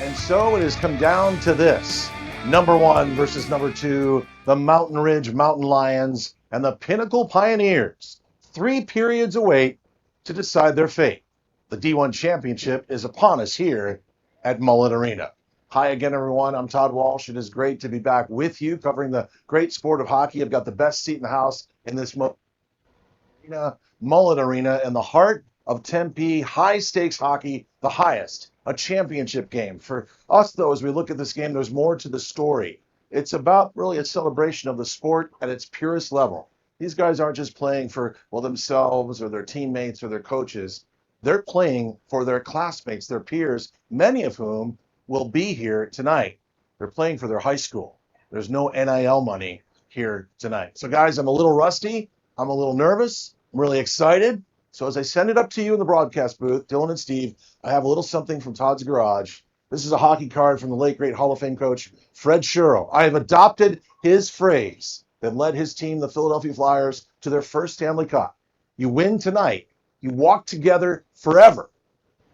And so it has come down to this. Number 1 versus number 2, the Mountain Ridge Mountain Lions and the Pinnacle Pioneers. 3 periods await to decide their fate. The D1 Championship is upon us here at Mullet Arena. Hi again, everyone. I'm Todd Walsh. It is great to be back with you covering the great sport of hockey. I've got the best seat in the house in this Mullet Arena in the heart of Tempe. High-stakes hockey, the highest, a championship game. For us, though, as we look at this game, there's more to the story. It's about really a celebration of the sport at its purest level. These guys aren't just playing for, themselves or their teammates or their coaches. They're playing for their classmates, their peers, many of whom will be here tonight. They're playing for their high school. There's no NIL money here tonight. So, guys, I'm a little rusty. I'm a little nervous. I'm really excited. So as I send it up to you in the broadcast booth, Dylan and Steve, I have a little something from Todd's Garage. This is a hockey card from the late, great Hall of Fame coach, Fred Shuro. I have adopted his phrase that led his team, the Philadelphia Flyers, to their first Stanley Cup. You win tonight, you walk together forever.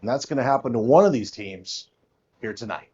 And that's going to happen to one of these teams here tonight.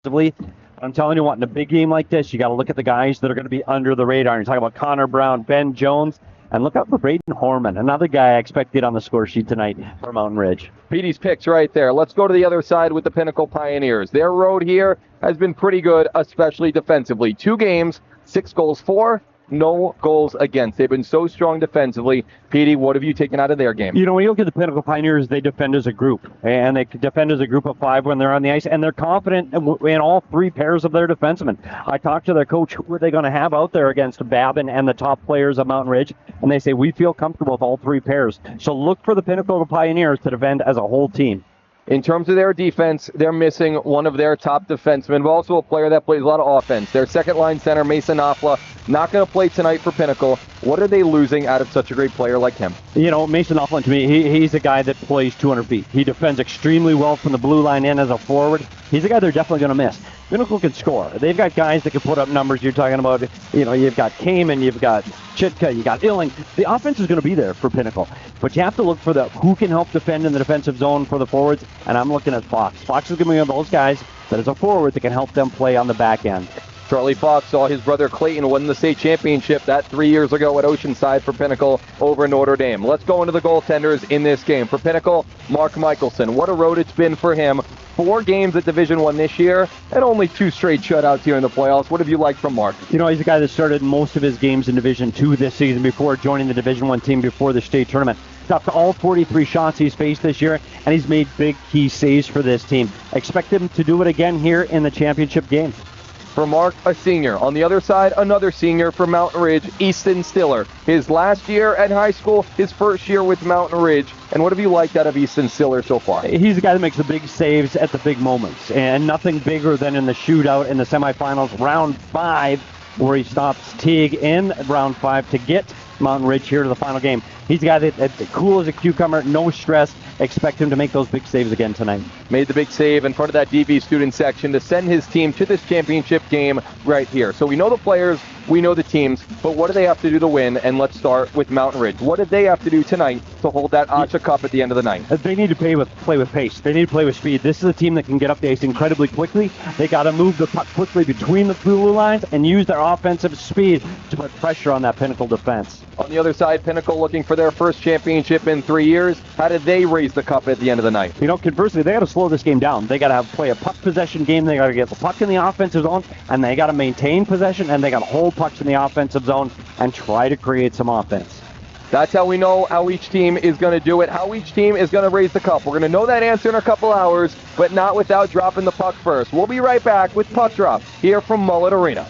I'm telling you what, in a big game like this, you got to look at the guys that are going to be under the radar. You're talking about Connor Brown, Ben Jones, and look out for Braden Horman, another guy I expect to get on the score sheet tonight for Mountain Ridge. Petey's picks right there. Let's go to the other side with the Pinnacle Pioneers. Their road here has been pretty good, especially defensively. 2 games, 6 goals for, no goals against. They've been so strong defensively. Petey, what have you taken out of their game? You know, when you look at the Pinnacle Pioneers, they defend as a group, and they defend as a group of 5 when they're on the ice, and they're confident in all 3 pairs of their defensemen. I talked to their coach, who are they going to have out there against Babin and the top players of Mountain Ridge, and they say, we feel comfortable with all 3 pairs. So look for the Pinnacle Pioneers to defend as a whole team. In terms of their defense, they're missing one of their top defensemen, but also a player that plays a lot of offense. Their second-line center, Mason Offla, not going to play tonight for Pinnacle. What are they losing out of such a great player like him? You know, Mason Offla, to me, he's a guy that plays 200 feet. He defends extremely well from the blue line in as a forward. He's a guy they're definitely going to miss. Pinnacle can score. They've got guys that can put up numbers. You're talking about, you've got Kamen, you've got Chitka, you got Illing. The offense is going to be there for Pinnacle. But you have to look for who can help defend in the defensive zone for the forwards, and I'm looking at Fox. Fox is going to be one of those guys that is a forward that can help them play on the back end. Charlie Fox saw his brother Clayton win the state championship that 3 years ago at Oceanside for Pinnacle over Notre Dame. Let's go into the goaltenders in this game. For Pinnacle, Mark Michelson. What a road it's been for him. 4 games at Division I this year and only 2 straight shutouts here in the playoffs. What have you liked from Mark? You know, he's a guy that started most of his games in Division II this season before joining the Division I team before the state tournament. He's up to all 43 shots he's faced this year, and he's made big key saves for this team. Expect him to do it again here in the championship game. For Mark, a senior. On the other side, another senior for Mountain Ridge, Easton Stiller. His last year at high school, his first year with Mountain Ridge. And what have you liked out of Easton Stiller so far? He's a guy that makes the big saves at the big moments, and nothing bigger than in the shootout in the semifinals, round 5, where he stops Teague in round 5 to get Mountain Ridge here to the final game. He's a guy that's cool as a cucumber, no stress. Expect him to make those big saves again tonight. Made the big save in front of that DV student section to send his team to this championship game right here. So we know the players, we know the teams, but what do they have to do to win? And let's start with Mountain Ridge. What did they have to do tonight to hold that AHSHA Cup at the end of the night? They need to play with pace. They need to play with speed. This is a team that can get up the ice incredibly quickly. They got to move the puck quickly between the blue lines and use their offensive speed to put pressure on that Pinnacle defense. On the other side, Pinnacle looking for their first championship in 3 years. How did they raise the cup at the end of the night? You know, conversely, they got to slow this game down. They got to play a puck possession game. They got to get the puck in the offensive zone, and they got to maintain possession, and they got to hold pucks in the offensive zone and try to create some offense. That's how we know how each team is going to do it, how each team is going to raise the cup. We're going to know that answer in a couple hours, but not without dropping the puck first. We'll be right back with Puck Drop here from Mullet Arena.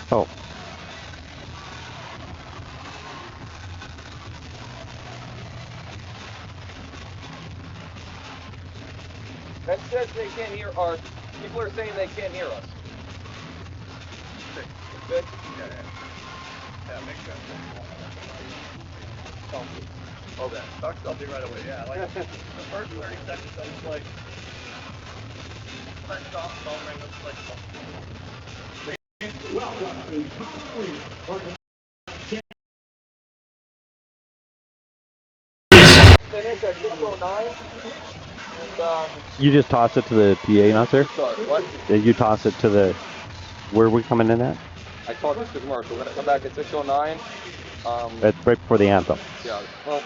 Oh. That says they can't hear us. People are saying they can't hear us. Good? Yeah, makes sense. Oh, that. Talk something right away, yeah. Like, the first 30 seconds, I was like, first off, phone ring, I was like, Finish at 6:09. You just toss it to the PA announcer? Sorry, what? You toss it to the... Where are we coming in at? I talked to the commercial. We're going to come back at 6:09. That's right before the anthem. Yeah, well,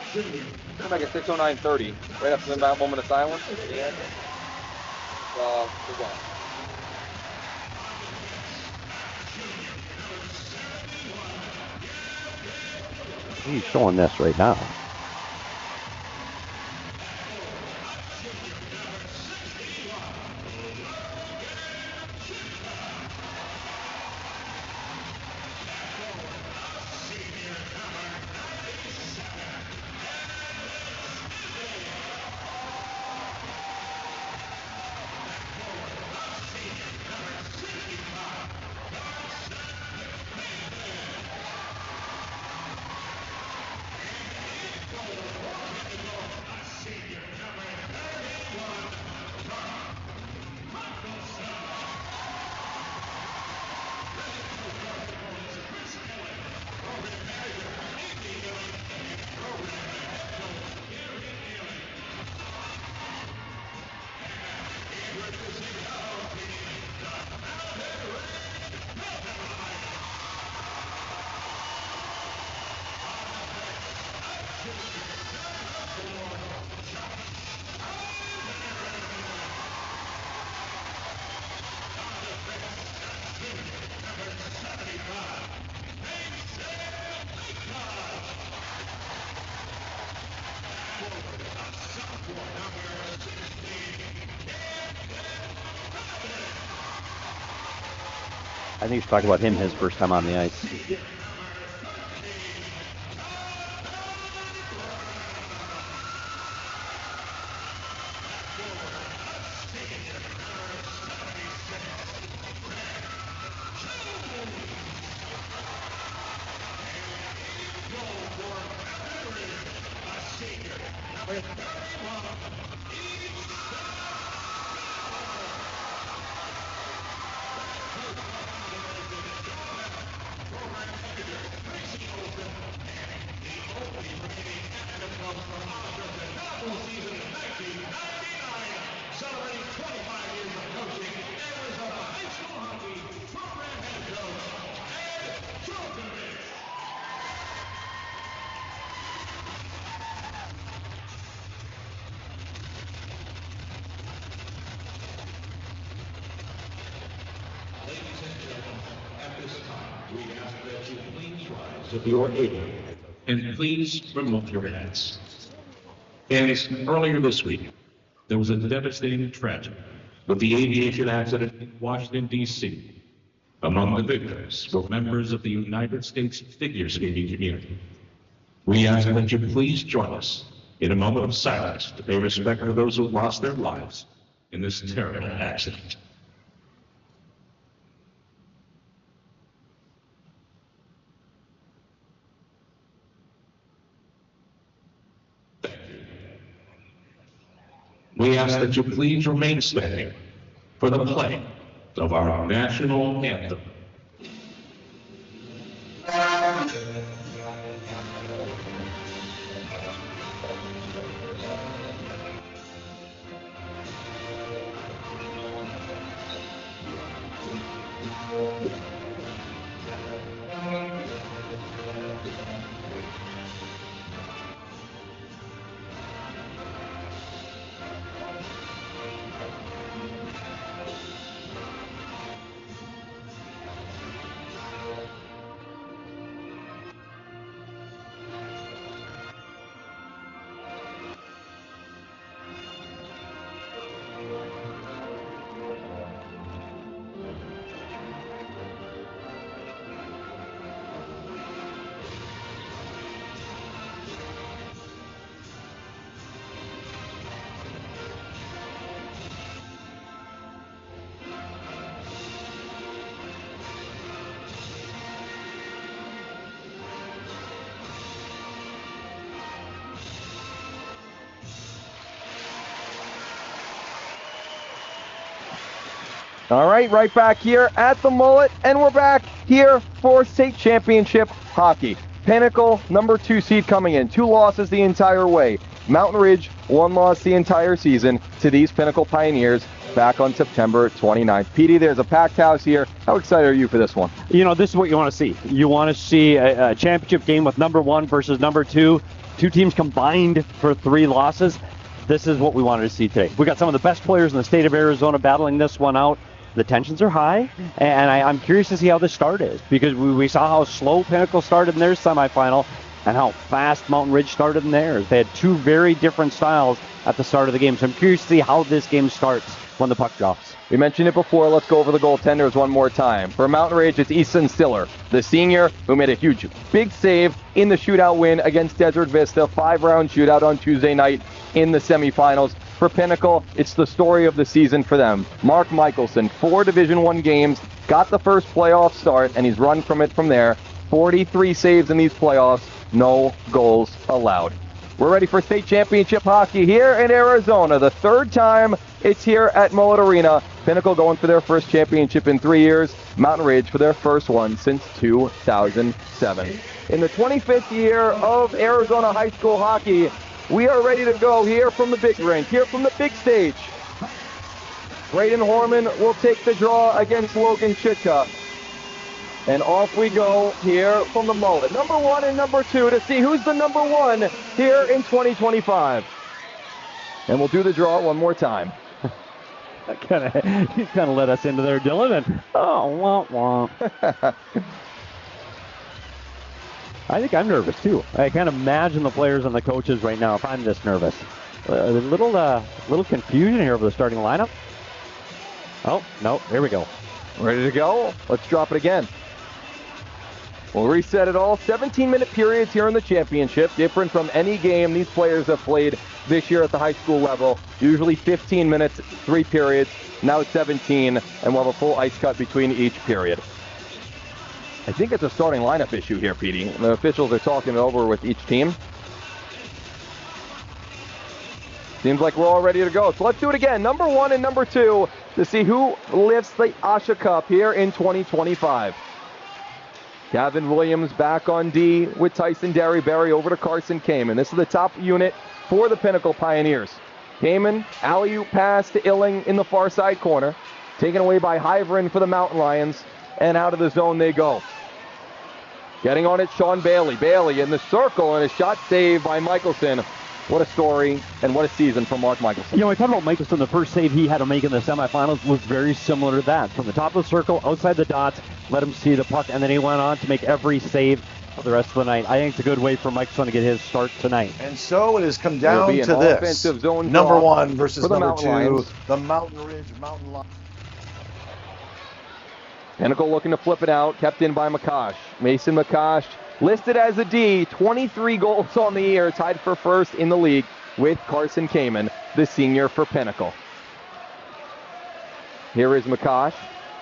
come back at 6:09:30, right after the moment of silence. Yeah. We're going. He's showing this right now. I think he's talking about him his first time on the ice. Ladies and gentlemen, at this time, we ask that you please supplies if you are able, and please remove your hats. And earlier this week, there was a devastating tragedy with the aviation accident in Washington, D.C. Among the victims were members of the United States figure skating community. We ask that you please join us in a moment of silence to pay respect to those who lost their lives in this terrible accident. We ask that you please remain standing for the playing of our national anthem. All right back here at the Mullet, and we're back here for state championship hockey. Pinnacle, number 2 seed coming in. 2 losses the entire way. Mountain Ridge, 1 loss the entire season to these Pinnacle Pioneers back on September 29th. PD, there's a packed house here. How excited are you for this one? You know, this is what you want to see. You want to see a championship game with number 1 versus number 2. 2 teams combined for 3 losses. This is what we wanted to see today. We got some of the best players in the state of Arizona battling this one out. The tensions are high, and I'm curious to see how this start is, because we saw how slow Pinnacle started in their semifinal and how fast Mountain Ridge started in theirs. They had 2 very different styles at the start of the game, so I'm curious to see how this game starts when the puck drops. We mentioned it before. Let's go over the goaltenders one more time. For Mountain Ridge, it's Easton Stiller, the senior who made a huge, big save in the shootout win against Desert Vista, 5-round shootout on Tuesday night in the semifinals. For Pinnacle, it's the story of the season for them. Mark Michelson, 4 Division I games, got the first playoff start, and he's run from it from there. 43 saves in these playoffs, no goals allowed. We're ready for state championship hockey here in Arizona. The 3rd time it's here at Mullet Arena. Pinnacle going for their first championship in 3 years. Mountain Ridge for their first one since 2007. In the 25th year of Arizona high school hockey, we are ready to go here from the big rink, here from the big stage. Braden Horman will take the draw against Logan Chitka. And off we go here from the Mullet. Number 1 and number 2 to see who's the number 1 here in 2025. And we'll do the draw one more time. You kind of let us into there, Dylan. And, womp womp. I think I'm nervous too. I can't imagine the players and the coaches right now if I'm this nervous. A little confusion here over the starting lineup. Oh, no, here we go. Ready to go? Let's drop it again. We'll reset it all. 17-minute periods here in the championship, different from any game these players have played this year at the high school level. Usually 15 minutes, 3 periods. Now it's 17, and we'll have a full ice cut between each period. I think it's a starting lineup issue here, Petey. The officials are talking it over with each team. Seems like we're all ready to go. So let's do it again. Number 1 and number 2 to see who lifts the AHSHA Cup here in 2025. Gavin Williams back on D with Tyson Derryberry over to Carson Kamen. This is the top unit for the Pinnacle Pioneers. Kamen, alley-oop pass to Illing in the far side corner. Taken away by Hyveren for the Mountain Lions. And out of the zone they go. Getting on it, Sean Bailey. Bailey in the circle, and a shot saved by Michelson. What a story and what a season for Mark Michelson. You know, I talked about Michelson. The first save he had to make in the semifinals was very similar to that. From the top of the circle, outside the dots, let him see the puck, and then he went on to make every save for the rest of the night. I think it's a good way for Michelson to get his start tonight. And so it has come It'll down be an to this. offensive zone Number draw one versus for the number Mountain two. Lions. The Mountain Ridge Mountain Lions. Pinnacle looking to flip it out, kept in by McCosh. Mason McCosh, listed as a D, 23 goals on the year, tied for first in the league with Carson Kamen, the senior for Pinnacle. Here is McCosh.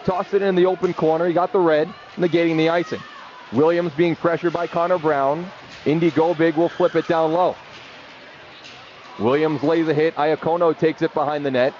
Tossed it in the open corner. He got the red, negating the icing. Williams being pressured by Connor Brown. Indy Go Big will flip it down low. Williams lays a hit. Iacono takes it behind the net.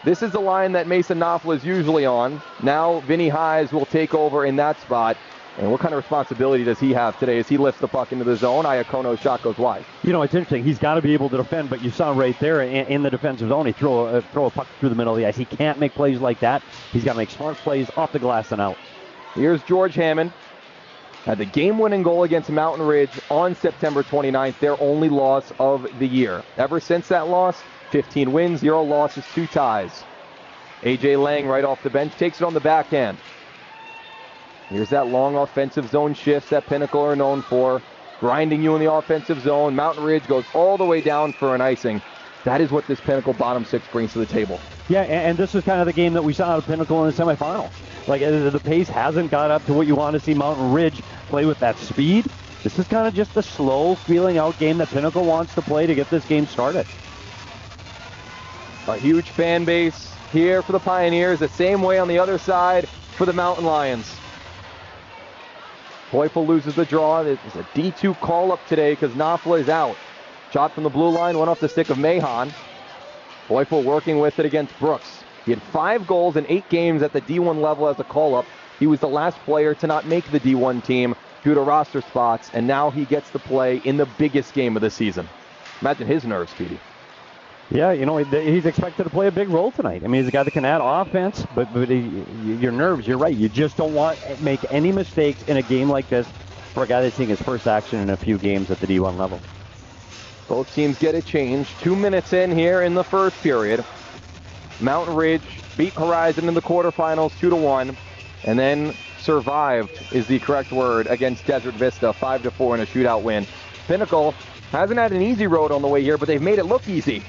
This is the line that Mason Knopfler is usually on. Now Vinny Hayes will take over in that spot. And what kind of responsibility does he have today as he lifts the puck into the zone? Iacono's shot goes wide. You know, it's interesting. He's got to be able to defend, but you saw right there in the defensive zone, he throw a puck through the middle of the ice. He can't make plays like that. He's got to make smart plays off the glass and out. Here's George Hammond. Had the game-winning goal against Mountain Ridge on September 29th, their only loss of the year. Ever since that loss, 15 wins, 0 losses, 2 ties. A.J. Lang right off the bench takes it on the backhand. Here's that long offensive zone shift that Pinnacle are known for. Grinding you in the offensive zone. Mountain Ridge goes all the way down for an icing. That is what this Pinnacle bottom six brings to the table. Yeah, and this is kind of the game that we saw out of Pinnacle in the semifinal. Like, the pace hasn't got up to what you want to see Mountain Ridge play with that speed. This is kind of just a slow, feeling out game that Pinnacle wants to play to get this game started. A huge fan base here for the Pioneers. The same way on the other side for the Mountain Lions. Teufel loses the draw. It's a D2 call-up today because Knopfler is out. Shot from the blue line, went off the stick of Mahon. Teufel working with it against Brooks. He had 5 goals in 8 games at the D1 level as a call-up. He was the last player to not make the D1 team due to roster spots, and now he gets to play in the biggest game of the season. Imagine his nerves, Petey. Yeah, you know, he's expected to play a big role tonight. I mean, he's a guy that can add offense, but your nerves, you're right. You just don't want to make any mistakes in a game like this for a guy that's seeing his first action in a few games at the D1 level. Both teams get a change. 2 minutes in here in the first period. Mountain Ridge beat Horizon in the quarterfinals 2-1, and then survived is the correct word against Desert Vista 5-4 in a shootout win. Pinnacle hasn't had an easy road on the way here, but they've made it look easy.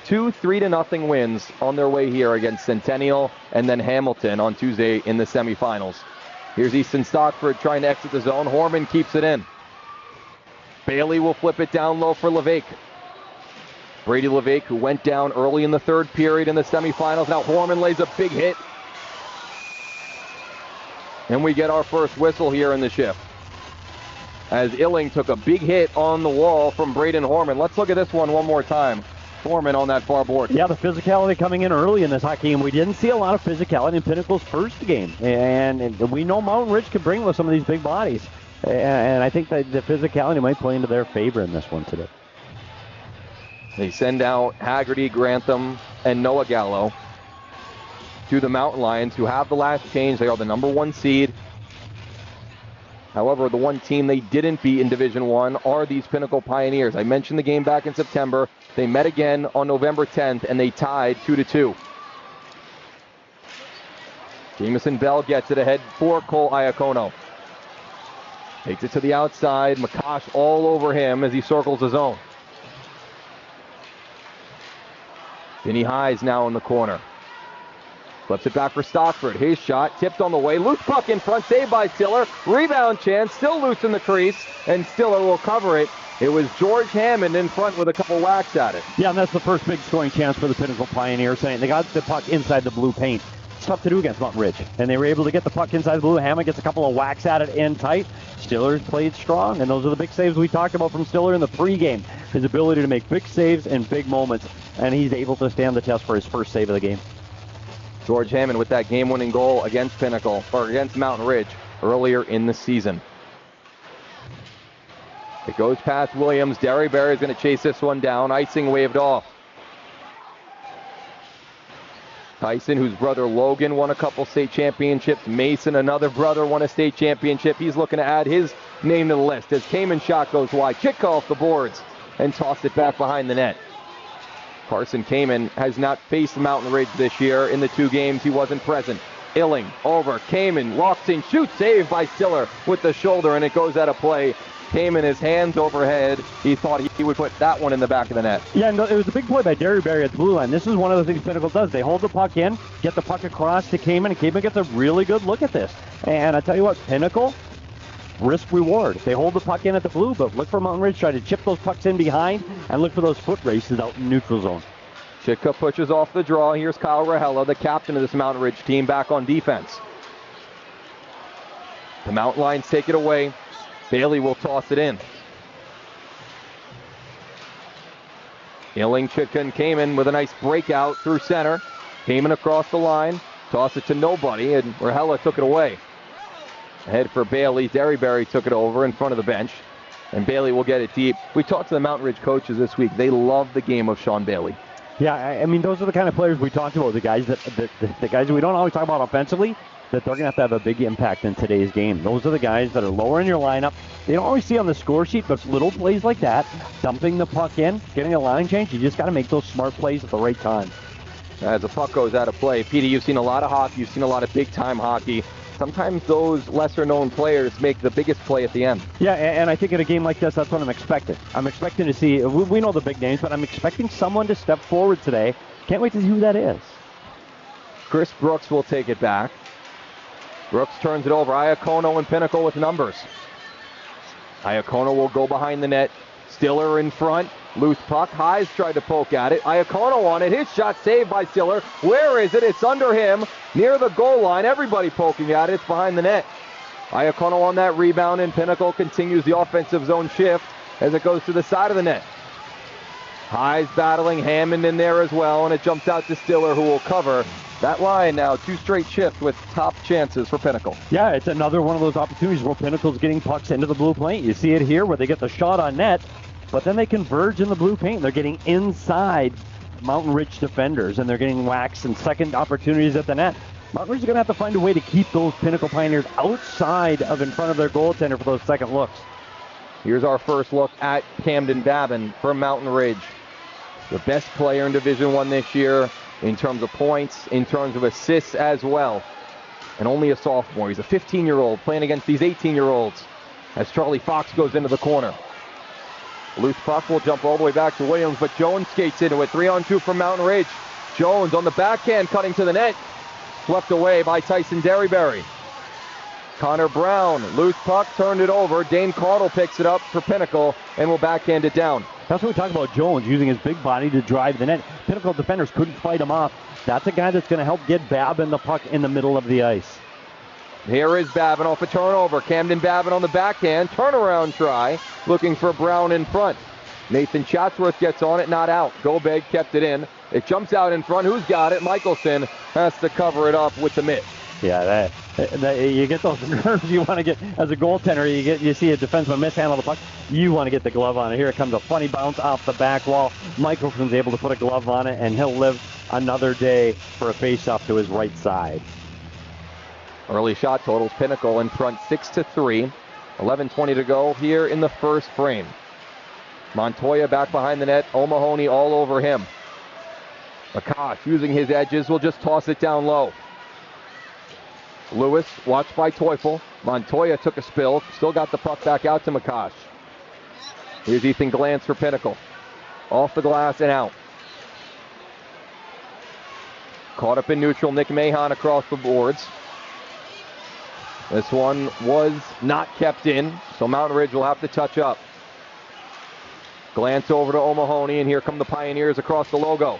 2 3-0 wins on their way here against Centennial and then Hamilton on Tuesday in the semifinals. Here's Easton Stockford trying to exit the zone. Horman keeps it in. Bailey will flip it down low for Levesque. Brady Levesque, who went down early in the third period in the semifinals. Now Horman lays a big hit. And we get our first whistle here in the shift, as Illing took a big hit on the wall from Braden Horman. Let's look at this one more time. Horman on that far board. Yeah, the physicality coming in early in this hockey game. We didn't see a lot of physicality in Pinnacle's first game. And we know Mountain Ridge can bring with some of these big bodies. And I think that the physicality might play into their favor in this one today. They send out Haggerty, Grantham, and Noah Gallo to the Mountain Lions, who have the last change. They are the number 1 seed. However, the one team they didn't beat in Division I are these Pinnacle Pioneers. I mentioned the game back in September. They met again on November 10th, and they tied 2-2. Jamison Bell gets it ahead for Cole Iacono. Takes it to the outside. McCosh all over him as he circles the zone. Vinny Hayes now in the corner. Flips it back for Stockford. His shot tipped on the way. Loose puck in front. Saved by Stiller. Rebound chance. Still loose in the crease. And Stiller will cover it. It was George Hammond in front with a couple whacks at it. Yeah, and that's the first big scoring chance for the Pinnacle Pioneers. They got the puck inside the blue paint. It's tough to do against Mountain Ridge. And they were able to get the puck inside the blue. Hammond gets a couple of whacks at it in tight. Stiller's played strong. And those are the big saves we talked about from Stiller in the pregame. His ability to make big saves in big moments. And he's able to stand the test for his first save of the game. George Hammond with that game-winning goal against Pinnacle, or against Mountain Ridge earlier in the season. It goes past Williams. Derry Berry is going to chase this one down. Icing waved off. Tyson, whose brother Logan won a couple state championships. Mason, another brother, won a state championship. He's looking to add his name to the list as Kamen shot goes wide. Chitka off the boards and tossed it back behind the net. Carson Kamen has not faced Mountain Ridge this year. In the 2 games, he wasn't present. Illing over. Kamen walks in, shoots, saved by Stiller with the shoulder, and it goes out of play. Kamen, his hands overhead. He thought he would put that one in the back of the net. Yeah, no, it was a big play by Derryberry at the blue line. This is one of the things Pinnacle does. They hold the puck in, get the puck across to Kamen, and Kamen gets a really good look at this. And I tell you what, Pinnacle, risk reward. They hold the puck in at the blue, but look for Mountain Ridge, try to chip those pucks in behind, and look for those foot races out in neutral zone. Chitka pushes off the draw. Here's Kyle Rahela, the captain of this Mountain Ridge team, back on defense. The Mountain Lions take it away. Bailey will toss it in. Illing, Chitka, and Kamen with a nice breakout through center. Kamen across the line. Toss it to nobody, and Rahela took it away. Ahead for Bailey. Derryberry took it over in front of the bench, and Bailey will get it deep. We talked to the Mountain Ridge coaches this week. They love the game of Sean Bailey. Yeah, I mean, those are the kind of players we talked about, the guys that the guys we don't always talk about offensively, that they're going to have a big impact in today's game. Those are the guys that are lower in your lineup. They don't always see on the score sheet, but little plays like that, dumping the puck in, getting a line change, you just got to make those smart plays at the right time. As the puck goes out of play, Petey, you've seen a lot of hockey, you've seen a lot of big-time hockey. Sometimes those lesser-known players make the biggest play at the end. Yeah, and I think in a game like this, that's what I'm expecting. I'm expecting to see, we know the big names, but I'm expecting someone to step forward today. Can't wait to see who that is. Chris Brooks will take it back. Brooks turns it over. Iacono and Pinnacle with numbers. Iacono will go behind the net. Stiller in front. Loose puck. Highs tried to poke at it. Iacono on it. His shot saved by Stiller. Where is it? It's under him. Near the goal line. Everybody poking at it. It's behind the net. Iacono on that rebound, and Pinnacle continues the offensive zone shift as it goes to the side of the net. Highs battling Hammond in there as well, and it jumps out to Stiller, who will cover. That line now, 2 straight shifts with top chances for Pinnacle. Yeah, it's another one of those opportunities where Pinnacle's getting pucks into the blue paint. You see it here where they get the shot on net, but then they converge in the blue paint. They're getting inside Mountain Ridge defenders, and they're getting whacks and second opportunities at the net. Mountain Ridge is going to have to find a way to keep those Pinnacle Pioneers outside of in front of their goaltender for those second looks. Here's our first look at Camden Babin from Mountain Ridge. The best player in Division I this year in terms of points, in terms of assists as well. And only a sophomore. He's a 15-year-old playing against these 18-year-olds as Charlie Fox goes into the corner. Loose puck will jump all the way back to Williams, but Jones skates into it. 3-on-2 from Mountain Ridge. Jones on the backhand cutting to the net. Swept away by Tyson Derryberry. Connor Brown, loose puck, turned it over. Dane Cardle picks it up for Pinnacle and will backhand it down. That's what we talk about Jones, using his big body to drive the net. Pinnacle defenders couldn't fight him off. That's a guy that's going to help get Babin the puck in the middle of the ice. Here is Babin off a turnover. Camden Babin on the backhand. Turnaround try. Looking for Brown in front. Nathan Chatsworth gets on it, not out. Gobeg kept it in. It jumps out in front. Who's got it? Michelson has to cover it up with the mitt. Yeah, you get those nerves you want to get as a goaltender. You see a defenseman mishandle the puck. You want to get the glove on it. Here it comes, a funny bounce off the back wall. Michelson's able to put a glove on it, and he'll live another day for a face-off to his right side. Early shot totals, Pinnacle in front 6-3. 11:20 to go here in the first frame. Montoya back behind the net. O'Mahony all over him. Akash using his edges will just toss it down low. Lewis watched by Teufel. Montoya took a spill. Still got the puck back out to Makash. Here's Ethan Glantz for Pinnacle. Off the glass and out. Caught up in neutral. Nick Mahon across the boards. This one was not kept in, so Mountain Ridge will have to touch up. Glance over to O'Mahony, and here come the Pioneers across the logo.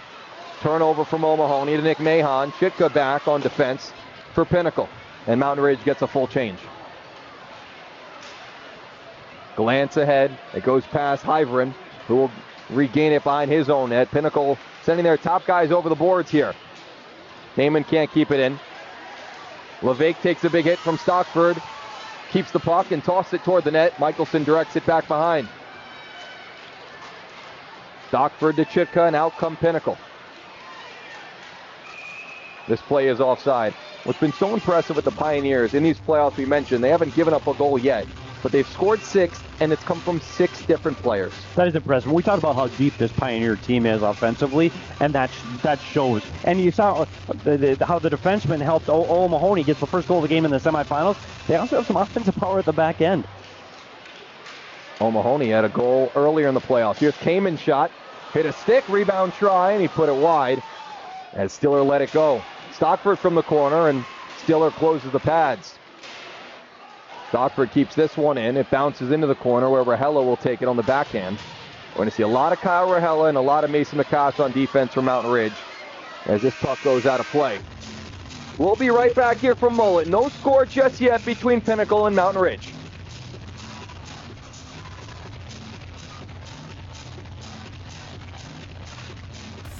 Turnover from O'Mahony to Nick Mahon. Chitka back on defense for Pinnacle, and Mountain Ridge gets a full change. Glance ahead. It goes past Hyveren, who will regain it behind his own net. Pinnacle sending their top guys over the boards here. Naaman can't keep it in. LeVake takes a big hit from Stockford. Keeps the puck and tosses it toward the net. Michelson directs it back behind. Stockford to Chitka, and out come Pinnacle. This play is offside. What's been so impressive with the Pioneers in these playoffs we mentioned, they haven't given up a goal yet. but they've scored 6, and it's come from 6 different players. That is impressive. We talked about how deep this Pioneer team is offensively, and that shows. And you saw how the defenseman helped Mahoney get the first goal of the game in the semifinals. They also have some offensive power at the back end. O'Mahony had a goal earlier in the playoffs. Here's Kamen's shot. Hit a stick, rebound try, and he put it wide as Stiller let it go. Stockford from the corner, and Stiller closes the pads. Stockford keeps this one in. It bounces into the corner where Rahela will take it on the backhand. We're going to see a lot of Kyle Rahela and a lot of Mason McCosh on defense from Mountain Ridge as this puck goes out of play. We'll be right back here from Mullet. No score just yet between Pinnacle and Mountain Ridge.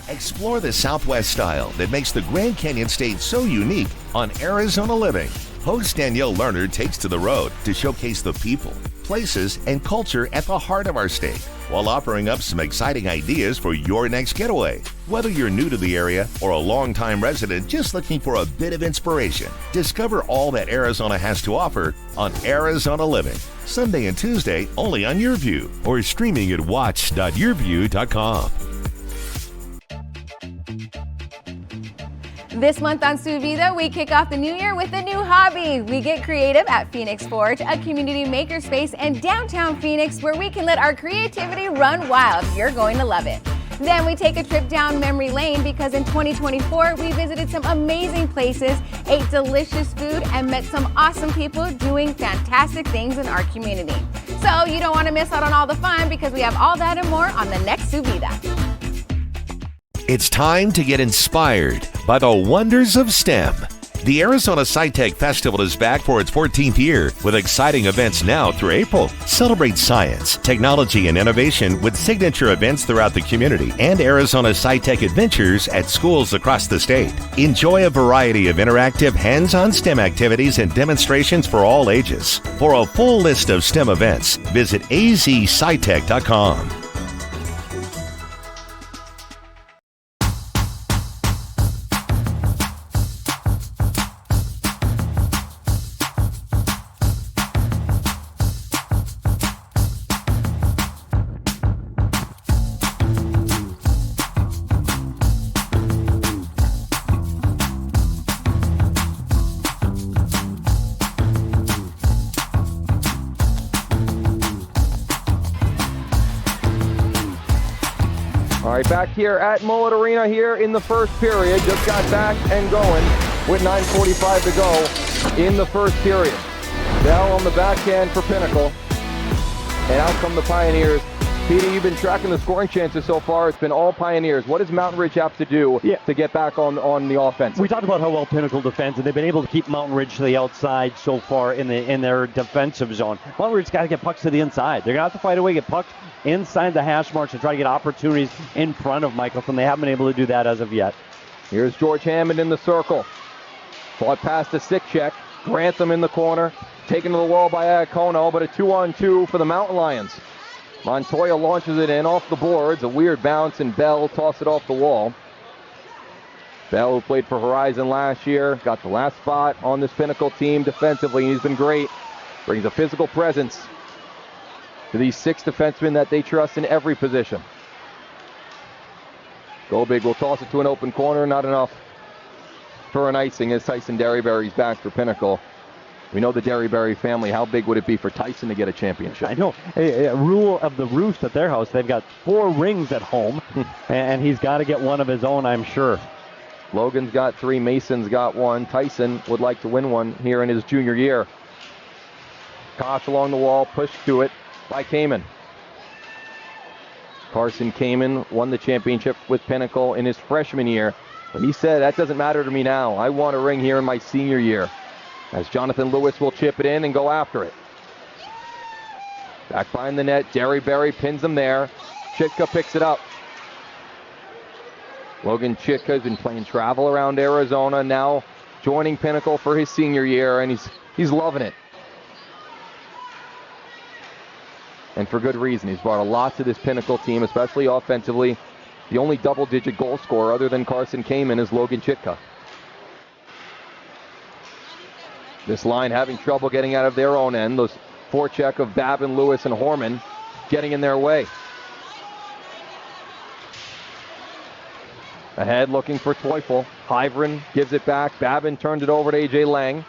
Explore the Southwest style that makes the Grand Canyon State so unique on Arizona Living. Host Danielle Lerner takes to the road to showcase the people, places, and culture at the heart of our state, while offering up some exciting ideas for your next getaway. Whether you're new to the area or a longtime resident just looking for a bit of inspiration, discover all that Arizona has to offer on Arizona Living. Sunday and Tuesday only on YourView or streaming at watch.yourview.com. This month on Sous Vida, we kick off the new year with a new hobby. We get creative at Phoenix Forge, a community makerspace in downtown Phoenix where we can let our creativity run wild. You're going to love it. Then we take a trip down memory lane because in 2024, we visited some amazing places, ate delicious food, and met some awesome people doing fantastic things in our community. So you don't want to miss out on all the fun because we have all that and more on the next Sous Vida. It's time to get inspired by the wonders of STEM. The Arizona SciTech Festival is back for its 14th year with exciting events now through April. Celebrate science, technology, and innovation with signature events throughout the community and Arizona SciTech adventures at schools across the state. Enjoy a variety of interactive hands-on STEM activities and demonstrations for all ages. For a full list of STEM events, visit azscitech.com. All right, back here at Mullet Arena here in the first period. Just got back and going with 9:45 to go in the first period. Bell on the backhand for Pinnacle. And out come the Pioneers. Peter, you've been tracking the scoring chances so far. It's been all Pioneers. What does Mountain Ridge have to do to get back on the offense? We talked about how well Pinnacle defends, and they've been able to keep Mountain Ridge to the outside so far in their defensive zone. Mountain Ridge's got to get pucks to the inside. They're going to have to fight a way to get pucks inside the hash marks and try to get opportunities in front of Michelson. They haven't been able to do that as of yet. Here's George Hammond in the circle. Fought past the stick check. Grantham in the corner. Taken to the wall by Iacono, but a 2-on-2 for the Mountain Lions. Montoya launches it in off the boards. A weird bounce, and Bell tossed it off the wall. Bell, who played for Horizon last year, got the last spot on this Pinnacle team defensively. He's been great. Brings a physical presence to these 6 defensemen that they trust in every position. Gobig will toss it to an open corner. Not enough for an icing as Tyson Derryberry's back for Pinnacle. We know the Derryberry family. How big would it be for Tyson to get a championship? I know. A rule of the roost at their house. They've got 4 rings at home, and he's got to get one of his own, I'm sure. Logan's got 3. Mason's got 1. Tyson would like to win one here in his junior year. Kosh along the wall, pushed to it by Kamen. Carson Kamen won the championship with Pinnacle in his freshman year, but he said, that doesn't matter to me now. I want a ring here in my senior year. As Jonathan Lewis will chip it in and go after it. Back behind the net, Derryberry pins him there. Chitka picks it up. Logan Chitka has been playing travel around Arizona, now joining Pinnacle for his senior year, and he's loving it. And for good reason. He's brought a lot to this Pinnacle team, especially offensively. The only double-digit goal scorer other than Carson Kamen is Logan Chitka. This line having trouble getting out of their own end. Those forecheck of Babin, Lewis, and Horman getting in their way. Ahead looking for Teufel. Hyvren gives it back. Babin turned it over to A.J. Lang.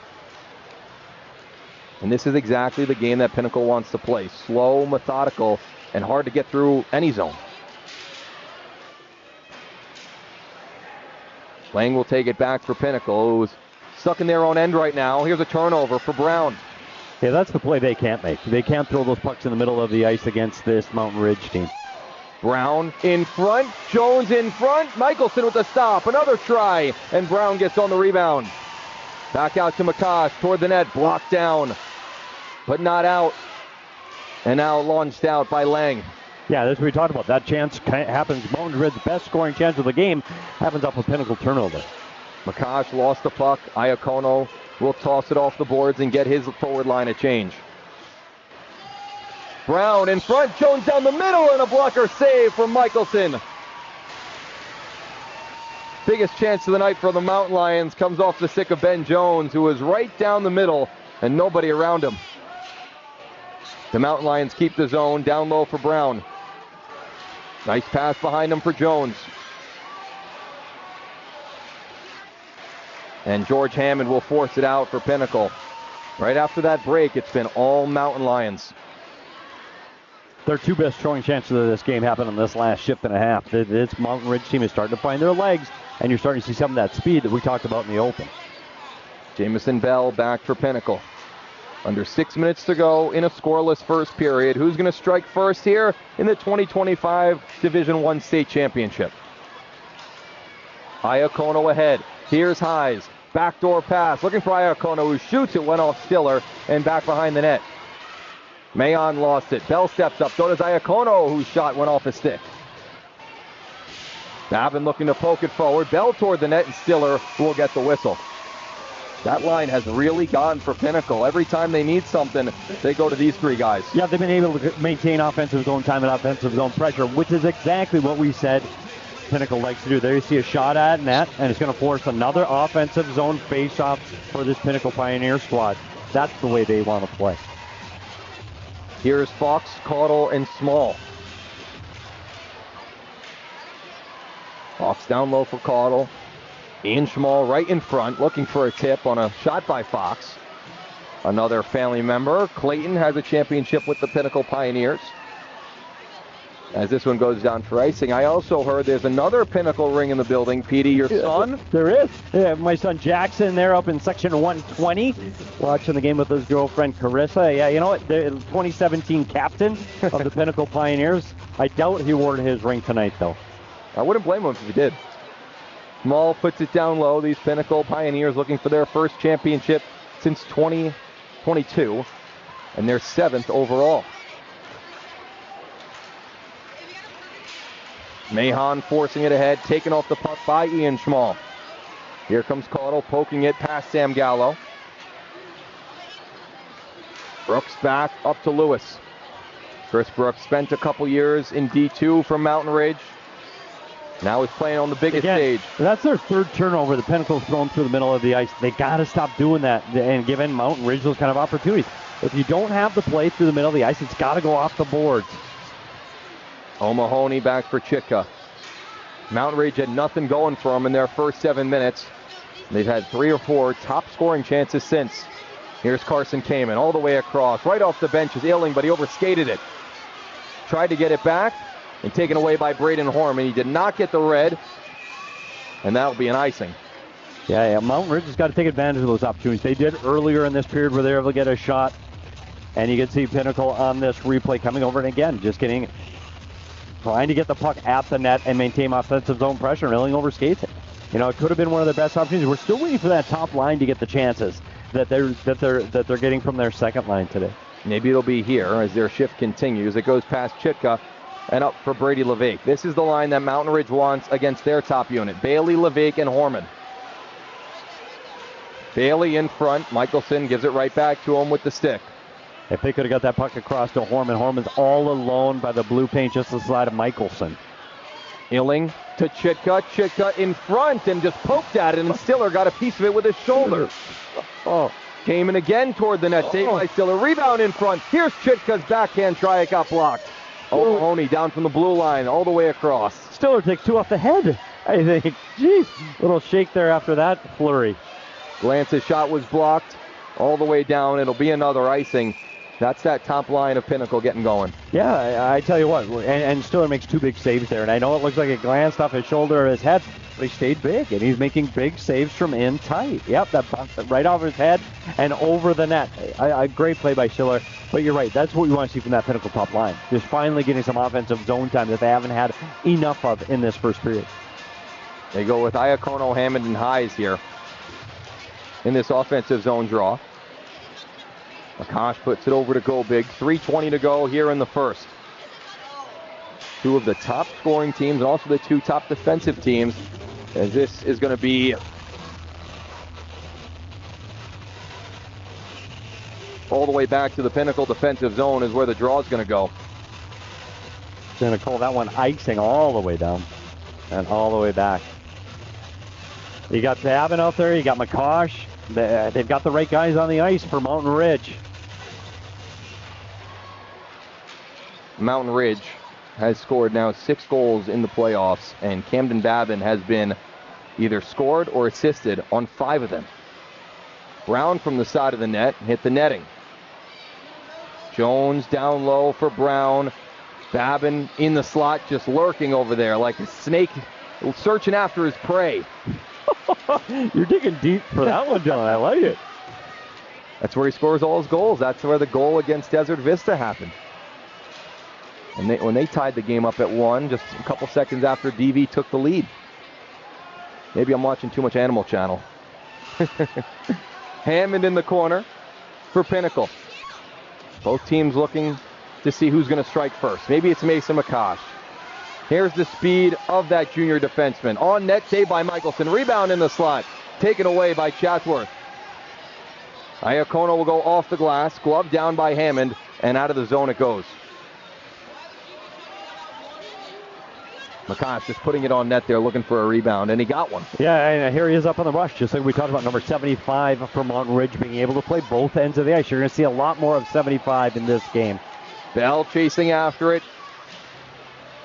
And this is exactly the game that Pinnacle wants to play. Slow, methodical, and hard to get through any zone. Lang will take it back for Pinnacle, who's stuck in their own end right now. Here's a turnover for Brown. Yeah, that's the play they can't make. They can't throw those pucks in the middle of the ice against this Mountain Ridge team. Brown in front, Jones in front, Michelson with the stop, another try, and Brown gets on the rebound. Back out to McCosh, toward the net, blocked down, but not out. And now launched out by Lang. Yeah, that's what we talked about. That chance happens. Mountain Ridge's best scoring chance of the game happens off a Pinnacle turnover. McCosh lost the puck. Iacono will toss it off the boards and get his forward line a change. Brown in front, Jones down the middle, and a blocker save from Michelson. Biggest chance of the night for the Mountain Lions comes off the stick of Ben Jones, who is right down the middle and nobody around him. The Mountain Lions keep the zone, down low for Brown. Nice pass behind him for Jones. And George Hammond will force it out for Pinnacle. Right after that break, it's been all Mountain Lions. Their two best scoring chances of this game happened in this last shift and a half. This Mountain Ridge team is starting to find their legs, and you're starting to see some of that speed that we talked about in the open. Jamison Bell back for Pinnacle. Under 6 minutes to go in a scoreless first period. Who's going to strike first here in the 2025 Division I State Championship? Iacono ahead. Here's Hayes. Backdoor pass. Looking for Iacono, who shoots it, went off Stiller, and back behind the net. Mayon lost it. Bell steps up. So does Iacono, whose shot went off his stick. Babin looking to poke it forward. Bell toward the net, and Stiller will get the whistle. That line has really gone for Pinnacle. Every time they need something, they go to these three guys. Yeah, they've been able to maintain offensive zone time and offensive zone pressure, which is exactly what we said Pinnacle likes to do. There you see a shot at net, and it's going to force another offensive zone face-off for this Pinnacle Pioneer squad. That's the way they want to play. Here's Fox, Caudle, and Small. Fox down low for Caudle. Ian Small right in front, looking for a tip on a shot by Fox. Another family member. Clayton has a championship with the Pinnacle Pioneers. As this one goes down for icing. I also heard there's another Pinnacle ring in the building. Petey, your son? There is. Yeah, my son Jackson there up in section 120, watching the game with his girlfriend Carissa. Yeah, you know what? The 2017 captain of the Pinnacle Pioneers. I doubt he wore his ring tonight, though. I wouldn't blame him if he did. Small puts it down low. These Pinnacle Pioneers looking for their first championship since 2022, and their 7th overall. Mahon forcing it ahead, taken off the puck by Ian Small. Here comes Caudle poking it past Sam Gallo. Brooks back up to Lewis. Chris Brooks spent a couple years in D2 from Mountain Ridge. Now he's playing on the biggest stage. That's their third turnover. The Pinnacle's thrown through the middle of the ice. They got to stop doing that and giving Mountain Ridge those kind of opportunities. If you don't have the play through the middle of the ice, it's got to go off the boards. O'Mahony back for Chitka. Mountain Ridge had nothing going for them in their first 7 minutes. They've had 3 or 4 top scoring chances since. Here's Carson Kamen all the way across. Right off the bench is Illing, but he overskated it. Tried to get it back and taken away by Braden Horman. He did not get the red, and that'll be an icing. Yeah, Mountain Ridge has got to take advantage of those opportunities. They did earlier in this period where they were able to get a shot, and you can see Pinnacle on this replay coming over, and again, just trying to get the puck at the net and maintain offensive zone pressure, and Illing overskates it. You know, it could have been one of their best opportunities. We're still waiting for that top line to get the chances that they're getting from their second line today. Maybe it'll be here as their shift continues. It goes past Chitka and up for Brady Levaque. This is the line that Mountain Ridge wants against their top unit. Bailey, Levaque, and Horman. Bailey in front. Michelson gives it right back to him with the stick. If they could have got that puck across to Horman, Horman's all alone by the blue paint just to the side of Michelson. Illing to Chitka. Chitka in front and just poked at it, and Stiller got a piece of it with his shoulder. Oh, Came in again toward the net. Saved by Stiller. Rebound in front. Here's Chitka's backhand try. It got blocked. Mahoney down from the blue line all the way across. Stiller takes 2 off the head, I think. Jeez. Little shake there after that flurry. Glance's shot was blocked all the way down. It'll be another icing. That's that top line of Pinnacle getting going. Yeah, I tell you what, and Stiller makes 2 big saves there. And I know it looks like it glanced off his shoulder or his head, but he stayed big, and he's making big saves from in tight. Yep, that bounced right off his head and over the net. A great play by Stiller. But you're right, that's what we want to see from that Pinnacle top line. Just finally getting some offensive zone time that they haven't had enough of in this first period. They go with Iacono, Hammond, and Hayes here in this offensive zone draw. Akash puts it over to Go Big. 3:20 to go here in the first. 2 of the top scoring teams and also the 2 top defensive teams, as this is going to be all the way back to the Pinnacle defensive zone is where the draw is going to go. Going to call that one icing all the way down and all the way back. You got Babin out there. You got McCosh. They've got the right guys on the ice for Mountain Ridge. Mountain Ridge has scored now 6 goals in the playoffs, and Camden Babin has been either scored or assisted on 5 of them. Brown from the side of the net hit the netting. Jones down low for Brown. Babin in the slot, just lurking over there like a snake searching after his prey. You're digging deep for that one, Dylan. I like it. That's where he scores all his goals. That's where the goal against Desert Vista happened. And when they tied the game up at 1, just a couple seconds after DV took the lead. Maybe I'm watching too much Animal Channel. Hammond in the corner for Pinnacle. Both teams looking to see who's going to strike first. Maybe it's Mason McCosh. Here's the speed of that junior defenseman. On net, saved by Michelson. Rebound in the slot. Taken away by Chatsworth. Iacono will go off the glass. Glove down by Hammond. And out of the zone it goes. McCosh just putting it on net there, looking for a rebound, and he got one. Yeah, and here he is up on the rush, just like we talked about number 75 for Mountain Ridge being able to play both ends of the ice. You're going to see a lot more of 75 in this game. Bell chasing after it.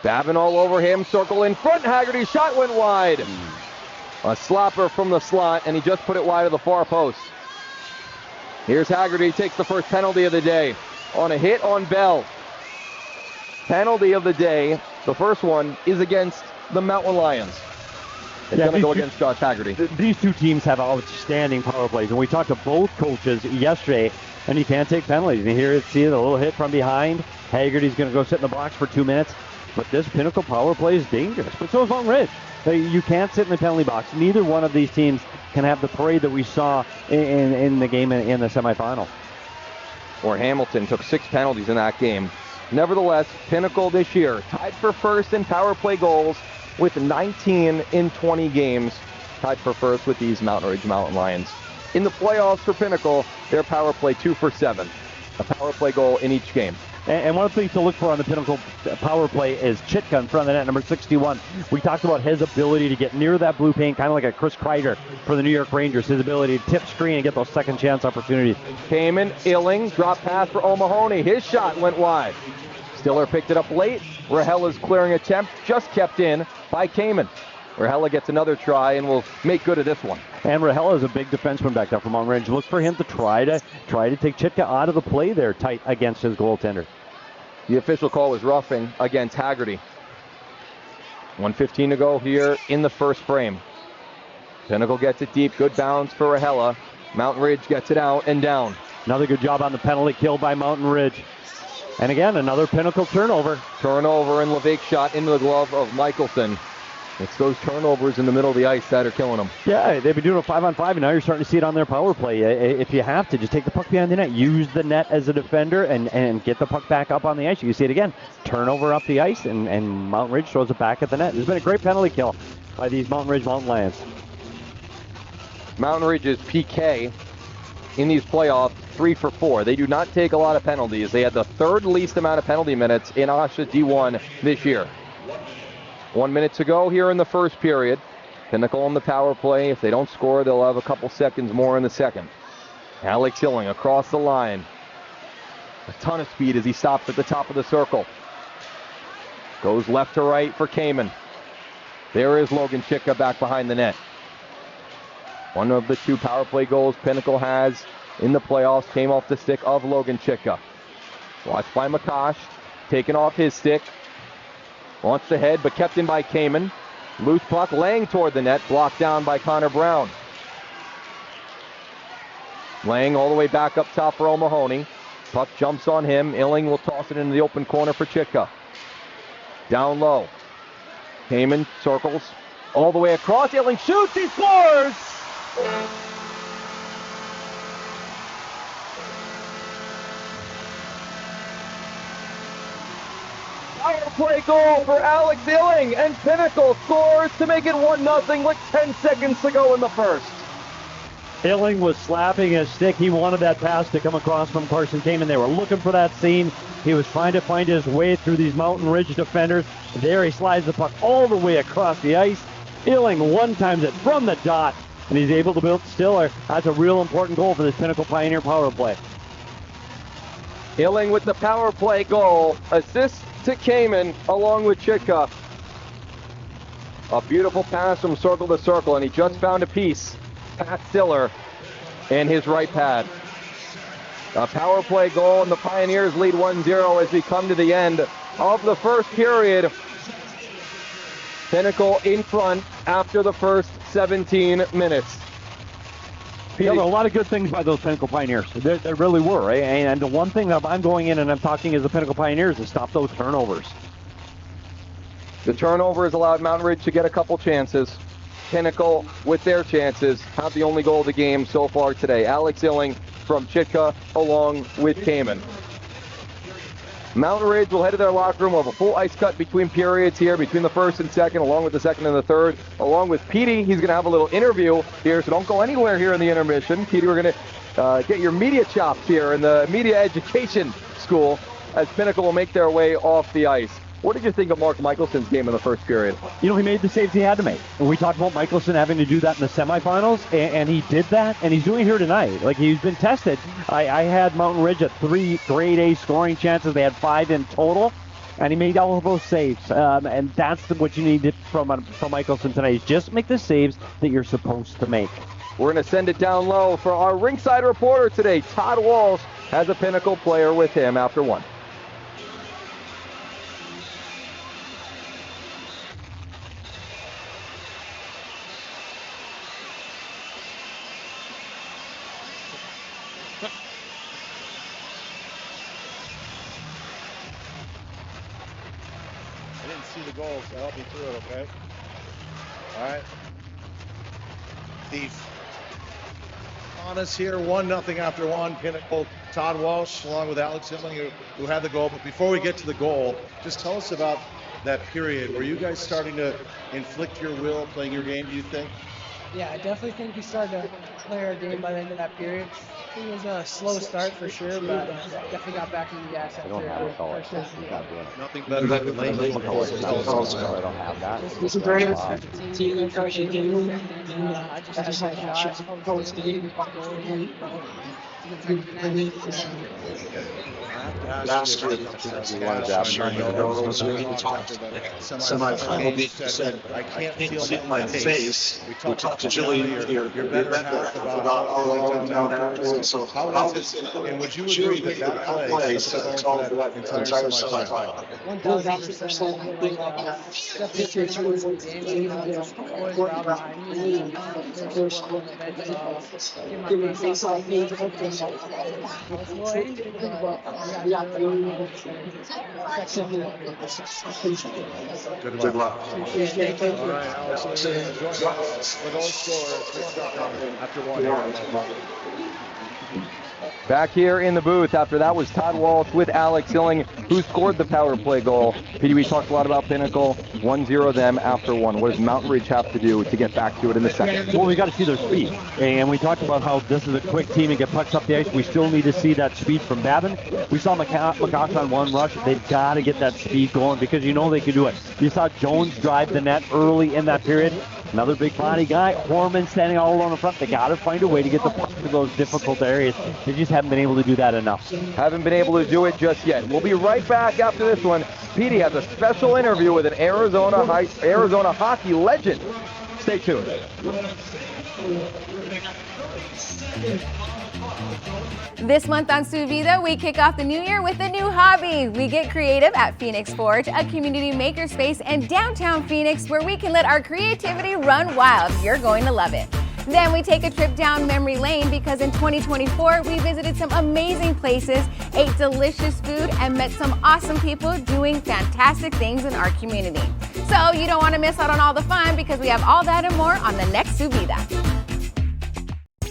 Babin all over him, circle in front. Haggerty's shot went wide. A slapper from the slot, and he just put it wide of the far post. Here's Haggerty, takes the first penalty of the day on a hit on Bell. Penalty of the day. The first one is against the Mountain Lions. It's going to go against Josh Haggerty. These 2 teams have outstanding power plays, and we talked to both coaches yesterday, and you can't take penalties. And here, see the little hit from behind. Haggerty's going to go sit in the box for 2 minutes. But this Pinnacle power play is dangerous. But so is Mountain Ridge. You can't sit in the penalty box. Neither one of these teams can have the parade that we saw in the game in the semifinal. Or Hamilton took 6 penalties in that game. Nevertheless, Pinnacle this year tied for first in power play goals with 19 in 20 games. Tied for first with these Mountain Ridge Mountain Lions. In the playoffs for Pinnacle, their power play 2 for 7. A power play goal in each game. And one of the things to look for on the Pinnacle power play is Chitka in front of the net, number 61. We talked about his ability to get near that blue paint, kind of like a Chris Kreider for the New York Rangers. His ability to tip screen and get those second chance opportunities. Kamen, Illing, drop pass for O'Mahony. His shot went wide. Stiller picked it up late. Rahella's clearing attempt just kept in by Kamen. Rahella gets another try and will make good of this one. And Rahella is a big defenseman back there from Mountain Ridge. Look for him to try to take Chitka out of the play there tight against his goaltender. The official call was roughing against Haggerty. 1:15 to go here in the first frame. Pinnacle gets it deep. Good bounce for Rahella. Mountain Ridge gets it out and down. Another good job on the penalty kill by Mountain Ridge. And again, another Pinnacle turnover. Turnover and Levake's shot into the glove of Michelson. It's those turnovers in the middle of the ice that are killing them. Yeah, they've been doing a 5-on-5, and now you're starting to see it on their power play. If you have to, just take the puck behind the net. Use the net as a defender and get the puck back up on the ice. You can see it again. Turnover up the ice, and Mountain Ridge throws it back at the net. There's been a great penalty kill by these Mountain Ridge Mountain Lions. Mountain Ridge's PK in these playoffs, 3 for 4. They do not take a lot of penalties. They had the third least amount of penalty minutes in AHSHA D1 this year. 1 minute to go here in the first period. Pinnacle on the power play. If they don't score, they'll have a couple seconds more in the second. Alex Hilling across the line. A ton of speed as he stops at the top of the circle. Goes left to right for Kamen. There is Logan Chicka back behind the net. One of the 2 power play goals Pinnacle has in the playoffs came off the stick of Logan Chicka. Watched by Makash. Taken off his stick. Launched ahead, but kept in by Kamen. Loose puck laying toward the net. Blocked down by Connor Brown. Laying all the way back up top for O'Mahony. Puck jumps on him. Illing will toss it into the open corner for Chicka. Down low. Kamen circles all the way across. Illing shoots. He scores! Power play goal for Alex Illing, and Pinnacle scores to make it 1-0 with 10 seconds to go in the first. Illing was slapping his stick. He wanted that pass to come across from Carson Kamen. They were looking for that seam. He was trying to find his way through these Mountain Ridge defenders. There he slides the puck all the way across the ice. Illing one-times it from the dot, and he's able to build Stiller. That's a real important goal for this Pinnacle Pioneer power play. Illing with the power play goal. Assist to Kamen along with Chicka. A beautiful pass from circle to circle, and he just found a piece. Pat Stiller in his right pad. A power play goal, and the Pioneers lead 1-0 as we come to the end of the first period. Pinnacle in front after the first 17 minutes. There were a lot of good things by those Pinnacle Pioneers. There really were. And the one thing that I'm going in and I'm talking as the Pinnacle Pioneers is stop those turnovers. The turnovers allowed Mountain Ridge to get a couple chances. Pinnacle, with their chances, have the only goal of the game so far today. Alex Illing from Chicka along with Kamen. Mountain Ridge will head to their locker room. We'll have a full ice cut between periods here, between the first and second, along with the second and the third. Along with Petey, he's going to have a little interview here, so don't go anywhere here in the intermission. Petey, we're going to get your media chops here in the media education school as Pinnacle will make their way off the ice. What did you think of Mark Michelson's game in the first period? You know, he made the saves he had to make. And we talked about Michelson having to do that in the semifinals, and he did that, and he's doing it here tonight. Like, he's been tested. I had Mountain Ridge at 3 grade A scoring chances. They had 5 in total, and he made all of those saves. And that's what you need from Michelson tonight, is just make the saves that you're supposed to make. We're going to send it down low for our ringside reporter today. Todd Walsh has a Pinnacle player with him after one. See the goals, so help me through it, okay? All right. Thief on us here, 1-0 after one. Pinnacle, Todd Walsh, along with Alex Hilling, who had the goal. But before we get to the goal, just tell us about that period. Were you guys starting to inflict your will, playing your game, do you think? Yeah, I definitely think we started to play our game by the end of that period. It was a slow start for sure, but definitely got back in the gas after first half. Nothing better than late. I don't have that. It's a great team encouraging game. I just had a shot. Goals to get Last year, we wanted to semi-final beat said, I can't see it in my face. We talked to Jillian here. You're better about all the down afterwards. So how is it? And would you agree that play sets all for that entire semi-final? 1,000%. Big up. Definitely towards the game. Important behind me. First one. Give me a face like me. Good luck. All right, Alex, we're going to score after one. Back here in the booth after that was Todd Walsh with Alex Hilling, who scored the power play goal. Petey, we talked a lot about Pinnacle, 1-0 them after one. What does Mountain Ridge have to do to get back to it in the second? Well, we got to see their speed. And we talked about how this is a quick team and get pucks up the ice. We still need to see that speed from Babin. We saw McCosh on one rush. They've got to get that speed going because you know they can do it. You saw Jones drive the net early in that period. Another big body guy, Horman standing all alone in front. They got to find a way to get the puck to those difficult areas. They just haven't been able to do that enough. Haven't been able to do it just yet. We'll be right back after this one. Petey has a special interview with an Arizona hockey legend. Stay tuned. This month on Sous Vida, we kick off the new year with a new hobby. We get creative at Phoenix Forge, a community makerspace in downtown Phoenix where we can let our creativity run wild. You're going to love it. Then we take a trip down memory lane because in 2024, we visited some amazing places, ate delicious food, and met some awesome people doing fantastic things in our community. So you don't want to miss out on all the fun because we have all that and more on the next Sous Vida.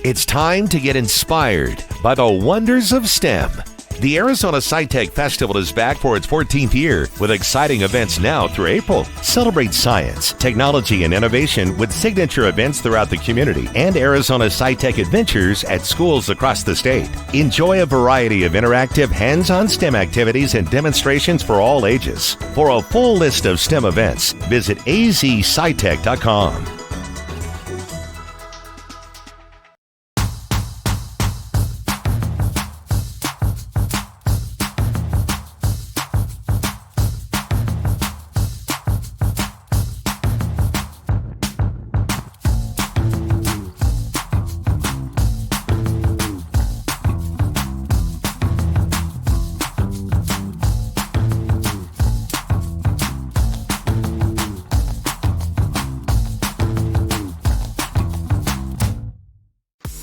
It's time to get inspired by the wonders of STEM. The Arizona SciTech Festival is back for its 14th year with exciting events now through April. Celebrate science, technology, and innovation with signature events throughout the community and Arizona SciTech adventures at schools across the state. Enjoy a variety of interactive, hands-on STEM activities and demonstrations for all ages. For a full list of STEM events, visit azscitech.com.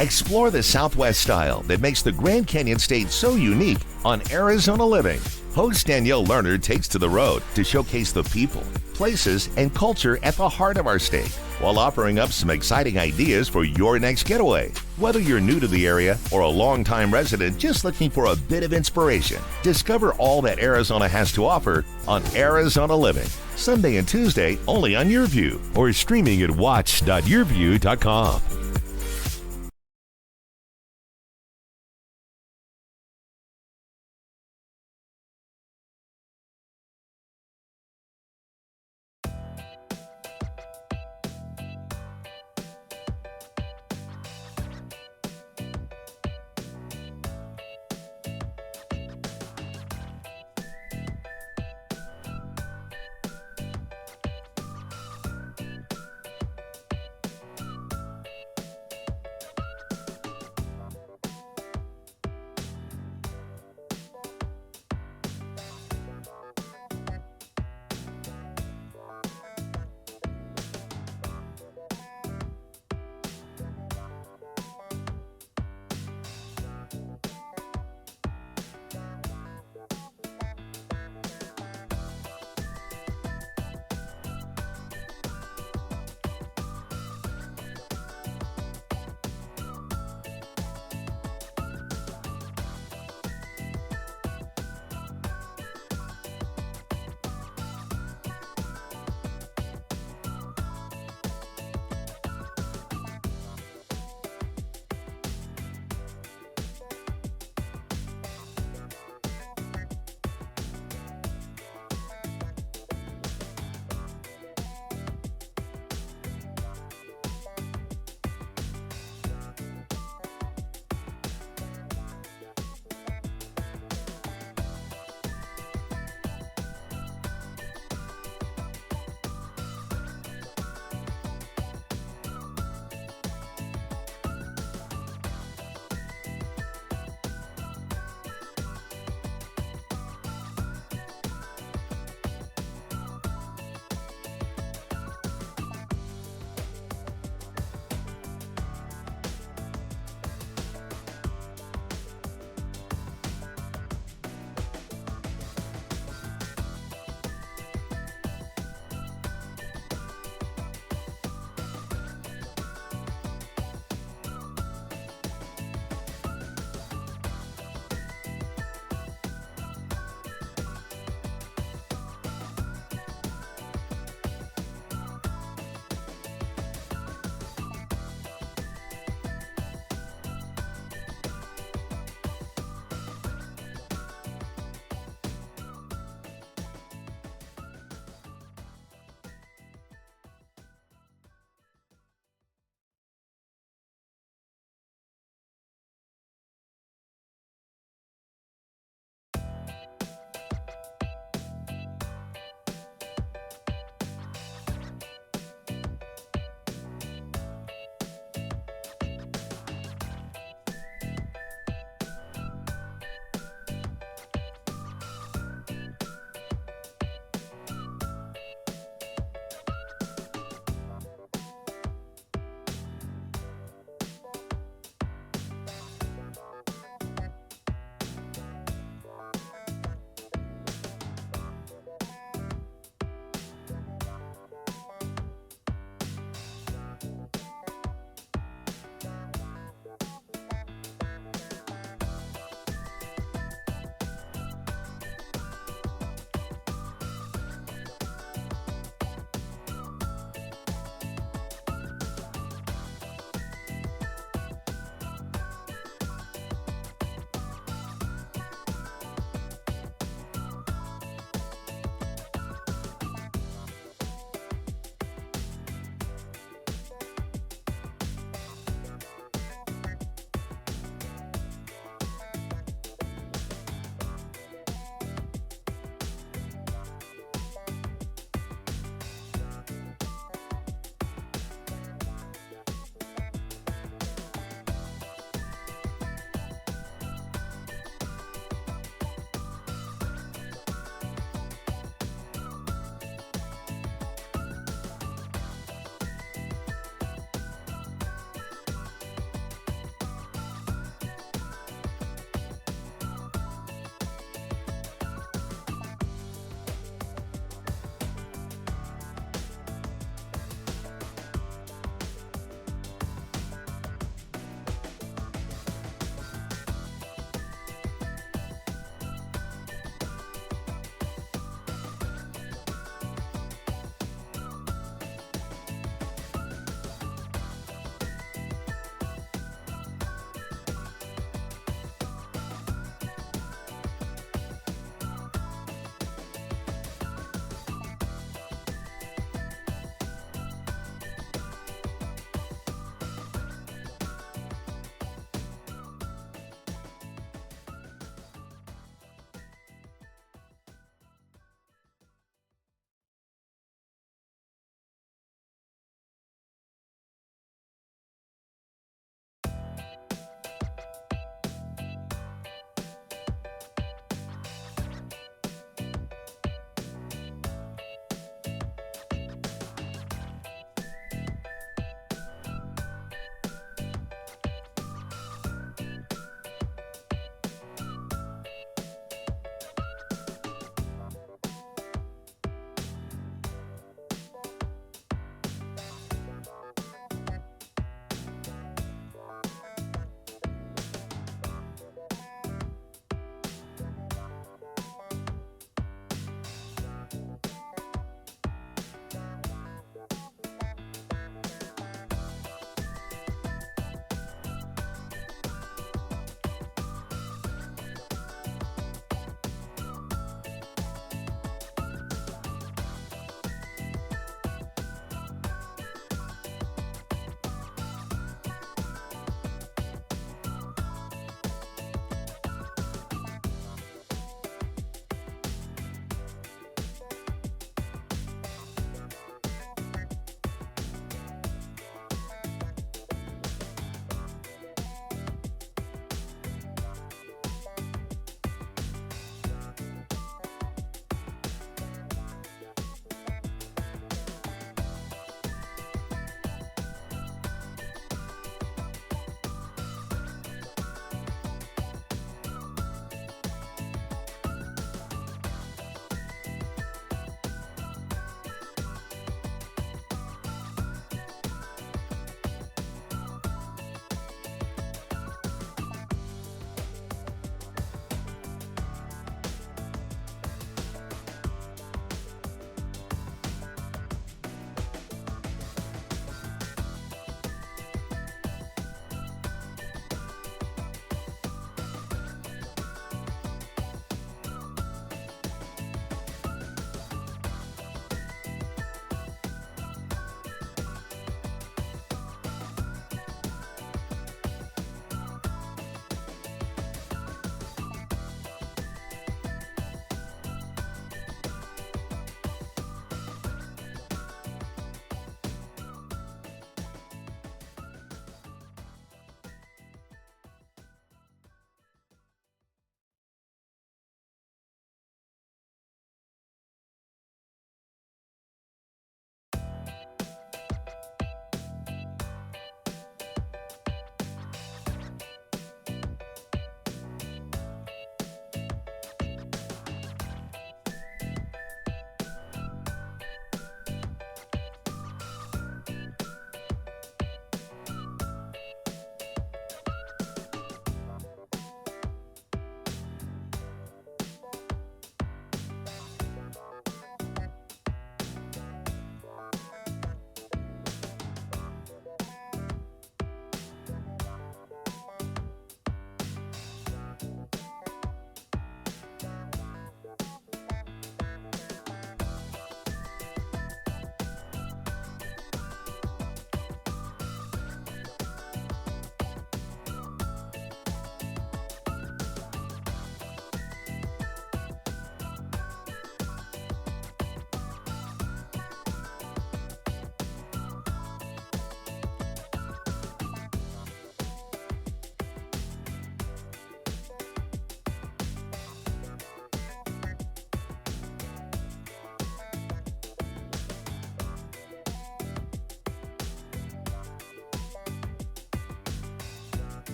Explore the Southwest style that makes the Grand Canyon State so unique on Arizona Living. Host Danielle Lerner takes to the road to showcase the people, places, and culture at the heart of our state, while offering up some exciting ideas for your next getaway. Whether you're new to the area or a longtime resident just looking for a bit of inspiration, discover all that Arizona has to offer on Arizona Living. Sunday and Tuesday only on YourView or streaming at watch.yourview.com.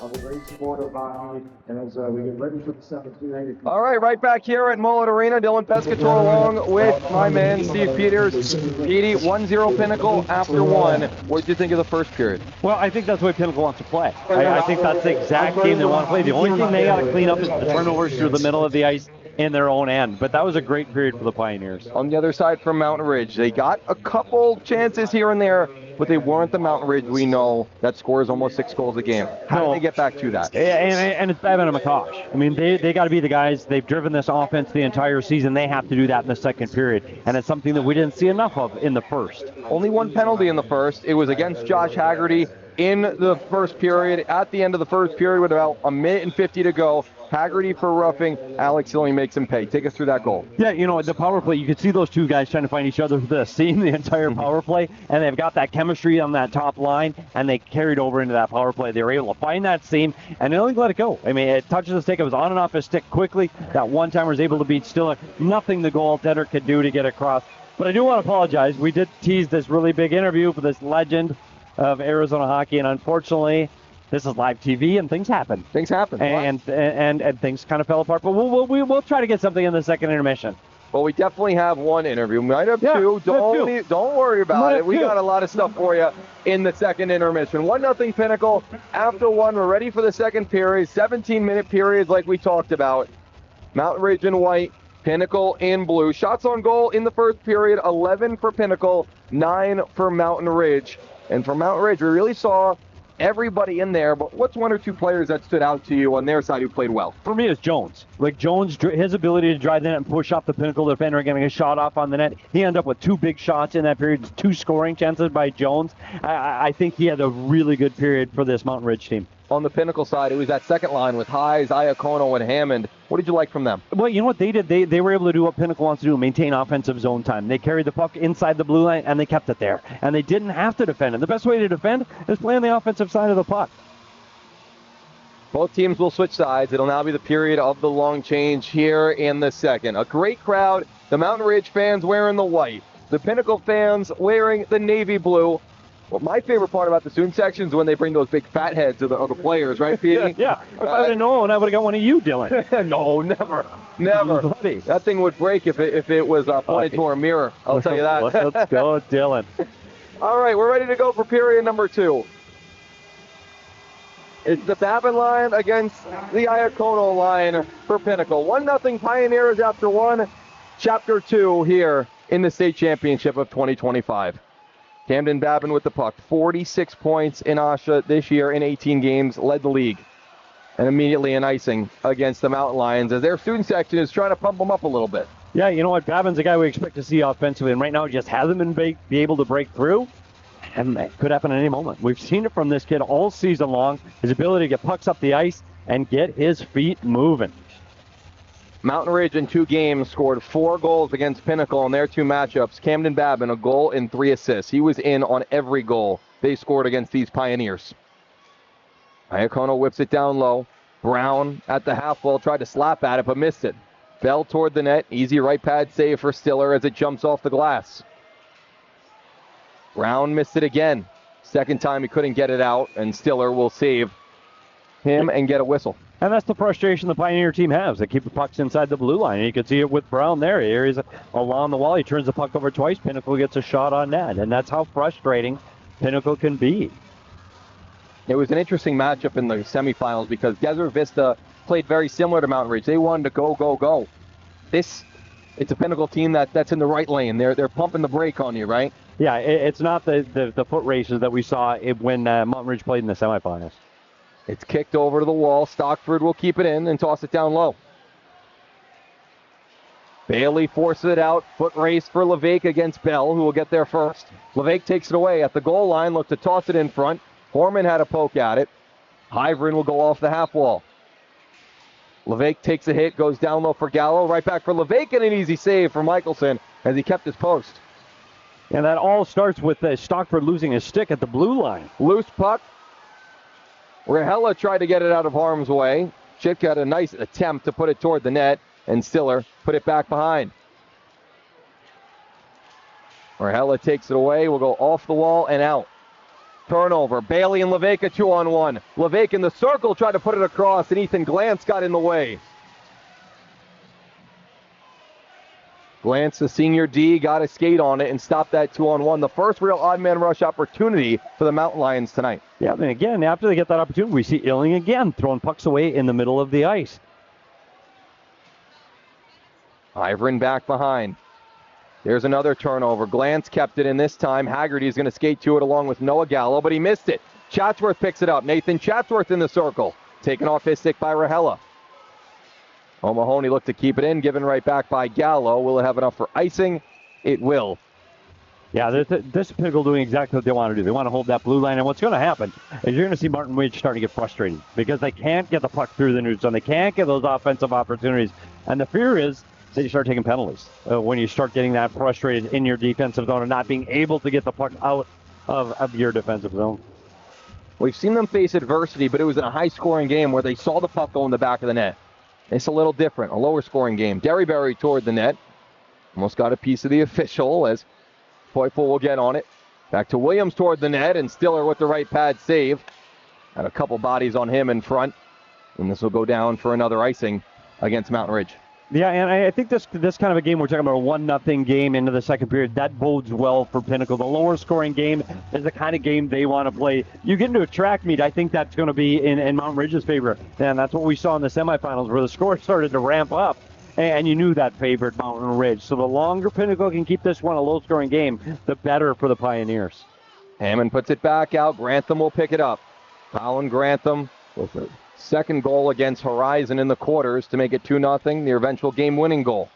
of a great sport of hockey. And as we get ready for the second period. All right back here at Mullet Arena, Dylan Pescator along with my man Steve Peters. Petey, 1-0 Pinnacle after one. What did you think of the first period? Well, I think that's the way Pinnacle wants to play. I think that's the exact game they want to play. The only thing they got to clean up is the turnovers through the middle of the ice in their own end. But that was a great period for the Pioneers. On the other side from Mountain Ridge, they got a couple chances here and there, but they weren't the Mountain Ridge we know that scores almost 6 goals a game. How do they get back to that? And it's Babin and McCosh. I mean, they got to be the guys. They've driven this offense the entire season. They have to do that in the second period, and it's something that we didn't see enough of in the first. Only one penalty in the first. It was against Josh Haggerty in the first period. At the end of the first period with about 1:50 to go, Haggerty for roughing. Alex Silling makes him pay. Take us through that goal. Yeah, the power play, you could see those two guys trying to find each other for the seam the entire power play, and they've got that chemistry on that top line, and they carried over into that power play. They were able to find that seam, and they only let it go. I mean, it touches the stick. It was on and off his stick quickly. That one-timer was able to beat Stiller. Nothing the goaltender could do to get across. But I do want to apologize. We did tease this really big interview for this legend of Arizona hockey, and unfortunately, this is live TV, and things happen. Things happen. And things kind of fell apart. But we'll try to get something in the second intermission. Well, we definitely have one interview. We might have two. Don't worry about it. We got a lot of stuff for you in the second intermission. 1-0 Pinnacle. After one, we're ready for the second period. 17-minute periods like we talked about. Mountain Ridge in white, Pinnacle in blue. Shots on goal in the first period, 11 for Pinnacle, 9 for Mountain Ridge. And for Mountain Ridge, we really saw everybody in there, but what's one or two players that stood out to you on their side who played well? For me, it's Jones. Like Jones, his ability to drive the net and push off the Pinnacle defender, getting a shot off on the net. He ended up with 2 big shots in that period, 2 scoring chances by Jones. I think he had a really good period for this Mountain Ridge team. On the Pinnacle side, it was that second line with Hayes, Iacono, and Hammond. What did you like from them? Well, you know what they did? They were able to do what Pinnacle wants to do, maintain offensive zone time. They carried the puck inside the blue line, and they kept it there. And they didn't have to defend it. The best way to defend is play on the offensive side of the puck. Both teams will switch sides. It'll now be the period of the long change here in the second. A great crowd. The Mountain Ridge fans wearing the white. The Pinnacle fans wearing the navy blue. Well, my favorite part about the student section is when they bring those big fat heads of the players, right, Petey? Yeah. If I would have known, I would have got one of you, Dylan. No, never. That thing would break if it was pointed to a mirror. I'll tell you that. Let's go, Dylan. All right, we're ready to go for period number 2. It's the Babin line against the Iacono line for Pinnacle. 1-0 Pioneers after one. Chapter 2 here in the state championship of 2025. Camden Babin with the puck. 46 points in AHSHA this year in 18 games. Led the league. And immediately an icing against the Mountain Lions as their student section is trying to pump them up a little bit. Yeah, you know what? Babin's a guy we expect to see offensively, and right now he just hasn't been be able to break through. And it could happen at any moment. We've seen it from this kid all season long. His ability to get pucks up the ice and get his feet moving. Mountain Ridge in 2 games scored 4 goals against Pinnacle in their 2 matchups. Camden Babin, a goal and 3 assists. He was in on every goal they scored against these Pioneers. Iacono whips it down low. Brown at the half wall tried to slap at it, but missed it. Fell toward the net. Easy right pad save for Stiller as it jumps off the glass. Brown missed it again. Second time he couldn't get it out, and Stiller will save him and get a whistle. And that's the frustration the Pioneer team has. They keep the pucks inside the blue line. And you can see it with Brown there. Here he's along the wall. He turns the puck over twice. Pinnacle gets a shot on net. And that's how frustrating Pinnacle can be. It was an interesting matchup in the semifinals because Desert Vista played very similar to Mountain Ridge. They wanted to go, go, go. It's a Pinnacle team that's in the right lane. They're pumping the brake on you, right? Yeah, it's not the foot races that we saw when Mountain Ridge played in the semifinals. It's kicked over to the wall. Stockford will keep it in and toss it down low. Bailey forces it out. Foot race for Levake against Bell, who will get there first. Levake takes it away at the goal line. Looked to toss it in front. Horman had a poke at it. Hyvren will go off the half wall. Levake takes a hit, goes down low for Gallo. Right back for Levake and an easy save for Michelson as he kept his post. And that all starts with Stockford losing his stick at the blue line. Loose puck. Rahela tried to get it out of harm's way. Chick had a nice attempt to put it toward the net, and Stiller put it back behind. Rahela takes it away. Will go off the wall and out. Turnover. Bailey and LeVeca 2-on-1. LeVeca in the circle tried to put it across, and Ethan Glantz got in the way. Glantz, the senior D, got a skate on it and stopped that 2-on-1. The first real odd man rush opportunity for the Mountain Lions tonight. Yeah, and again, after they get that opportunity, we see Illing again throwing pucks away in the middle of the ice. Iverin back behind. There's another turnover. Glantz kept it in this time. Haggerty is going to skate to it along with Noah Gallo, but he missed it. Chatsworth picks it up. Nathan Chatsworth in the circle. Taken off his stick by Rahela. O'Mahony looked to keep it in, given right back by Gallo. Will it have enough for icing? It will. Yeah, this Pinnacle doing exactly what they want to do. They want to hold that blue line, and what's going to happen is you're going to see Martin Ridge starting to get frustrated because they can't get the puck through the neutral zone. They can't get those offensive opportunities, and the fear is that you start taking penalties when you start getting that frustrated in your defensive zone and not being able to get the puck out of your defensive zone. We've seen them face adversity, but it was in a high-scoring game where they saw the puck go in the back of the net. It's a little different, a lower-scoring game. Derryberry toward the net. Almost got a piece of the official as Poifel will get on it. Back to Williams toward the net, and Stiller with the right pad save. Had a couple bodies on him in front, and this will go down for another icing against Mountain Ridge. Yeah, and I think this kind of a game, we're talking about a 1-0 game into the second period, that bodes well for Pinnacle. The lower scoring game is the kind of game they want to play. You get into a track meet, I think that's going to be in Mountain Ridge's favor. And that's what we saw in the semifinals where the score started to ramp up, and you knew that favored Mountain Ridge. So the longer Pinnacle can keep this one a low scoring game, the better for the Pioneers. Hammond puts it back out. Grantham will pick it up. Colin Grantham with it. Second goal against Horizon in the quarters to make it 2-0, the eventual game-winning goal.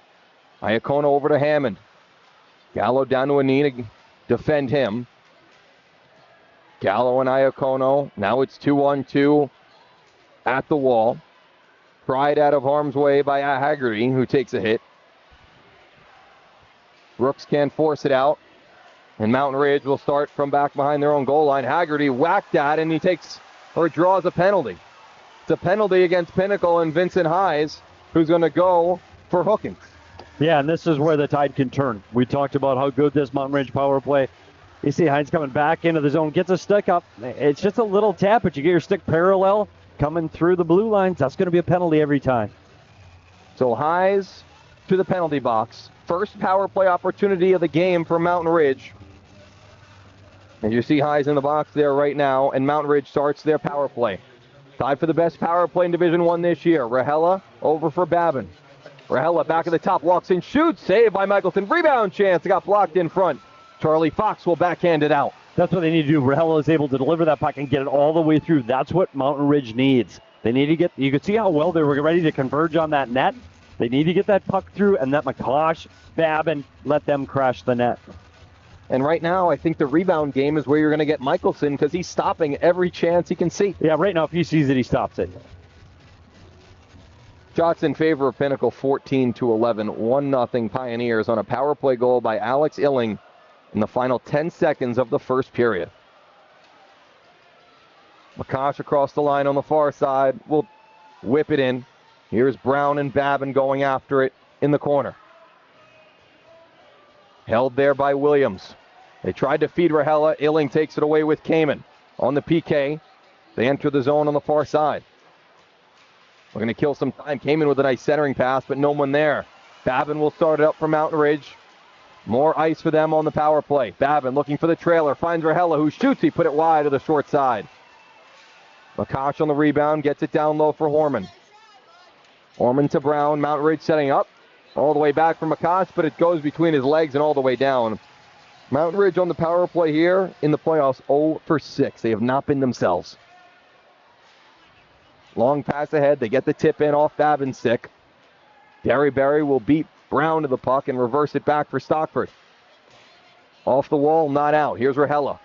Iacono over to Hammond. Gallo down to a knee to defend him. Gallo and Iacono. Now it's 2-on-2 at the wall. Pried out of harm's way by Haggerty, who takes a hit. Brooks can't force it out. And Mountain Ridge will start from back behind their own goal line. Haggerty whacked at, and he takes or draws a penalty. It's a penalty against Pinnacle and Vincent Hayes, who's going to go for hooking. Yeah, and this is where the tide can turn. We talked about how good this Mountain Ridge power play. You see Hayes coming back into the zone, gets a stick up. It's just a little tap, but you get your stick parallel coming through the blue lines. That's going to be a penalty every time. So Hayes to the penalty box. First power play opportunity of the game for Mountain Ridge. And you see Hayes in the box there right now, and Mountain Ridge starts their power play. Tied for the best power play in Division I this year. Rahela over for Babin. Rahela back at the top, walks in, shoots, saved by Michelson. Rebound chance, it got blocked in front. Charlie Fox will backhand it out. That's what they need to do. Rahela is able to deliver that puck and get it all the way through. That's what Mountain Ridge needs. They need to get, you could see how well they were ready to converge on that net. They need to get that puck through and let McCosh, Babin, let them crash the net. And right now, I think the rebound game is where you're going to get Michelson because he's stopping every chance he can see. Yeah, right now, if he sees it, he stops it. Shots in favor of Pinnacle, 14-11. 1-0 Pioneers on a power play goal by Alex Illing in the final 10 seconds of the first period. McCosh across the line on the far side will whip it in. Here's Brown and Babin going after it in the corner. Held there by Williams. They tried to feed Rahela. Illing takes it away with Kamen. On the PK, they enter the zone on the far side. We're going to kill some time. Kamen with a nice centering pass, but no one there. Babin will start it up for Mountain Ridge. More ice for them on the power play. Babin looking for the trailer. Finds Rahela, who shoots. He put it wide to the short side. McCosh on the rebound. Gets it down low for Horman. Horman to Brown. Mountain Ridge setting up. All the way back from McCosh, but it goes between his legs and all the way down. Mountain Ridge on the power play here in the playoffs, 0 for 6. They have not been themselves. Long pass ahead. They get the tip in off Babin's stick. Derryberry will beat Brown to the puck and reverse it back for Stockford. Off the wall, not out. Here's Rahela.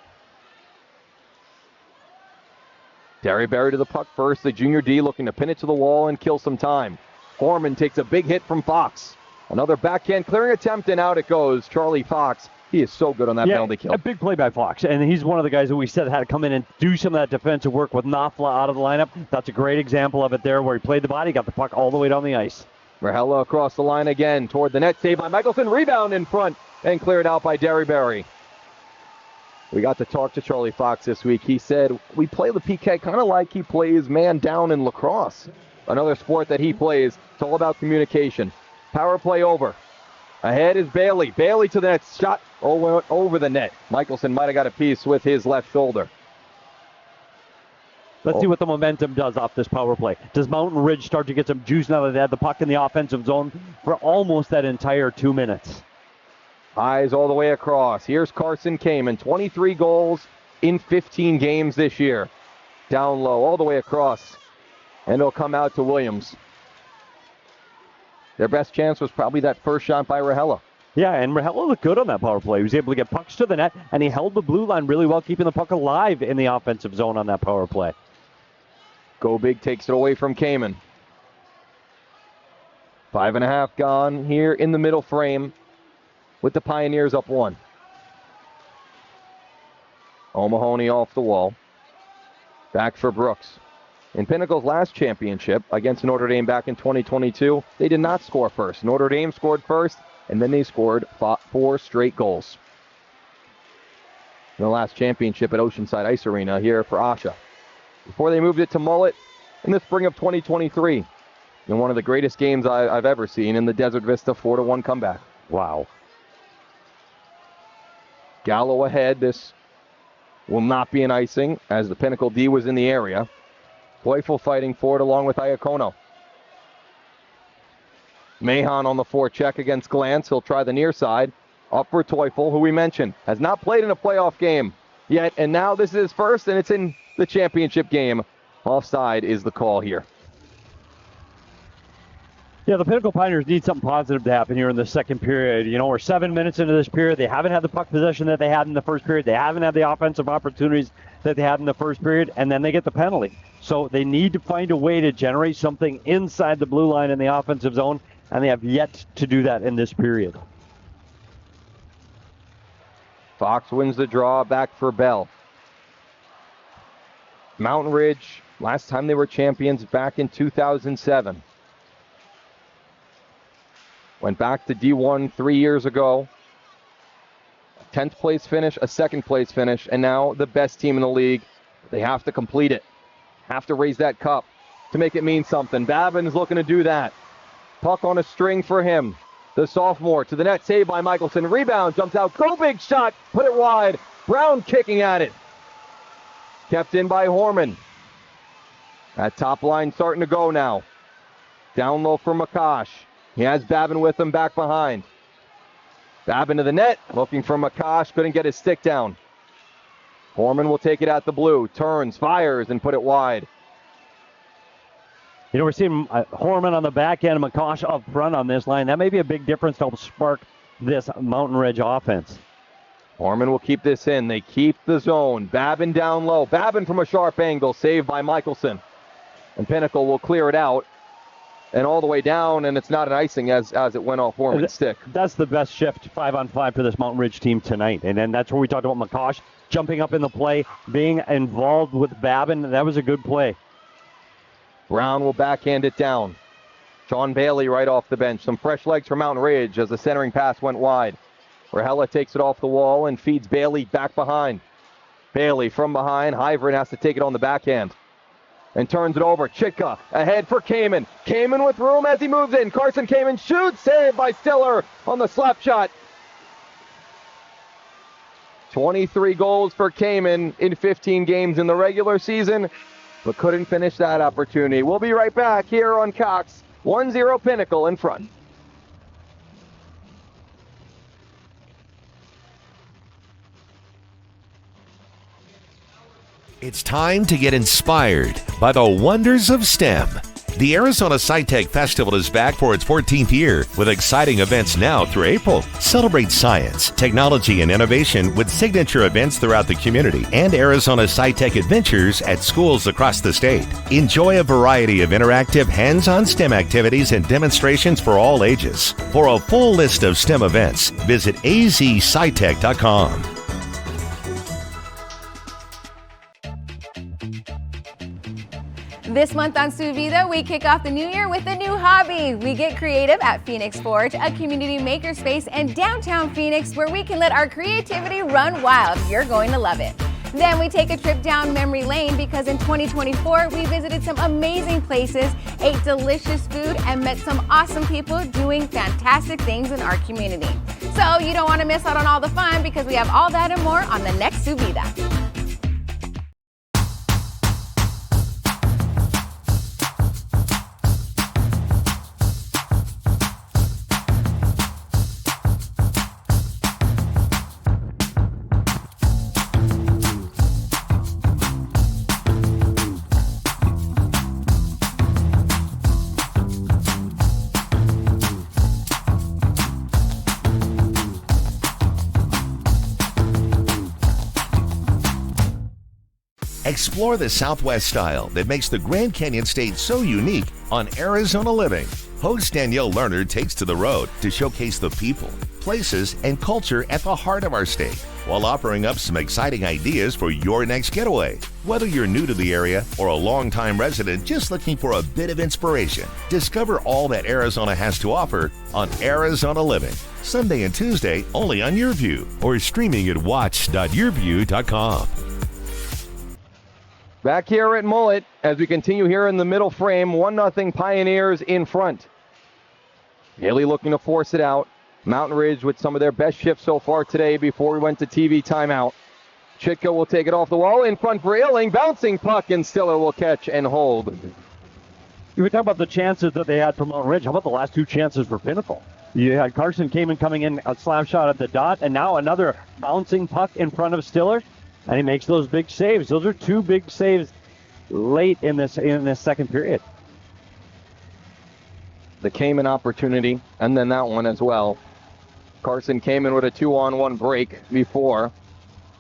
Derryberry to the puck first. The junior D looking to pin it to the wall and kill some time. Foreman takes a big hit from Fox. Another backhand clearing attempt, and out it goes. Charlie Fox, he is so good on that penalty kill. A big play by Fox, and he's one of the guys that we said had to come in and do some of that defensive work with Knopfler out of the lineup. That's a great example of it there where he played the body, got the puck all the way down the ice. Rahela across the line again toward the net. Saved by Michelson. Rebound in front and cleared out by Derryberry. We got to talk to Charlie Fox this week. He said, we play the PK kind of like he plays man down in lacrosse, another sport that he plays. It's all about communication. Power play over. Ahead is Bailey. Bailey to the net. Shot over the net. Michelson might have got a piece with his left shoulder. Let's see what the momentum does off this power play. Does Mountain Ridge start to get some juice now that they had the puck in the offensive zone for almost that entire 2 minutes? Eyes all the way across. Here's Carson Kamen. 23 goals in 15 games this year. Down low, all the way across. And it'll come out to Williams. Their best chance was probably that first shot by Rahela. Yeah, and Rahela looked good on that power play. He was able to get pucks to the net, and he held the blue line really well, keeping the puck alive in the offensive zone on that power play. Go Big takes it away from Kamen. 5.5 gone here in the middle frame with the Pioneers up 1. O'Mahony off the wall. Back for Brooks. In Pinnacle's last championship against Notre Dame back in 2022, they did not score first. Notre Dame scored first, and then they scored 4 straight goals. In the last championship at Oceanside Ice Arena here for AHSHA. Before they moved it to Mullet in the spring of 2023. In one of the greatest games I've ever seen in the Desert Vista 4-1 comeback. Wow. Gallo ahead. This will not be an icing as the Pinnacle D was in the area. Teufel fighting for it along with Iacono. Mahon on the forecheck against Glantz. He'll try the near side. Up for Teufel, who we mentioned has not played in a playoff game yet, and now this is his first, and it's in the championship game. Offside is the call here. Yeah, the Pinnacle Pioneers need something positive to happen here in the second period. You know, we're 7 minutes into this period. They haven't had the puck possession that they had in the first period. They haven't had the offensive opportunities that they had in the first period, and then they get the penalty. So they need to find a way to generate something inside the blue line in the offensive zone, and they have yet to do that in this period. Fox wins the draw, back for Bell. Mountain Ridge, last time they were champions back in 2007. Went back to D1 3 years ago. 10th place finish, a 2nd place finish, and now the best team in the league. They have to complete it. Have to raise that cup to make it mean something. Babin's looking to do that. Puck on a string for him. The sophomore to the net, saved by Michelson. Rebound, jumps out. Go Big shot, put it wide. Brown kicking at it. Kept in by Horman. That top line starting to go now. Down low for Makash. He has Babin with him back behind. Babin to the net, looking for Makash, couldn't get his stick down. Horman will take it at the blue, turns, fires, and put it wide. You know, we're seeing Horman on the back end, Makash up front on this line. That may be a big difference to help spark this Mountain Ridge offense. Horman will keep this in. They keep the zone. Babin down low. Babin from a sharp angle, saved by Michelson. And Pinnacle will clear it out. And all the way down, and it's not an icing as it went off Horman's stick. That's the best shift 5-on-5 for this Mountain Ridge team tonight. And then that's where we talked about Makash jumping up in the play, being involved with Babin. That was a good play. Brown will backhand it down. Sean Bailey right off the bench. Some fresh legs for Mountain Ridge as the centering pass went wide. Rahela takes it off the wall and feeds Bailey back behind. Bailey from behind. Hyvern has to take it on the backhand. And turns it over. Chitka ahead for Kamen. Kamen with room as he moves in. Carson Kamen shoots. Saved by Stiller on the slap shot. 23 goals for Kamen in 15 games in the regular season, but couldn't finish that opportunity. We'll be right back here on Cox. 1-0 Pinnacle in front. It's time to get inspired by the wonders of STEM. The Arizona SciTech Festival is back for its 14th year with exciting events now through April. Celebrate science, technology, and innovation with signature events throughout the community and Arizona SciTech adventures at schools across the state. Enjoy a variety of interactive hands-on STEM activities and demonstrations for all ages. For a full list of STEM events, visit azscitech.com. This month on Sous Vida, we kick off the new year with a new hobby. We get creative at Phoenix Forge, a community makerspace in downtown Phoenix where we can let our creativity run wild. You're going to love it. Then we take a trip down memory lane because in 2024, we visited some amazing places, ate delicious food, and met some awesome people doing fantastic things in our community. So you don't want to miss out on all the fun because we have all that and more on the next Sous Vida. Explore the Southwest style that makes the Grand Canyon State so unique on Arizona Living. Host Danielle Lerner takes to the road to showcase the people, places, and culture at the heart of our state, while offering up some exciting ideas for your next getaway. Whether you're new to the area or a longtime resident just looking for a bit of inspiration, discover all that Arizona has to offer on Arizona Living. Sunday and Tuesday only on YourView or streaming at watch.yourview.com. Back here at Mullet, as we continue here in the middle frame, 1-0 Pioneers in front. Haley looking to force it out. Mountain Ridge with some of their best shifts so far today before we went to TV timeout. Chitka will take it off the wall in front for Illing. Bouncing puck, and Stiller will catch and hold. You were talking about the chances that they had for Mountain Ridge. How about the last two chances for Pinnacle? You had Carson Kamen coming in, a slam shot at the dot, and now another bouncing puck in front of Stiller. And he makes those big saves. Those are two big saves late in this second period. The Kamen opportunity, and then that one as well. Carson came in with a 2-on-1 break before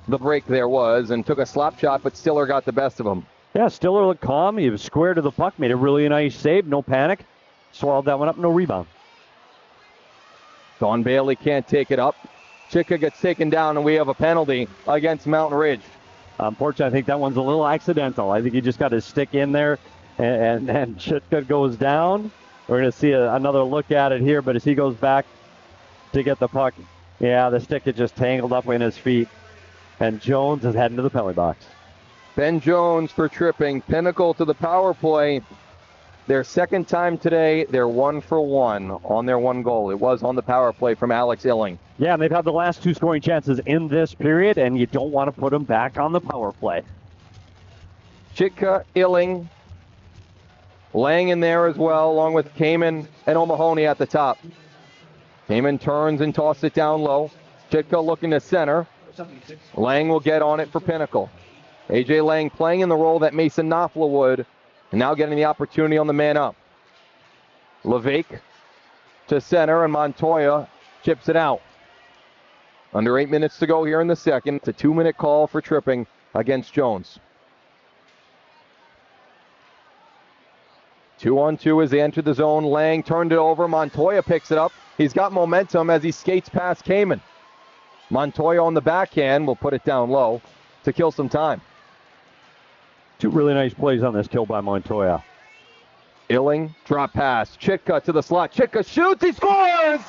the break there was, and took a slap shot, but Stiller got the best of him. Yeah, Stiller looked calm. He was square to the puck, made a really nice save, no panic. Swallowed that one up, no rebound. Don Bailey can't take it up. Chitka gets taken down, and we have a penalty against Mountain Ridge. Unfortunately, I think that one's a little accidental. I think he just got his stick in there, and Chitka goes down. We're going to see another look at it here, but as he goes back to get the puck, yeah, the stick is just tangled up in his feet, and Jones is heading to the penalty box. Ben Jones for tripping. Pinnacle to the power play. Their second time today, they're 1 for 1 on their one goal. It was on the power play from Alex Illing. Yeah, and they've had the last two scoring chances in this period, and you don't want to put them back on the power play. Chitka, Illing, Lang in there as well, along with Kamen and O'Mahony at the top. Kamen turns and tosses it down low. Chitka looking to center. Lang will get on it for Pinnacle. AJ Lang playing in the role that Mason Knopfler would, and now getting the opportunity on the man up. Levesque to center, and Montoya chips it out. Under 8 minutes to go here in the second. It's a 2-minute call for tripping against Jones. 2-on-2 as they enter the zone. Lang turned it over. Montoya picks it up. He's got momentum as he skates past Kamen. Montoya on the backhand will put it down low to kill some time. Two really nice plays on this kill by Montoya. Illing, drop pass. Chitka to the slot. Chitka shoots. He scores!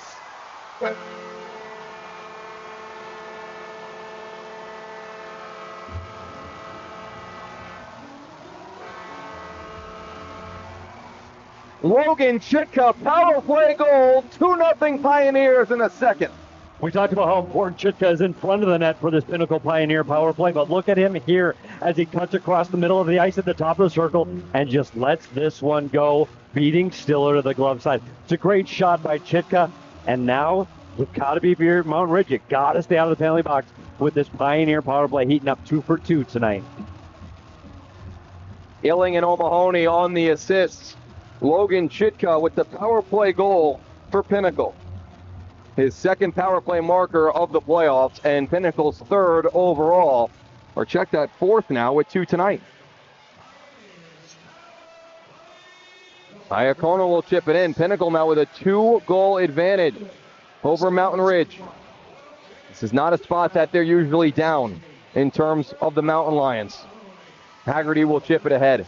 Logan Chitka, power play goal. 2-0 Pioneers in the second. We talked about how important Chitka is in front of the net for this Pinnacle Pioneer power play, but look at him here as he cuts across the middle of the ice at the top of the circle and just lets this one go, beating Stiller to the glove side. It's a great shot by Chitka, and now you've got to be here at Mountain Ridge. You've got to stay out of the penalty box with this Pioneer power play heating up 2 for 2 tonight. Illing and O'Mahony on the assists. Logan Chitka with the power play goal for Pinnacle. His second power play marker of the playoffs, and Pinnacle's third overall. Or check that fourth now with 2 tonight. Iacono will chip it in. Pinnacle now with a 2-goal advantage over Mountain Ridge. This is not a spot that they're usually down in terms of the Mountain Lions. Haggerty will chip it ahead.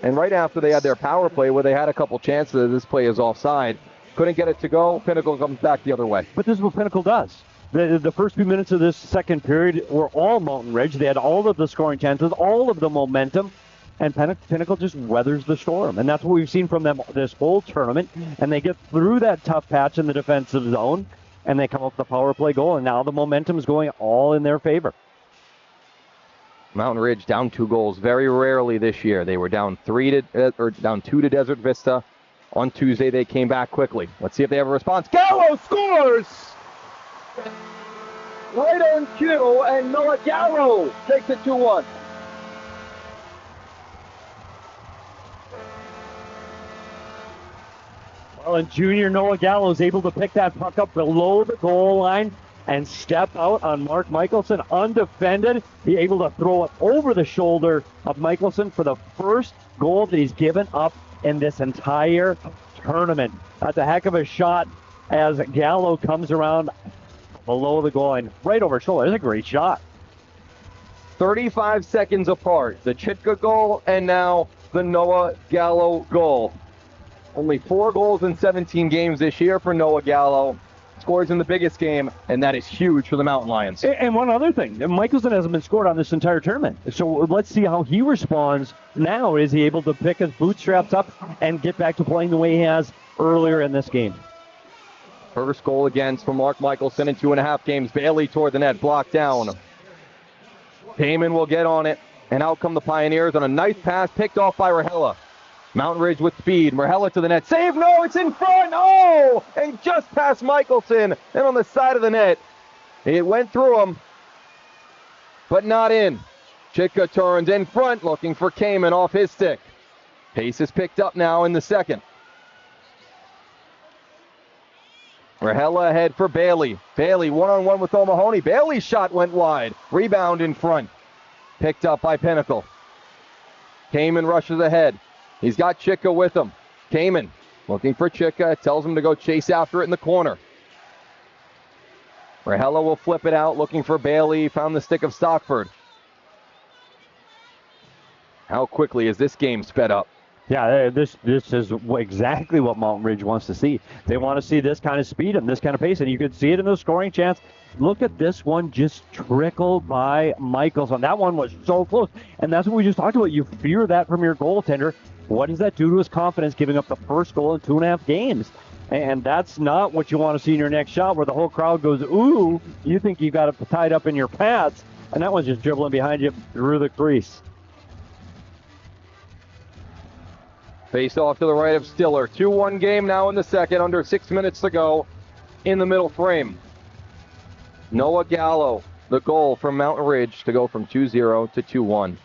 And right after they had their power play where they had a couple chances, this play is offside. Couldn't get it to go. Pinnacle comes back the other way. But this is what Pinnacle does. The first few minutes of this second period were all Mountain Ridge. They had all of the scoring chances, all of the momentum, and Pinnacle just weathers the storm. And that's what we've seen from them this whole tournament. And they get through that tough patch in the defensive zone, and they come up with the power play goal, and now the momentum is going all in their favor. Mountain Ridge down 2 goals very rarely this year. They were down 2 to Desert Vista. On Tuesday, they came back quickly. Let's see if they have a response. Gallo scores! Right on cue, and Noah Gallo takes it 2-1. Well, and junior Noah Gallo is able to pick that puck up below the goal line and step out on Mark Michelson undefended. He's able to throw it over the shoulder of Michelson for the first goal that he's given up in this entire tournament. That's a heck of a shot as Gallo comes around below the goal line, right over his shoulder. It's a great shot. 35 seconds apart. The Chitka goal and now the Noah Gallo goal. Only 4 goals in 17 games this year for Noah Gallo. Scores in the biggest game, and that is huge for the Mountain Lions. And one other thing, Michelson hasn't been scored on this entire tournament. So let's see how he responds now. Is he able to pick his bootstraps up and get back to playing the way he has earlier in this game? First goal against for Mark Michelson in 2.5 games. Bailey toward the net, blocked down. Payman will get on it, and out come the Pioneers on a nice pass picked off by Rahela. Mountain Ridge with speed. Rahela to the net. Save! No, it's in front! Oh! And just past Michelson. And on the side of the net. It went through him, but not in. Chitka turns in front, looking for Kamen off his stick. Pace is picked up now in the second. Rahela ahead for Bailey. Bailey one-on-one with O'Mahony. Bailey's shot went wide. Rebound in front. Picked up by Pinnacle. Kamen rushes ahead. He's got Chitka with him. Kamen looking for Chitka. Tells him to go chase after it in the corner. Rahela will flip it out, looking for Bailey. Found the stick of Stockford. How quickly is this game sped up? Yeah, this is exactly what Mountain Ridge wants to see. They want to see this kind of speed and this kind of pace, and you can see it in the scoring chance. Look at this one just trickle by Michelson. That one was so close, and that's what we just talked about. You fear that from your goaltender. What does that do to his confidence, giving up the first goal in 2.5 games? And that's not what you want to see in your next shot, where the whole crowd goes, ooh, you think you got it tied up in your pads, and that one's just dribbling behind you through the crease. Face off to the right of Stiller. 2-1 game now in the second, under 6 minutes to go in the middle frame. Noah Gallo, the goal from Mountain Ridge to go from 2-0 to 2-1.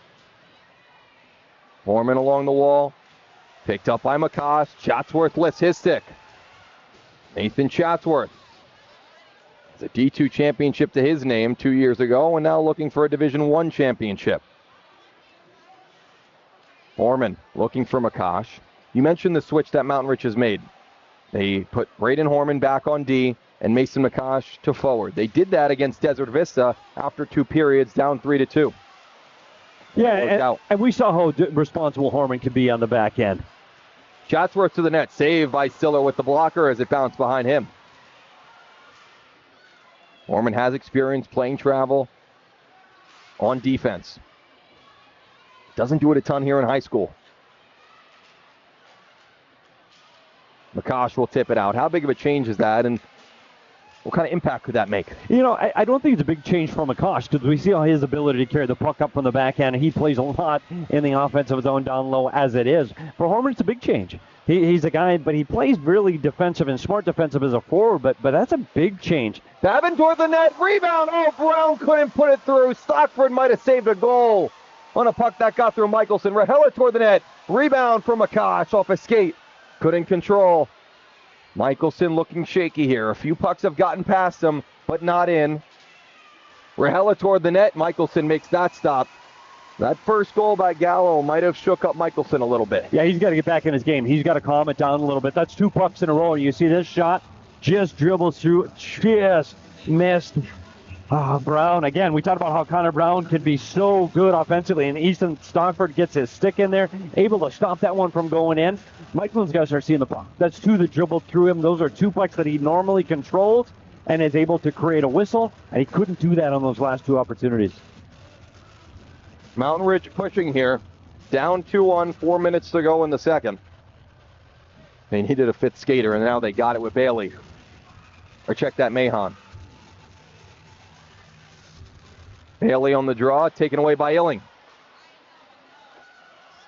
Foreman along the wall, picked up by McCosh. Chatsworth lifts his stick. Nathan Chatsworth. It's a D2 championship to his name 2 years ago, and now looking for a Division I championship. Foreman looking for McCosh. You mentioned the switch that Mountain Ridge has made. They put Braden Horman back on D and Mason McCosh to forward. They did that against Desert Vista after 2 periods, down 3-2. Yeah, and we saw how responsible Horman could be on the back end. Chatsworth to the net, saved by Stiller with the blocker as it bounced behind him. Horman has experience playing travel on defense. Doesn't do it a ton here in high school. McCosh will tip it out. How big of a change is that, and what kind of impact could that make? You know, I don't think it's a big change for McCosh, because we see how his ability to carry the puck up from the backhand, and he plays a lot in the offensive zone down low as it is. For Horman, it's a big change. He's a guy, but he plays really defensive and smart defensive as a forward, but that's a big change. Babin toward the net, rebound. Oh, Brown couldn't put it through. Stockford might have saved a goal on a puck that got through Michelson. Rahela toward the net. Rebound from McCosh off a skate. Couldn't control. Michelson looking shaky here. A few pucks have gotten past him, but not in. Rahela toward the net. Michelson makes that stop. That first goal by Gallo might have shook up Michelson a little bit. Yeah, he's got to get back in his game. He's got to calm it down a little bit. That's 2 pucks in a row. You see this shot just dribbles through, just missed. Brown, again, we talked about how Connor Brown can be so good offensively, and Easton Stockford gets his stick in there, able to stop that one from going in. Michaelin's got to start seeing the puck. That's two that dribbled through him. Those are two pucks that he normally controls and is able to create a whistle, and he couldn't do that on those last two opportunities. Mountain Ridge pushing here. Down 2-1, 4 minutes to go in the second. They needed a fifth skater, and now they got it with Bailey. Or check that, Mahon. Bailey on the draw, taken away by Illing.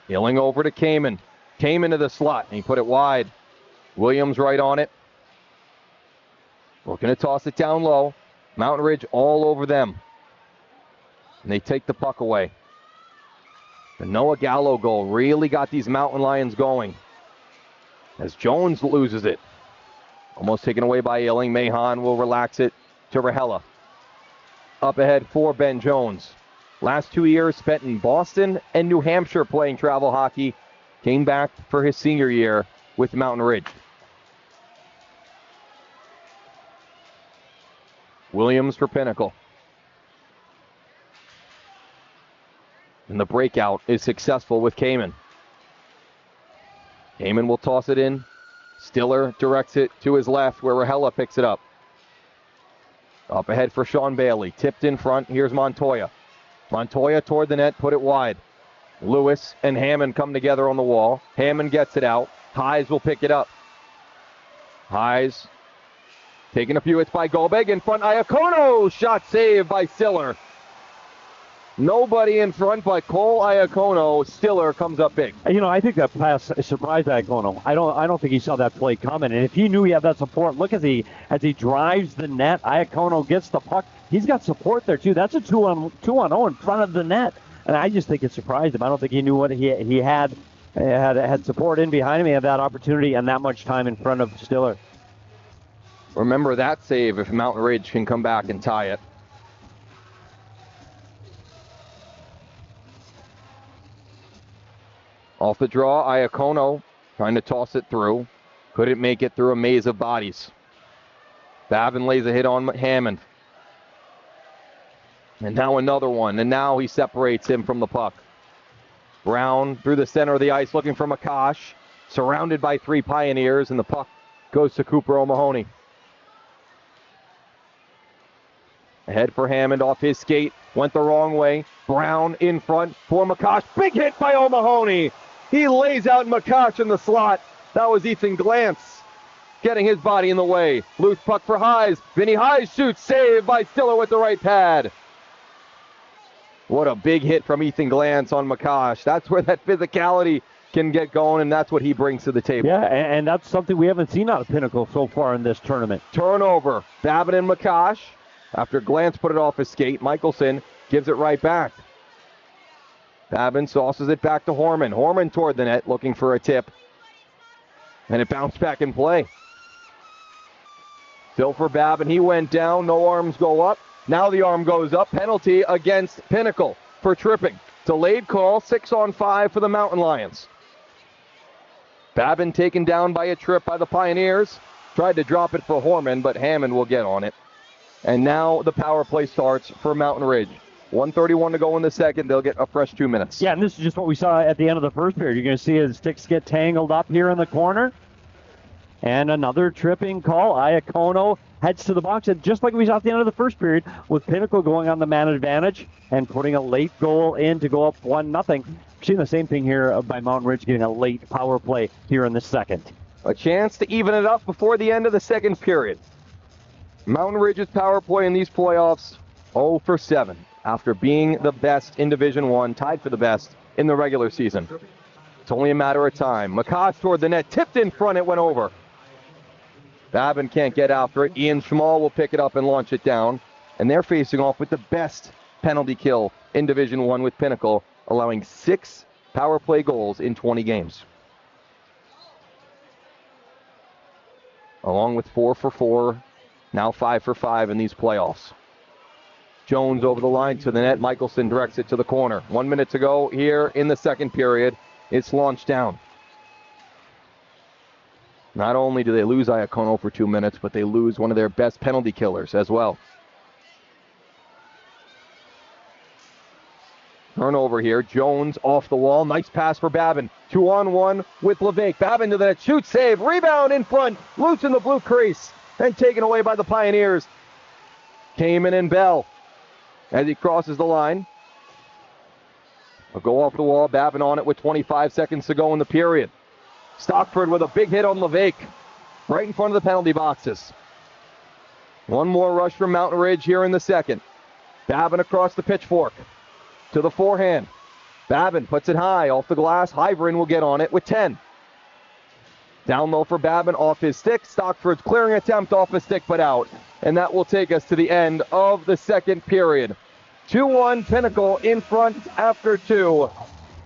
Illing over to Kamen. Kamen to the slot, and he put it wide. Williams right on it. Looking to toss it down low. Mountain Ridge all over them. And they take the puck away. The Noah Gallo goal really got these Mountain Lions going. As Jones loses it. Almost taken away by Illing. Mahon will relax it to Rahela. Up ahead for Ben Jones. Last 2 years spent in Boston and New Hampshire playing travel hockey. Came back for his senior year with Mountain Ridge. Williams for Pinnacle. And the breakout is successful with Kamen. Kamen will toss it in. Stiller directs it to his left where Rahela picks it up. Up ahead for Sean Bailey. Tipped in front. Here's Montoya. Montoya toward the net. Put it wide. Lewis and Hammond come together on the wall. Hammond gets it out. Hayes will pick it up. Hayes taking a few hits by Golbeg. In front, Iacono. Shot saved by Stiller. Nobody in front by Cole Iacono. Stiller comes up big. You know, I think that pass surprised Iacono. I don't think he saw that play coming. And if he knew he had that support, look as he drives the net. Iacono gets the puck. He's got support there too. That's a 2-on-0 in front of the net. And I just think it surprised him. I don't think he knew what he had support in behind him. He had that opportunity and that much time in front of Stiller. Remember that save if Mountain Ridge can come back and tie it. Off the draw, Iacono trying to toss it through. Couldn't make it through a maze of bodies. Babin lays a hit on Hammond. And now another one. And now he separates him from the puck. Brown through the center of the ice looking for Makash. Surrounded by three Pioneers. And the puck goes to Cooper O'Mahony. Ahead for Hammond off his skate. Went the wrong way. Brown in front for Makash. Big hit by O'Mahony. He lays out Makash in the slot. That was Ethan Glantz getting his body in the way. Loose puck for Hayes. Vinny Hayes shoots. Saved by Stiller with the right pad. What a big hit from Ethan Glantz on Makash. That's where that physicality can get going, and that's what he brings to the table. Yeah, and that's something we haven't seen out of Pinnacle so far in this tournament. Turnover. Babin and Makash. After Glantz put it off his skate, Michelson gives it right back. Babin sauces it back to Horman. Horman toward the net, looking for a tip. And it bounced back in play. Still for Babin. He went down. No arms go up. Now the arm goes up. Penalty against Pinnacle for tripping. Delayed call. 6-on-5 for the Mountain Lions. Babin taken down by a trip by the Pioneers. Tried to drop it for Horman, but Hammond will get on it. And now the power play starts for Mountain Ridge. 1:31 to go in the second. They'll get a fresh 2 minutes. Yeah, and this is just what we saw at the end of the first period. You're going to see his sticks get tangled up here in the corner. And another tripping call. Iacono heads to the box. And just like we saw at the end of the first period, with Pinnacle going on the man advantage and putting a late goal in to go up 1-0. We're seeing the same thing here by Mountain Ridge getting a late power play here in the second. A chance to even it up before the end of the second period. Mountain Ridge's power play in these playoffs, 0 for 7, after being the best in Division I, tied for the best in the regular season. It's only a matter of time. Makash toward the net, tipped in front, it went over. Babin can't get after it. Ian Schmall will pick it up and launch it down. And they're facing off with the best penalty kill in Division I with Pinnacle, allowing 6 power play goals in 20 games. Along with 4 for 4. Now 5 for 5 in these playoffs. Jones over the line to the net. Michelson directs it to the corner. 1 minute to go here in the second period. It's launched down. Not only do they lose Iacono for 2 minutes, but they lose one of their best penalty killers as well. Turnover here. Jones off the wall. Nice pass for Babin. 2-on-1 with Levac. Babin to the net. Shoot, save. Rebound in front. Loose in the blue crease. And taken away by the Pioneers. Kamen and Bell as he crosses the line. A go off the wall. Babin on it with 25 seconds to go in the period. Stockford with a big hit on Levac. Right in front of the penalty boxes. One more rush from Mountain Ridge here in the second. Babin across the pitchfork. To the forehand. Babin puts it high off the glass. Hyveren will get on it with 10. Down low for Babin off his stick. Stockford's clearing attempt off his stick but out. And that will take us to the end of the second period. 2-1 Pinnacle in front after 2.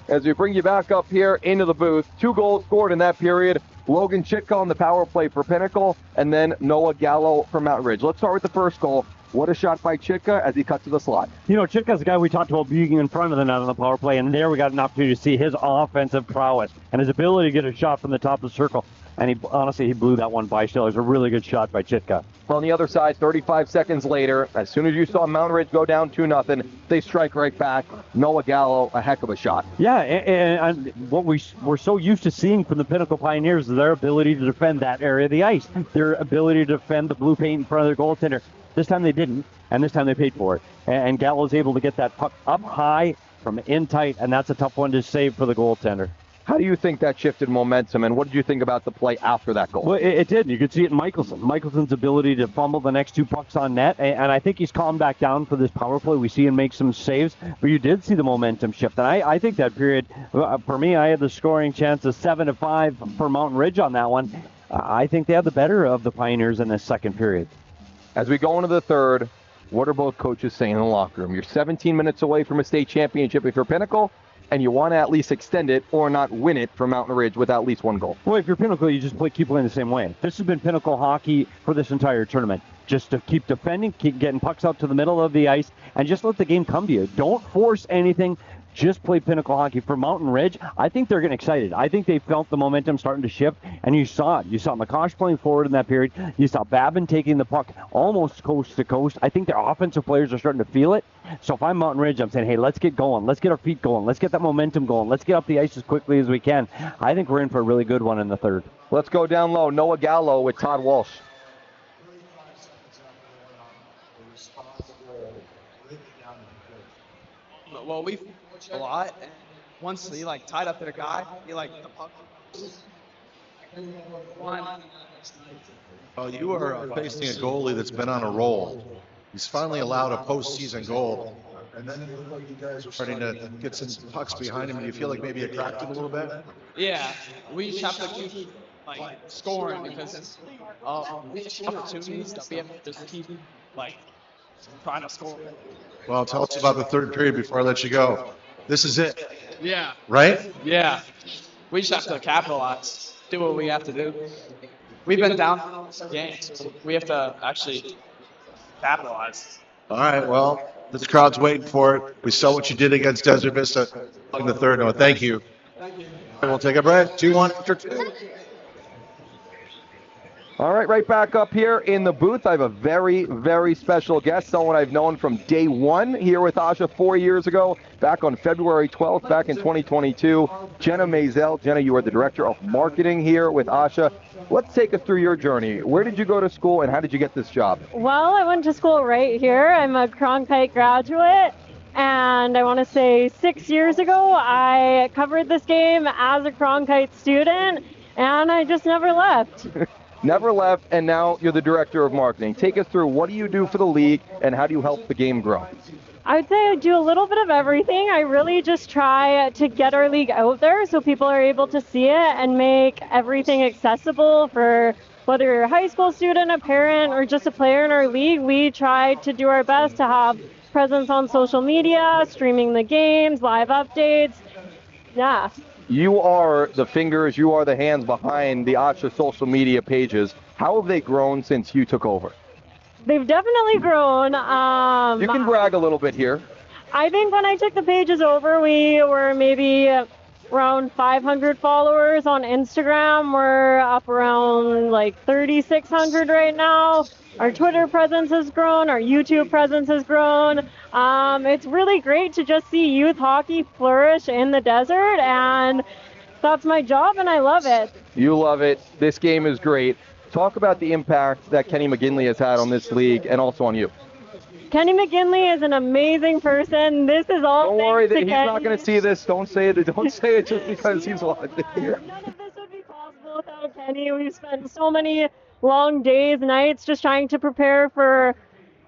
As we bring you back up here into the booth. 2 goals scored in that period. Logan Chitka on the power play for Pinnacle. And then Noah Gallo for Mountain Ridge. Let's start with the first goal. What a shot by Chitka as he cut to the slot. You know, Chitka's a guy we talked about being in front of the net on the power play, and there we got an opportunity to see his offensive prowess and his ability to get a shot from the top of the circle. And he blew that one by still. It was a really good shot by Chitka. On the other side, 35 seconds later, as soon as you saw Mountain Ridge go down 2-0, they strike right back. Noah Gallo, a heck of a shot. Yeah, and what we're so used to seeing from the Pinnacle Pioneers is their ability to defend that area of the ice, their ability to defend the blue paint in front of their goaltender. This time they didn't, and this time they paid for it. And Gallo's able to get that puck up high from in tight, and that's a tough one to save for the goaltender. How do you think that shifted momentum, and what did you think about the play after that goal? Well, it did. You could see it in Michelson. Michelson's ability to fumble the next 2 pucks on net, and I think he's calmed back down for this power play. We see him make some saves, but you did see the momentum shift. And I think that period, for me, I had the scoring chance of 7-5 for Mountain Ridge on that one. I think they had the better of the Pioneers in this second period. As we go into the third, what are both coaches saying in the locker room? You're 17 minutes away from a state championship if you're Pinnacle, and you want to at least extend it or not win it for Mountain Ridge with at least 1 goal. Well, if you're Pinnacle, you just keep playing the same way. This has been Pinnacle hockey for this entire tournament. Just to keep defending, keep getting pucks out to the middle of the ice, and just let the game come to you. Don't force anything. Just play Pinnacle hockey. For Mountain Ridge, I think they're getting excited. I think they felt the momentum starting to shift, and you saw it. You saw McCosh playing forward in that period. You saw Babin taking the puck almost coast to coast. I think their offensive players are starting to feel it. So if I'm Mountain Ridge, I'm saying, hey, let's get going. Let's get our feet going. Let's get that momentum going. Let's get up the ice as quickly as we can. I think we're in for a really good one in the third. Let's go down low. Noah Gallo with Todd Walsh. Well, we've a lot. And once he tied up their guy, he the puck. Well, you are facing a goalie that's been on a roll. He's finally allowed a postseason goal. And then it looked like you guys were starting to get some pucks behind him. Do you feel like maybe it cracked him a little bit? Yeah, we just have to keep scoring because opportunities that we have to just keep trying to score. Well, tell us about the third period before I let you go. This is it. Yeah. Right? Yeah. We just have to capitalize, do what we have to do. We've been down games, so we have to actually capitalize. All right, well, this crowd's waiting for it. We saw what you did against Desert Vista in the third. No, thank you. And we'll take a break. 2-1 after 2. All right, right back up here in the booth. I have a very, very special guest, someone I've known from day one here with AHSHA 4 years ago, back on February 12th, back in 2022. Jenna Maisel. Jenna, you are the Director of Marketing here with AHSHA. Let's take us through your journey. Where did you go to school and how did you get this job? Well, I went to school right here. I'm a Cronkite graduate. And I want to say 6 years ago, I covered this game as a Cronkite student, and I just never left. Never left, and now you're the Director of Marketing. Take us through, what do you do for the league, and how do you help the game grow? I would say I do a little bit of everything. I really just try to get our league out there so people are able to see it and make everything accessible for whether you're a high school student, a parent, or just a player in our league. We try to do our best to have presence on social media, streaming the games, live updates. Yeah. You are the fingers, you are the hands behind the AHSHA social media pages. How have they grown since you took over? They've definitely grown. You can brag a little bit here. I think when I took the pages over, we were maybe around 500 followers on Instagram. We're up around like 3,600 right now. Our Twitter presence has grown. Our YouTube presence has grown. It's really great to just see youth hockey flourish in the desert, and that's my job, and I love it. You love it. This game is great. Talk about the impact that Kenny McGinley has had on this league and also on you. Kenny McGinley is an amazing person. This is all Don't worry, thanks to he's Kenny. not going to see this. Don't say it. Don't say it just because he's watching. None of this would be possible without Kenny. We've spent so many long days, nights just trying to prepare for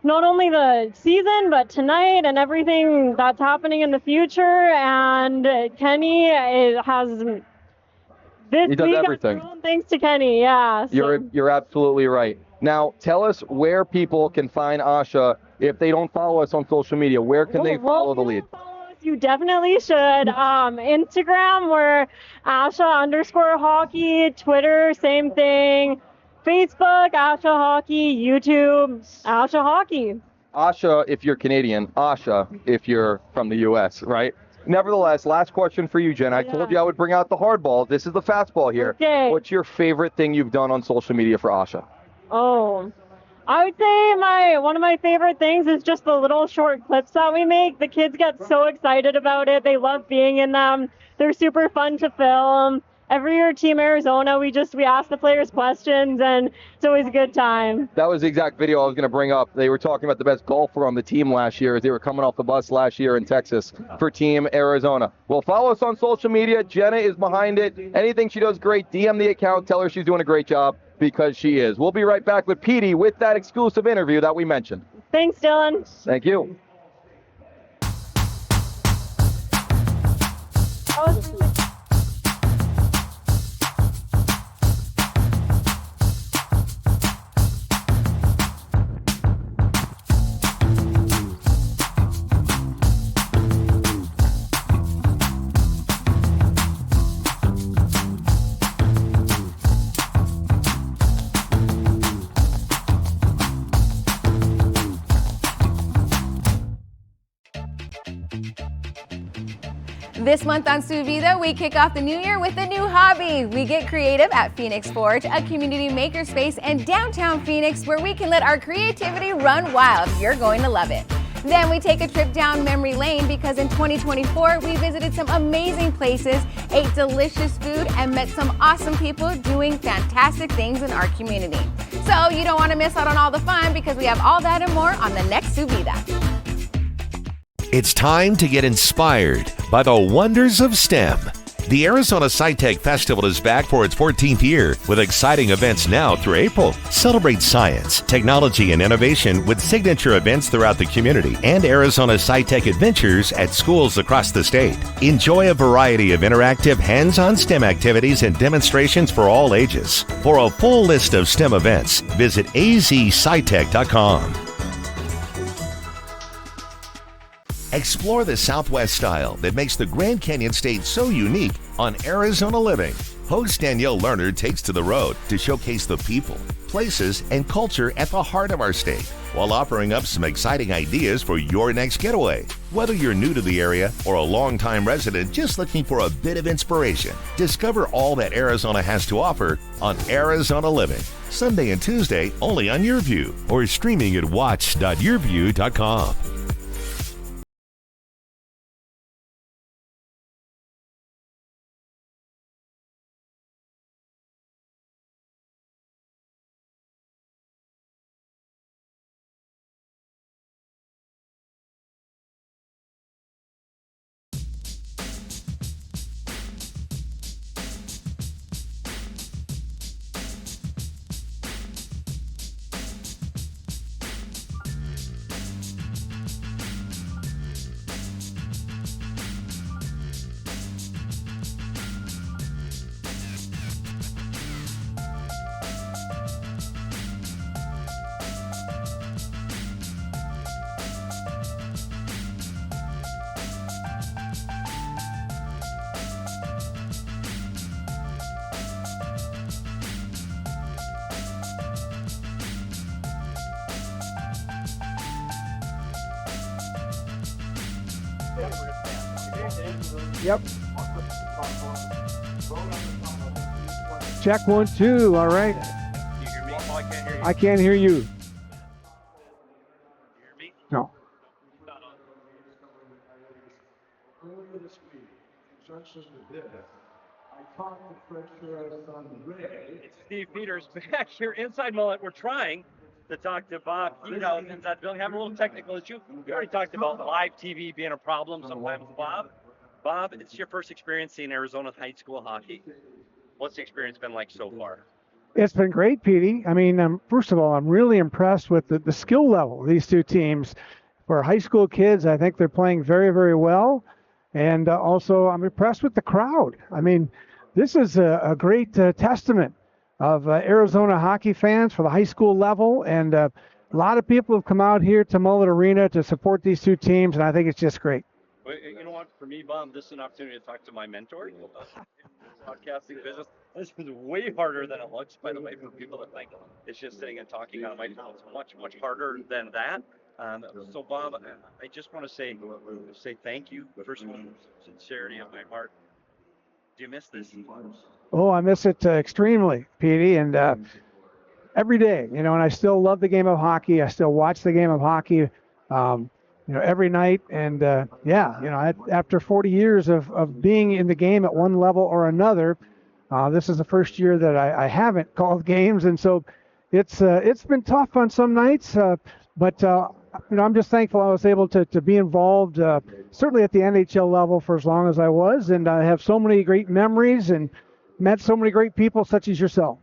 not only the season, but tonight and everything that's happening in the future. And Kenny has this He does league everything. has grown thanks to Kenny. Yeah. So. You're absolutely right. Now, tell us where people can find AHSHA if they don't follow us on social media. Where can they follow the lead? You definitely should. Instagram, we're AHSHA_hockey. Twitter, same thing. Facebook, AHSHA Hockey. YouTube, AHSHA Hockey. AHSHA if you're Canadian, AHSHA if you're from the U.S., right? Nevertheless, last question for you, Jen. I told you I would bring out the hardball. This is the fastball here. Okay. What's your favorite thing you've done on social media for AHSHA? Oh, I would say one of my favorite things is just the little short clips that we make. The kids get so excited about it. They love being in them. They're super fun to film. Every year, Team Arizona, we ask the players questions, and it's always a good time. That was the exact video I was going to bring up. They were talking about the best golfer on the team last year as they were coming off the bus last year in Texas for Team Arizona. Well, follow us on social media. Jenna is behind it. Anything she does great, DM the account. Tell her she's doing a great job, because she is. We'll be right back with Petey with that exclusive interview that we mentioned. Thanks, Dylan. Thank you. This month on Sous Vida, we kick off the new year with a new hobby. We get creative at Phoenix Forge, a community makerspace in downtown Phoenix where we can let our creativity run wild. You're going to love it. Then we take a trip down memory lane because in 2024, we visited some amazing places, ate delicious food, and met some awesome people doing fantastic things in our community. So you don't want to miss out on all the fun because we have all that and more on the next Sous Vida. It's time to get inspired by the wonders of STEM. The Arizona SciTech Festival is back for its 14th year with exciting events now through April. Celebrate science, technology, and innovation with signature events throughout the community and Arizona SciTech adventures at schools across the state. Enjoy a variety of interactive, hands-on STEM activities and demonstrations for all ages. For a full list of STEM events, visit azscitech.com. Explore the Southwest style that makes the Grand Canyon State so unique on Arizona Living. Host Danielle Lerner takes to the road to showcase the people, places, and culture at the heart of our state, while offering up some exciting ideas for your next getaway. Whether you're new to the area or a longtime resident just looking for a bit of inspiration, discover all that Arizona has to offer on Arizona Living. Sunday and Tuesday only on YourView or streaming at watch.yourview.com. Yep. Check 1, 2. All right. You hear me? Oh, I can't hear you. I can't hear you. You hear me? No. Not on. Earlier this week, conjunction with this, I talked to Fred's son Ray. It's Steve Peters back here inside Mullet. We're trying to talk to Bob Keto inside the building. Having a little technical issue. We already talked about live TV being a problem sometimes, Bob. Bob, it's your first experience seeing Arizona high school hockey. What's the experience been like so far? It's been great, Petey. I mean, first of all, I'm really impressed with the skill level of these two teams. For high school kids, I think they're playing very, very well. And also, I'm impressed with the crowd. I mean, this is a great testament of Arizona hockey fans for the high school level. And a lot of people have come out here to Mullet Arena to support these two teams, and I think it's just great. Well, you know what? For me, Bob, this is an opportunity to talk to my mentor in the broadcasting business. This is way harder than it looks, by the way, for people that think it's just sitting and talking on a microphone. It's much, much harder than that. So, Bob, I just want to say thank you. First of all, sincerity of my heart. Do you miss this? Oh, I miss it extremely, Petey, and every day, and I still love the game of hockey. I still watch the game of hockey, every night. And after 40 years of being in the game at one level or another, this is the first year that I haven't called games, and so it's been tough on some nights, but I'm just thankful I was able to be involved, certainly at the NHL level for as long as I was, and I have so many great memories and met so many great people such as yourself.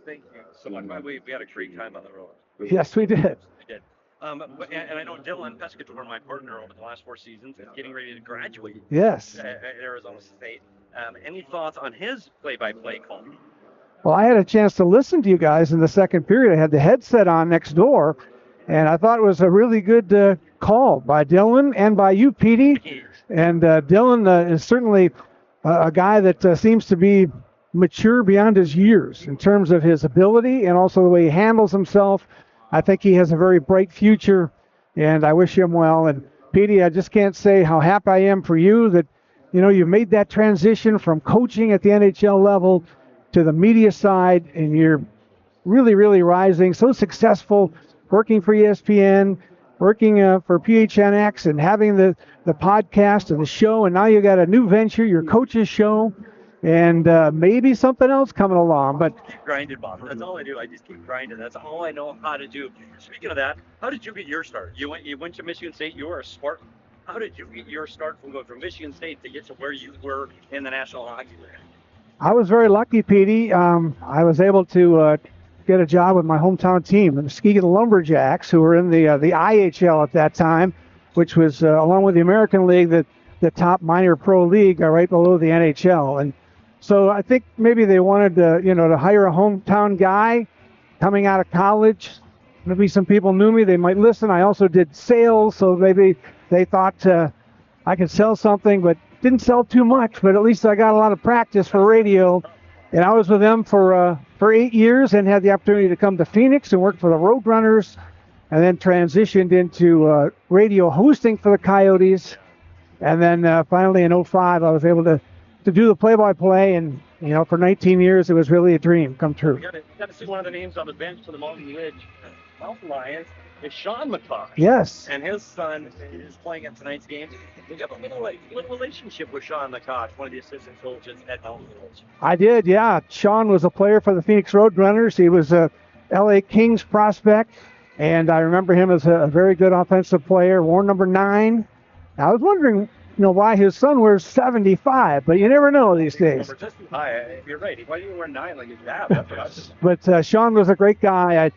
Thank you so much. We had a great time on the road. Yes, we did. We did. And I know Dylan Pescatore, my partner over the last 4 seasons, is getting ready to graduate. Yes. At Arizona State. Any thoughts on his play-by-play call? Well, I had a chance to listen to you guys in the second period. I had the headset on next door, and I thought it was a really good call by Dylan and by you, Petey. And Dylan is certainly a guy that seems to be mature beyond his years in terms of his ability and also the way he handles himself. I think he has a very bright future, and I wish him well. And Petey, I just can't say how happy I am for you that you made that transition from coaching at the NHL level to the media side, and you're really, really rising, so successful, working for ESPN, working for PHNX, and having the podcast and the show, and now you got a new venture, your coach's show, and maybe something else coming along. But keep grinding, Bob. That's all I do. I just keep grinding. That's all I know how to do. Speaking of that, how did you get your start? You went to Michigan State. You were a Spartan. How did you get your start from going from Michigan State to get to where you were in the National Hockey League? I was very lucky, Petey. I was able to get a job with my hometown team, the Muskegon Lumberjacks, who were in the IHL at that time, which was, along with the American League, the top minor pro league right below the NHL. And so I think maybe they wanted to hire a hometown guy coming out of college. Maybe some people knew me. They might listen. I also did sales, so maybe they thought I could sell something, but didn't sell too much. But at least I got a lot of practice for radio. And I was with them for 8 years and had the opportunity to come to Phoenix and work for the Roadrunners, and then transitioned into radio hosting for the Coyotes. And then finally in 2005, I was able to do the play-by-play. And, for 19 years, it was really a dream come true. You got to see one of the names on the bench for the Mountain Ridge Mountain Lions is Sean McCosh. Yes. And his son is playing at tonight's game. We have a little relationship with Sean McCosh, one of the assistant coaches at Mountain Ridge. I did, yeah. Sean was a player for the Phoenix Roadrunners. He was a LA Kings prospect, and I remember him as a very good offensive player, wore number 9. I was wondering, why his son wears 75, but you never know these days. You're right. Why do you wear 9 like his dad? But Sean was a great guy. I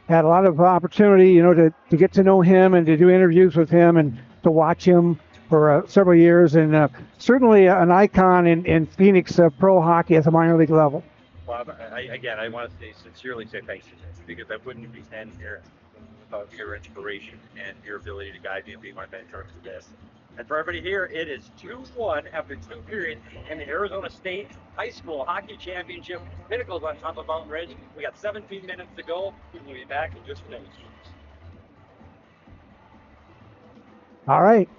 had a lot of opportunity, to get to know him and to do interviews with him and to watch him for several years, and certainly an icon in Phoenix pro hockey at the minor league level. Bob, I want to sincerely say thank you, because I wouldn't be standing here without your inspiration and your ability to guide me and be my mentor to this. And for everybody here, it is 2-1 after 2 periods in the Arizona State High School Hockey Championship. Pinnacle's on top of Mountain Ridge. We got 17 minutes to go. We'll be back in just a minute. All right.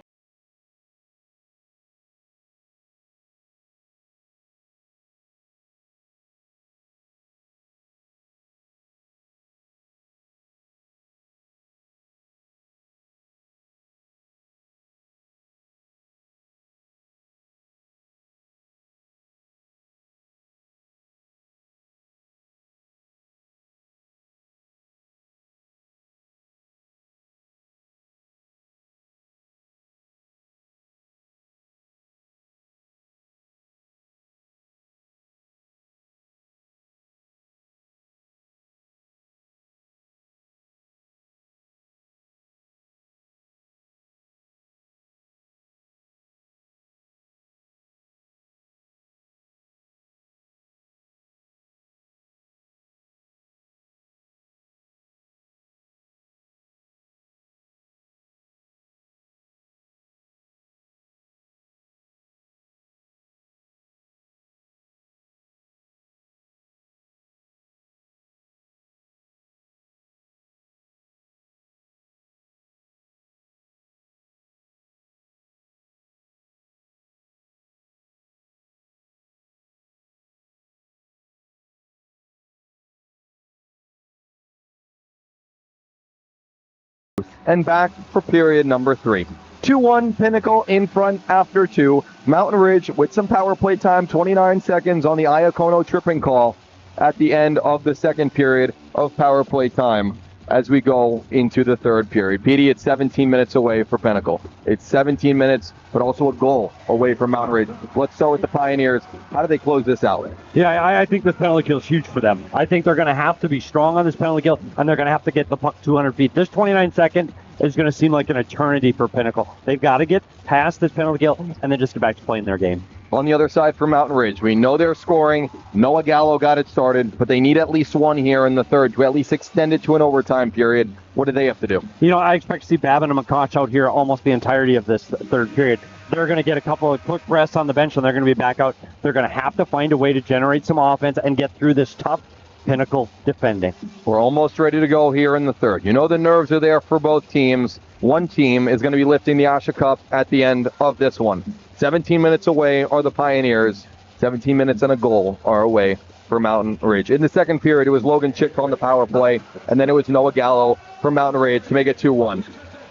And back for period number 3. 2-1 Pinnacle in front after 2. Mountain Ridge with some power play time, 29 seconds on the Iacono tripping call at the end of the second period of power play time as we go into the third period. PD, it's 17 minutes away for Pinnacle. It's 17 minutes, but also a goal away from Mountain Ridge. Let's start with the Pioneers. How do they close this out? Yeah, I think this penalty kill is huge for them. I think they're going to have to be strong on this penalty kill, and they're going to have to get the puck 200 feet. This 29 second is going to seem like an eternity for Pinnacle. They've got to get past this penalty kill and then just get back to playing their game. On the other side for Mountain Ridge, we know they're scoring. Noah Gallo got it started, but they need at least one here in the third to at least extend it to an overtime period. What do they have to do? You know, I expect to see Babin and McCosh out here almost the entirety of this third period. They're going to get a couple of quick rests on the bench, and they're going to be back out. They're going to have to find a way to generate some offense and get through this tough Pinnacle defending. We're almost ready to go here in the third. You know the nerves are there for both teams. One team is going to be lifting the AHSHA Cup at the end of this one. 17 minutes away are the Pioneers. 17 minutes and a goal are away for Mountain Ridge. In the second period, it was Logan Chick on the power play, and then it was Noah Gallo from Mountain Ridge to make it 2-1.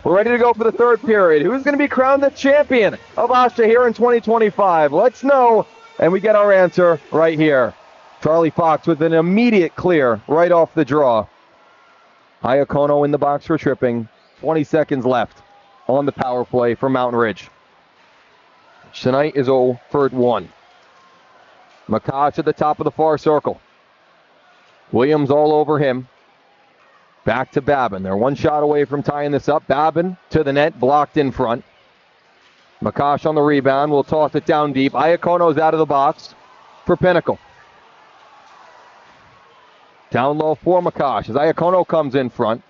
We're ready to go for the third period. Who's going to be crowned the champion of AHSHA here in 2025? Let's know, and we get our answer right here. Charlie Fox with an immediate clear right off the draw. Iacono in the box for tripping. 20 seconds left on the power play for Mountain Ridge. Tonight is 0 for 1. McCosh at the top of the far circle. Williams all over him. Back to Babin. They're one shot away from tying this up. Babin to the net, blocked in front. McCosh on the rebound. Will toss it down deep. Iacono's out of the box for Pinnacle. Down low for McCosh as Iacono comes in front.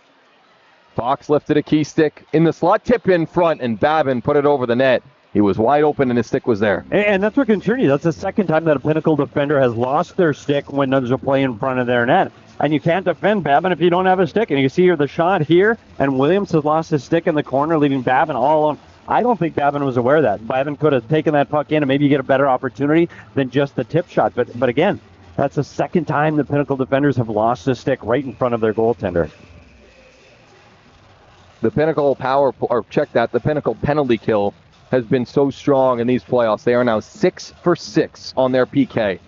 Fox lifted a key stick in the slot. Tip in front, and Babin put it over the net. He was wide open, and his stick was there. And that's what concerns you. That's the second time that a Pinnacle defender has lost their stick when there's a play in front of their net. And you can't defend Babin if you don't have a stick. And you see here the shot here, and Williams has lost his stick in the corner, leaving Babin all alone. I don't think Babin was aware of that. Babin could have taken that puck in, and maybe you get a better opportunity than just the tip shot. But again, that's the second time the Pinnacle defenders have lost a stick right in front of their goaltender. The Pinnacle the Pinnacle penalty kill has been so strong in these playoffs. They are now 6 for 6 on their PK. A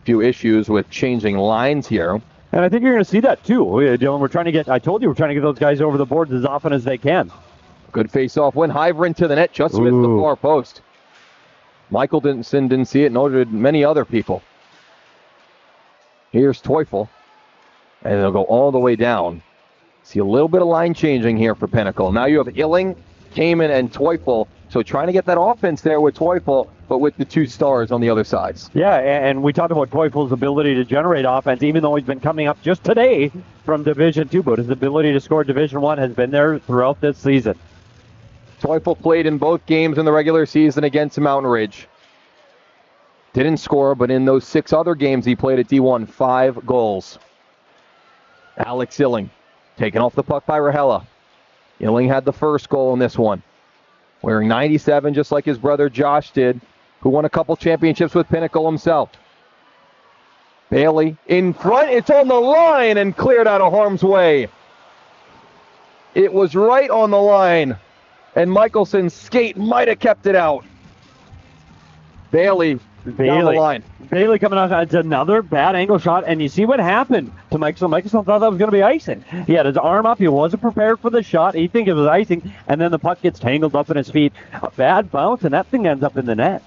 few issues with changing lines here. And I think you're going to see that too. Dylan, we're trying to get those guys over the boards as often as they can. Good face-off win. Hyveren to the net, just missed the far post. Michael didn't see it, nor did many other people. Here's Teufel. And they'll go all the way down. See a little bit of line changing here for Pinnacle. Now you have Illing, Kamen, and Teufel. So trying to get that offense there with Teufel, but with the two stars on the other sides. Yeah, and we talked about Teufel's ability to generate offense, even though he's been coming up just today from Division II. But his ability to score Division I has been there throughout this season. Teufel played in both games in the regular season against Mountain Ridge. Didn't score, but in those 6 other games he played at D1, 5 goals. Alex Illing, taken off the puck by Rahela. Illing had the first goal in this one. Wearing 97, just like his brother Josh did, who won a couple championships with Pinnacle himself. Bailey in front. It's on the line and cleared out of harm's way. It was right on the line, and Michelson's skate might have kept it out. Bailey down the line. Bailey coming out. It's another bad angle shot, and you see what happened to Michelson. Michelson thought that was going to be icing. He had his arm up. He wasn't prepared for the shot. He think it was icing, and then the puck gets tangled up in his feet. A bad bounce, and that thing ends up in the net.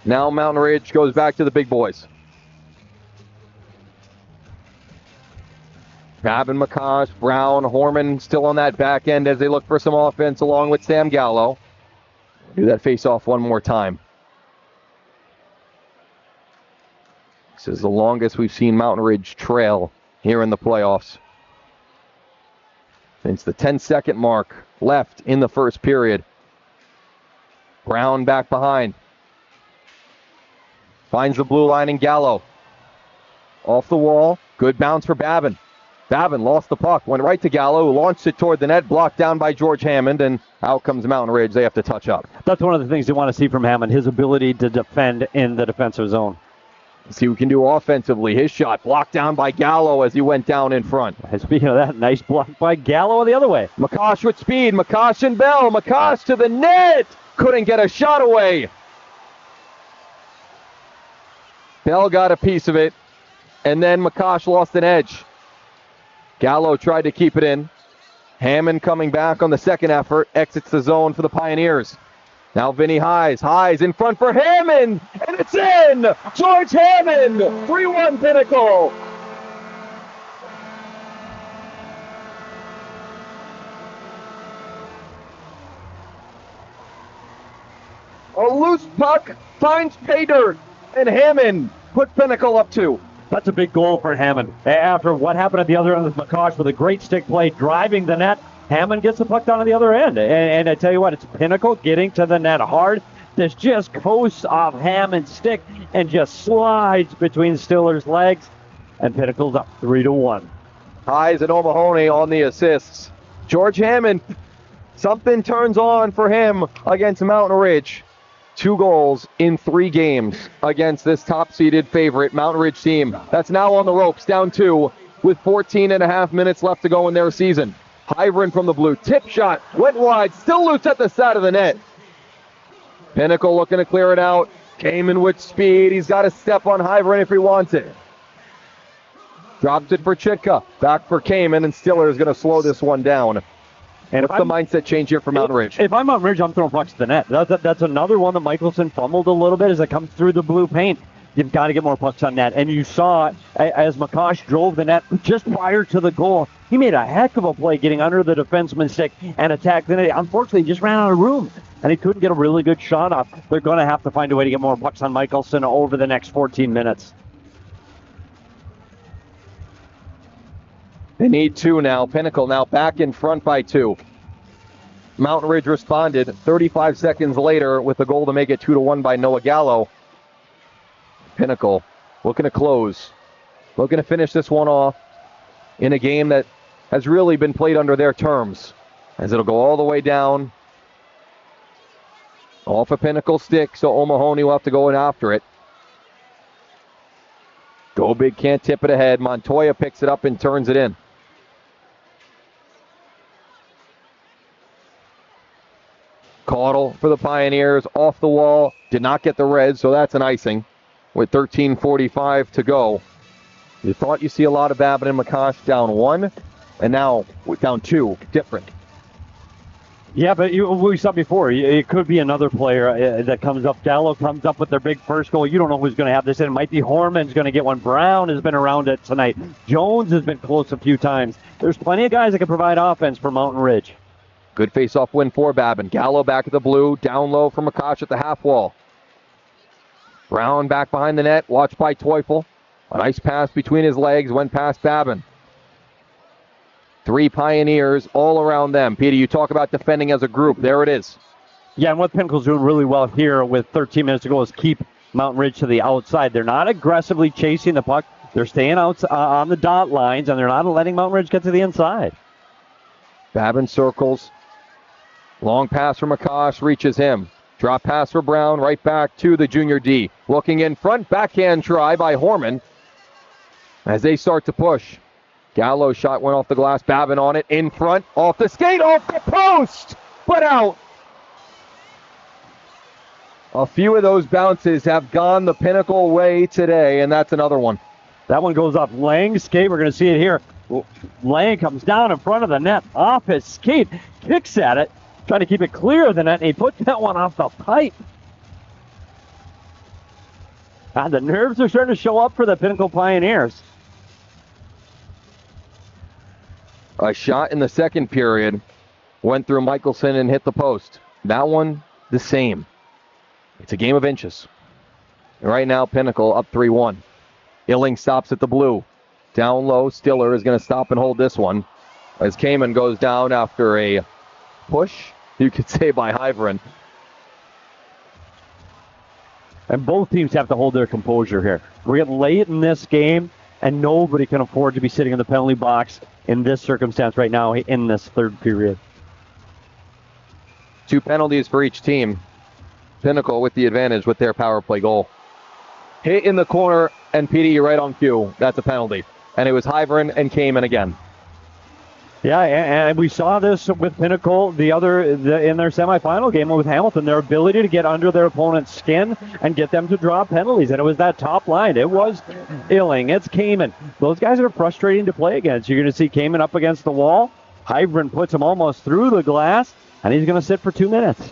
Now Mountain Ridge goes back to the big boys. Babin, McCosh, Brown, Horman still on that back end as they look for some offense along with Sam Gallo. Do that face-off one more time. This is the longest we've seen Mountain Ridge trail here in the playoffs. Since the 10-second mark left in the first period. Brown back behind. Finds the blue line in Gallo. Off the wall. Good bounce for Babin. Babin lost the puck. Went right to Gallo, who launched it toward the net. Blocked down by George Hammond, and out comes Mountain Ridge. They have to touch up. That's one of the things you want to see from Hammond, his ability to defend in the defensive zone. See what we can do offensively. His shot blocked down by Gallo as he went down in front. And speaking of that, nice block by Gallo the other way. McCosh with speed. McCosh and Bell. McCosh to the net. Couldn't get a shot away. Bell got a piece of it, and then McCosh lost an edge. Gallo tried to keep it in. Hammond coming back on the second effort. Exits the zone for the Pioneers. Now Vinny Highs. Highs in front for Hammond, and it's in! George Hammond, 3-1 Pinnacle. A loose puck finds pay dirt, and Hammond put Pinnacle up 2. That's a big goal for Hammond. After what happened at the other end with McCosh with a great stick play driving the net, Hammond gets the puck down to the other end. And I tell you what, it's Pinnacle getting to the net hard. This just coasts off Hammond's stick and just slides between Stiller's legs. And Pinnacle's up 3-1. Highs and O'Mahony on the assists. George Hammond, something turns on for him against Mountain Ridge. 2 goals in 3 games against this top-seeded favorite Mountain Ridge team. That's now on the ropes, down 2 with 14.5 minutes left to go in their season. Hyveren from the blue. Tip shot. Went wide. Still loose at the side of the net. Pinnacle looking to clear it out. Kamen with speed. He's got to step on Hyveren if he wants it. Drops it for Chitka. Back for Kamen, and Stiller is going to slow this one down. And what's the mindset change here for Mountain Ridge? If I'm Mountain Ridge, I'm throwing pucks to the net. That's another one that Michelson fumbled a little bit as it comes through the blue paint. You've got to get more pucks on net. And you saw as McCosh drove the net just prior to the goal, he made a heck of a play getting under the defenseman's stick and attacked the net. Unfortunately, he just ran out of room, and he couldn't get a really good shot off. They're going to have to find a way to get more pucks on Michelson over the next 14 minutes. They need 2 now. Pinnacle now back in front by 2. Mountain Ridge responded 35 seconds later with a goal to make it 2-1 by Noah Gallo. Pinnacle looking to close, looking to finish this one off in a game that has really been played under their terms, as it'll go all the way down. Off a Pinnacle stick, so O'Mahony will have to go in after it. Go big, can't tip it ahead. Montoya picks it up and turns it in. Caudle for the Pioneers, off the wall, did not get the red, so that's an icing with 13:45 to go. You thought you see a lot of Babin and McCosh down 1, and now we're down 2, different. Yeah, but we saw before, it could be another player that comes up. Gallo comes up with their big first goal. You don't know who's going to have this in. It might be Horman's going to get one. Brown has been around it tonight. Jones has been close a few times. There's plenty of guys that can provide offense for Mountain Ridge. Good face-off win for Babin. Gallo back at the blue, down low from McCosh at the half wall. Brown back behind the net, watched by Teufel. A nice pass between his legs, went past Babin. 3 Pioneers all around them. Peter, you talk about defending as a group. There it is. Yeah, and what Pinnacle's doing really well here with 13 minutes to go is keep Mountain Ridge to the outside. They're not aggressively chasing the puck. They're staying out on the dot lines, and they're not letting Mountain Ridge get to the inside. Babin circles. Long pass for McCosh, reaches him. Drop pass for Brown, right back to the junior D. Looking in front, backhand try by Horman as they start to push. Gallo's shot went off the glass, Babin on it, in front, off the skate, off the post, but out. A few of those bounces have gone the Pinnacle way today, and that's another one. That one goes off Lang's skate. We're going to see it here. Lang comes down in front of the net, off his skate, kicks at it, trying to keep it clear of the net, and he put that one off the pipe. The nerves are starting to show up for the Pinnacle Pioneers. A shot in the second period went through Michelson and hit the post. That one, the same. It's a game of inches. And right now, Pinnacle up 3-1. Illing stops at the blue. Down low, Stiller is going to stop and hold this one as Kamen goes down after a push, you could say, by Hyveren. And both teams have to hold their composure here. We're getting late in this game, and nobody can afford to be sitting in the penalty box in this circumstance right now in this third period. 2 penalties for each team. Pinnacle with the advantage with their power play goal. hit in the corner, and PD, you're right on cue. That's a penalty. And it was Hyvern and Kamen again. Yeah, and we saw this with Pinnacle in their semifinal game with Hamilton, their ability to get under their opponent's skin and get them to draw penalties. And it was that top line. It was Illing. It's Kamen. Those guys are frustrating to play against. You're going to see Kamen up against the wall. Hyvern puts him almost through the glass, and he's going to sit for 2 minutes.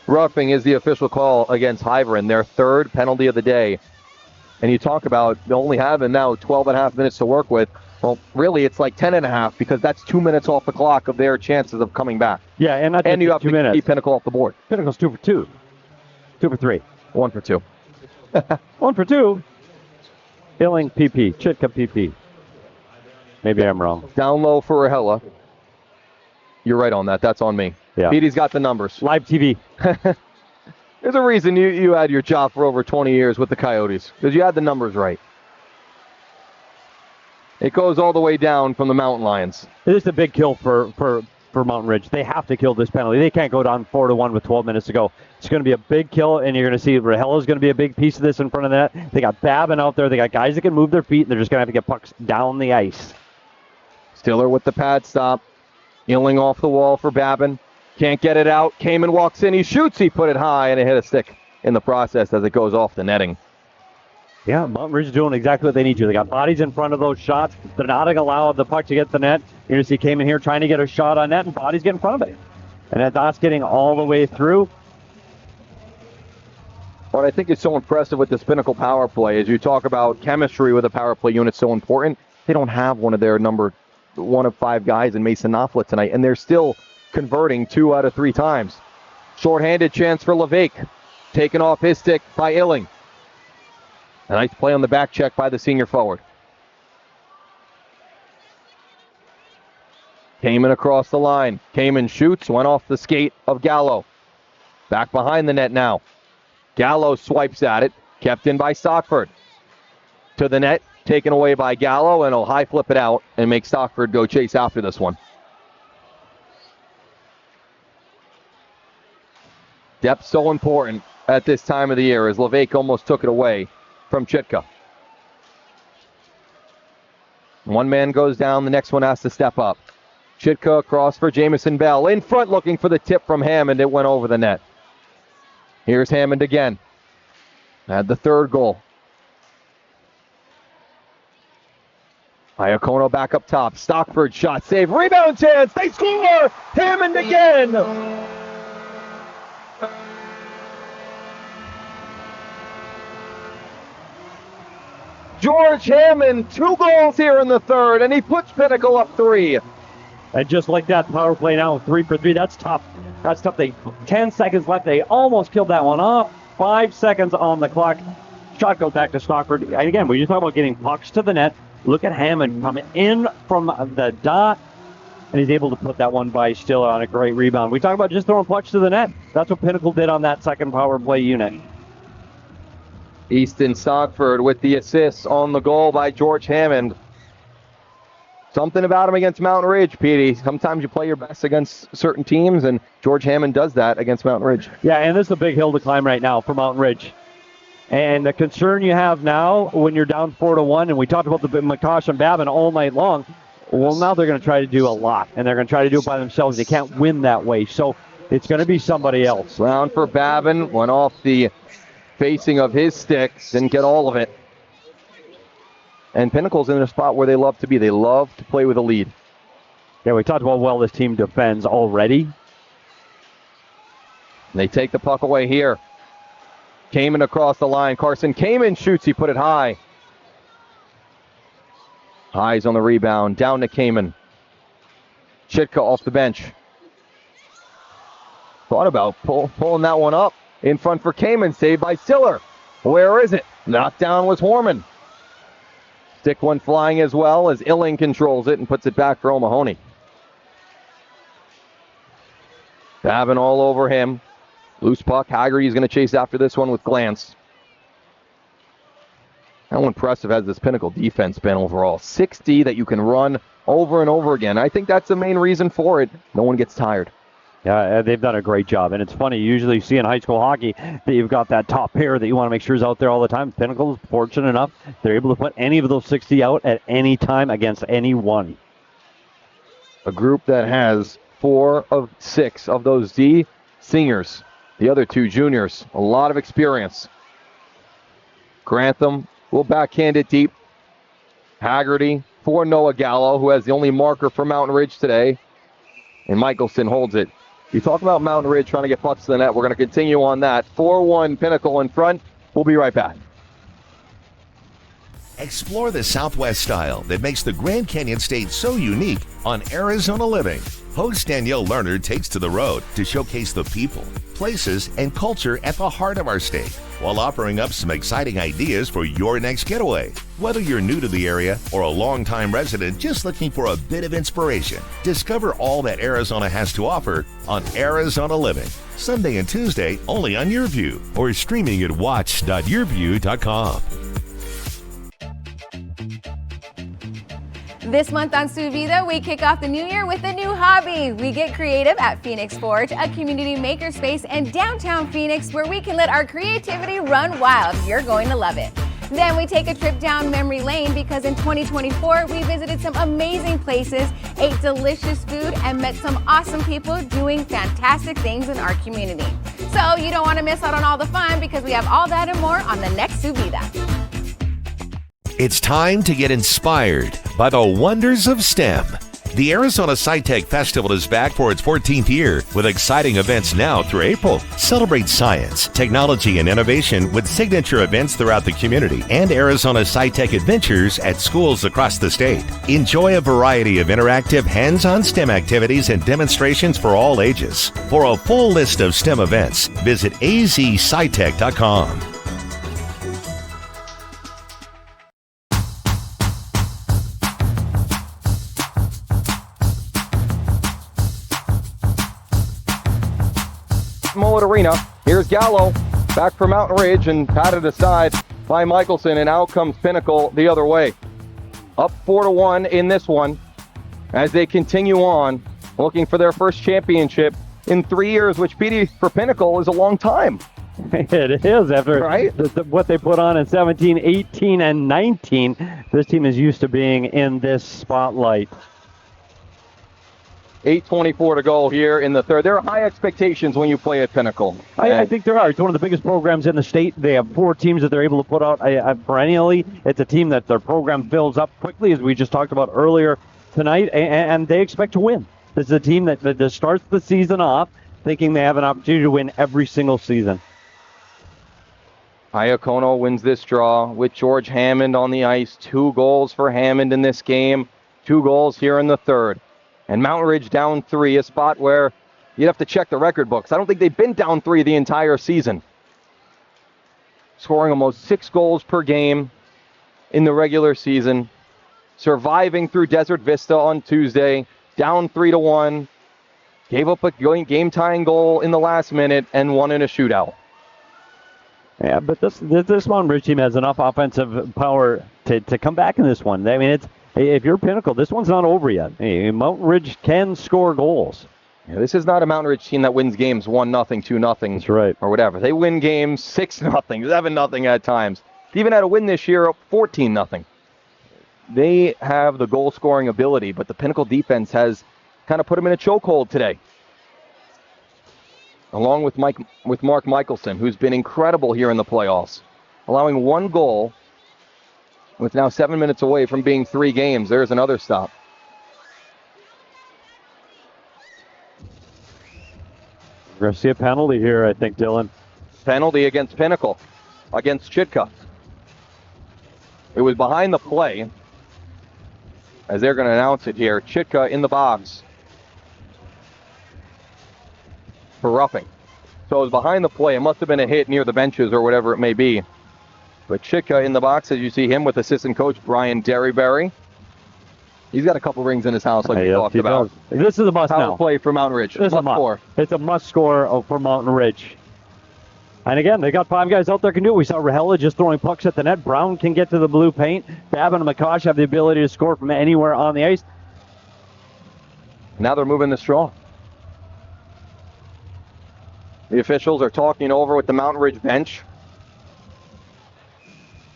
Roughing is the official call against Hyvern, their third penalty of the day. And you talk about only having now 12 and a half minutes to work with. Well, really, it's like 10 and a half because that's 2 minutes off the clock of their chances of coming back. Yeah, and you have to 2 minutes. keep Pinnacle off the board. Pinnacle's 2 for 2. 2 for 3. 1 for 2. 1 for 2. Illing PP. Chitka PP. Maybe I'm wrong. Down low for Rahela. You're right on that. That's on me. Yeah. Petey's got the numbers. Live TV. There's a reason you had your job for over 20 years with the Coyotes, because you had the numbers right. It goes all the way down from the Mountain Lions. It is a big kill for Mountain Ridge. They have to kill this penalty. They can't go down 4-1 with 12 minutes to go. It's going to be a big kill, and you're going to see Rahela is going to be a big piece of this in front of that. They got Babin out there. They got guys that can move their feet, and they're just going to have to get pucks down the ice. Stiller with the pad stop. Illing off the wall for Babin. Can't get it out. Kamen walks in. He shoots. He put it high, and it hit a stick in the process as it goes off the netting. Yeah, Mountain Ridge is doing exactly what they need to. They got bodies in front of those shots. They're not going to allow the puck to get the net. You're going to see Kamen here trying to get a shot on net, and bodies get in front of it. And that's getting all the way through. What I think is so impressive with this Pinnacle power play is you talk about chemistry with a power play unit so important. They don't have one of 5 guys in Mason Knopfler tonight, and they're still converting 2 out of 3 times. Short-handed chance for Levesque. Taken off his stick by Illing. A nice play on the back check by the senior forward. Kamen across the line. Kamen shoots, went off the skate of Gallo. Back behind the net now. Gallo swipes at it, kept in by Stockford. To the net, taken away by Gallo, and he'll high flip it out and make Stockford go chase after this one. Depth so important at this time of the year as Levesque almost took it away from Chitka. One man goes down, the next one has to step up. Chitka across for Jamison Bell. In front looking for the tip from Hammond. It went over the net. Here's Hammond again. Had the third goal. Iacono back up top. Stockford shot save. Rebound chance. They score! Hammond again! George Hammond, 2 goals here in the third, and he puts Pinnacle up 3. And just like that, power play now, 3 for 3. That's tough. That's tough. 10 seconds left. They almost killed that one off. 5 seconds on the clock. Shot goes back to Stockford. And again, we just talk about getting pucks to the net. Look at Hammond coming in from the dot, and he's able to put that one by Stiller on a great rebound. We talk about just throwing pucks to the net. That's what Pinnacle did on that second power play unit. Easton Stockford with the assist on the goal by George Hammond. Something about him against Mountain Ridge, Petey. Sometimes you play your best against certain teams, and George Hammond does that against Mountain Ridge. Yeah, and this is a big hill to climb right now for Mountain Ridge. And the concern you have now when you're down 4-1, and we talked about the McCosh and Babin all night long, well, now they're going to try to do a lot, and they're going to try to do it by themselves. They can't win that way, so it's going to be somebody else. Round for Babin, went off the facing of his stick, didn't get all of it. And Pinnacle's in a spot where they love to be. They love to play with a lead. Yeah, we talked about how well this team defends already. They take the puck away here. Kamen across the line. Carson Kamen shoots. He put it high. Eyes on the rebound. Down to Kamen. Chitka off the bench. Thought about pulling that one up. In front for Kamen. Saved by Stiller. Where is it? Knocked down was Horman. Stick one flying as well as Illing controls it and puts it back for O'Mahony. Babin all over him. Loose puck. Haggerty is going to chase after this one with glance. How impressive has this Pinnacle defense been overall? 60 that you can run over and over again. I think that's the main reason for it. No one gets tired. Yeah, they've done a great job. And it's funny, usually you see in high school hockey that you've got that top pair that you want to make sure is out there all the time. Pinnacle is fortunate enough they're able to put any of those 60 out at any time against anyone. A group that has 4 of 6 of those D seniors. The other 2 juniors. A lot of experience. Grantham will backhand it deep. Haggerty for Noah Gallo, who has the only marker for Mountain Ridge today. And Michelson holds it. You talk about Mountain Ridge trying to get pucks to the net. We're going to continue on that. 4-1 Pinnacle in front. We'll be right back. Explore the Southwest style that makes the Grand Canyon State so unique on Arizona Living. Host Danielle Lerner takes to the road to showcase the people, places, and culture at the heart of our state, while offering up some exciting ideas for your next getaway. Whether you're new to the area or a longtime resident just looking for a bit of inspiration, discover all that Arizona has to offer on Arizona Living. Sunday and Tuesday only on YourView or streaming at watch.yourview.com. This month on Su Vida, we kick off the new year with a new hobby. We get creative at Phoenix Forge, a community makerspace in downtown Phoenix where we can let our creativity run wild. You're going to love it. Then we take a trip down memory lane because in 2024, we visited some amazing places, ate delicious food, and met some awesome people doing fantastic things in our community. So you don't want to miss out on all the fun because we have all that and more on the next Su Vida. It's time to get inspired by the wonders of STEM. The Arizona SciTech Festival is back for its 14th year with exciting events now through April. Celebrate science, technology, and innovation with signature events throughout the community and Arizona SciTech adventures at schools across the state. Enjoy a variety of interactive hands-on STEM activities and demonstrations for all ages. For a full list of STEM events, visit azscitech.com. Mullet Arena. Here's Gallo back for Mountain Ridge and patted aside by Michelson, and out comes Pinnacle the other way. Up 4-1 in this one as they continue on looking for their first championship in 3 years, which PD for Pinnacle is a long time. It is after what they put on in 17, 18, and 19. This team is used to being in this spotlight. 8:24 to go here in the third. There are high expectations when you play at Pinnacle. I think there are. It's one of the biggest programs in the state. They have 4 teams that they're able to put out perennially. It's a team that their program fills up quickly, as we just talked about earlier tonight, and they expect to win. This is a team that starts the season off thinking they have an opportunity to win every single season. Iacono wins this draw with George Hammond on the ice. 2 goals for Hammond in this game. 2 goals here in the third. And Mountain Ridge down 3, a spot where you'd have to check the record books. I don't think they've been down 3 the entire season. Scoring almost 6 goals per game in the regular season. Surviving through Desert Vista on Tuesday. Down 3-1. Gave up a game-tying goal in the last minute and won in a shootout. Yeah, but this Mountain Ridge team has enough offensive power to come back in this one. I mean, if you're Pinnacle, this one's not over yet. Hey, Mountain Ridge can score goals. Yeah, this is not a Mountain Ridge team that wins games 1-0, 2-0. That's right. Or whatever. They win games 6-0, 7-0 at times. They even had a win this year, 14-0. They have the goal-scoring ability, but the Pinnacle defense has kind of put them in a chokehold today. Along with Mark Michelson, who's been incredible here in the playoffs. Allowing 1 goal with now 7 minutes away from being 3 games. There's another stop. We're going to see a penalty here, I think, Dylan. Penalty against Pinnacle, against Chitka. It was behind the play, as they're going to announce it here. Chitka in the box for roughing. So it was behind the play. It must have been a hit near the benches or whatever it may be. But Chitka in the box, as you see him with assistant coach Brian Derryberry. He's got a couple rings in his house, like we talked about. This is a must now. Power play for Mountain Ridge. This is a must score. It's a must score for Mountain Ridge. And again, they got 5 guys out there can do it. We saw Rahela just throwing pucks at the net. Brown can get to the blue paint. Babin and McCosh have the ability to score from anywhere on the ice. Now they're moving the straw. The officials are talking over with the Mountain Ridge bench.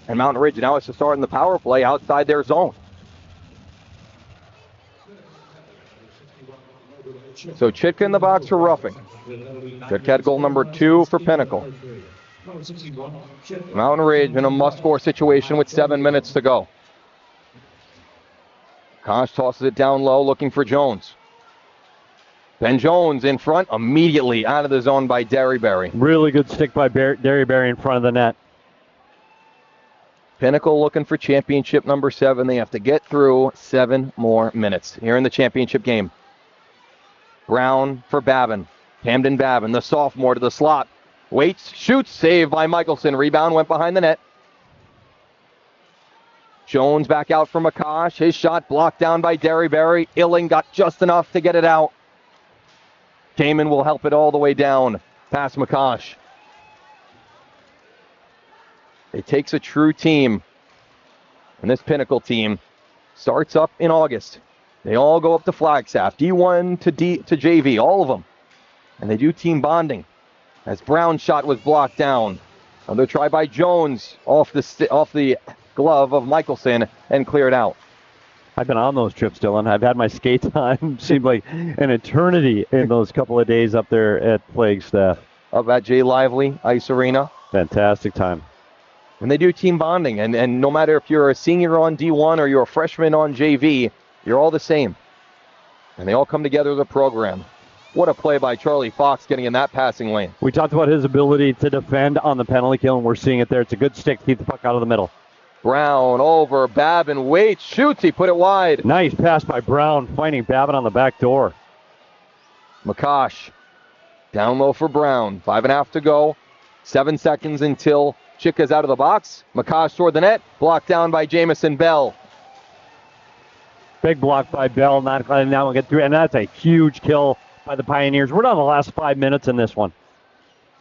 And Mountain Ridge now has to start in the power play outside their zone. So Chitka in the box for roughing. Chitka had goal number 2 for Pinnacle. Mountain Ridge in a must-score situation with 7 minutes to go. Kosh tosses it down low, looking for Jones. Ben Jones in front, immediately out of the zone by Derryberry. Really good stick by Derryberry in front of the net. Pinnacle looking for championship number 7. They have to get through 7 more minutes here in the championship game. Brown for Babin. Camden Babin, the sophomore, to the slot. Waits, shoots, saved by Michelson. Rebound went behind the net. Jones back out for McCosh. His shot blocked down by Derryberry. Illing got just enough to get it out. Kamen will help it all the way down past McCosh. It takes a true team. And this Pinnacle team starts up in August. They all go up to Flagstaff, D1 to JV, all of them. And they do team bonding. As Brown's shot was blocked down. Another try by Jones off the glove of Michelson and cleared out. I've been on those trips, Dylan. I've had my skate time. Seemed like an eternity in those couple of days up there at Flagstaff. Up at J. Lively Ice Arena. Fantastic time. And they do team bonding. And no matter if you're a senior on D1 or you're a freshman on JV, you're all the same. And they all come together as a program. What a play by Charlie Fox getting in that passing lane. We talked about his ability to defend on the penalty kill, and we're seeing it there. It's a good stick to keep the puck out of the middle. Brown over, Babin waits, shoots, he put it wide. Nice pass by Brown, finding Babin on the back door. McCosh down low for Brown. 5.5 to go. 7 seconds until Chika's out of the box. McCosh toward the net, blocked down by Jamison Bell. Big block by Bell, not letting that one get through, and that's a huge kill by the Pioneers. We're down the last 5 minutes in this one.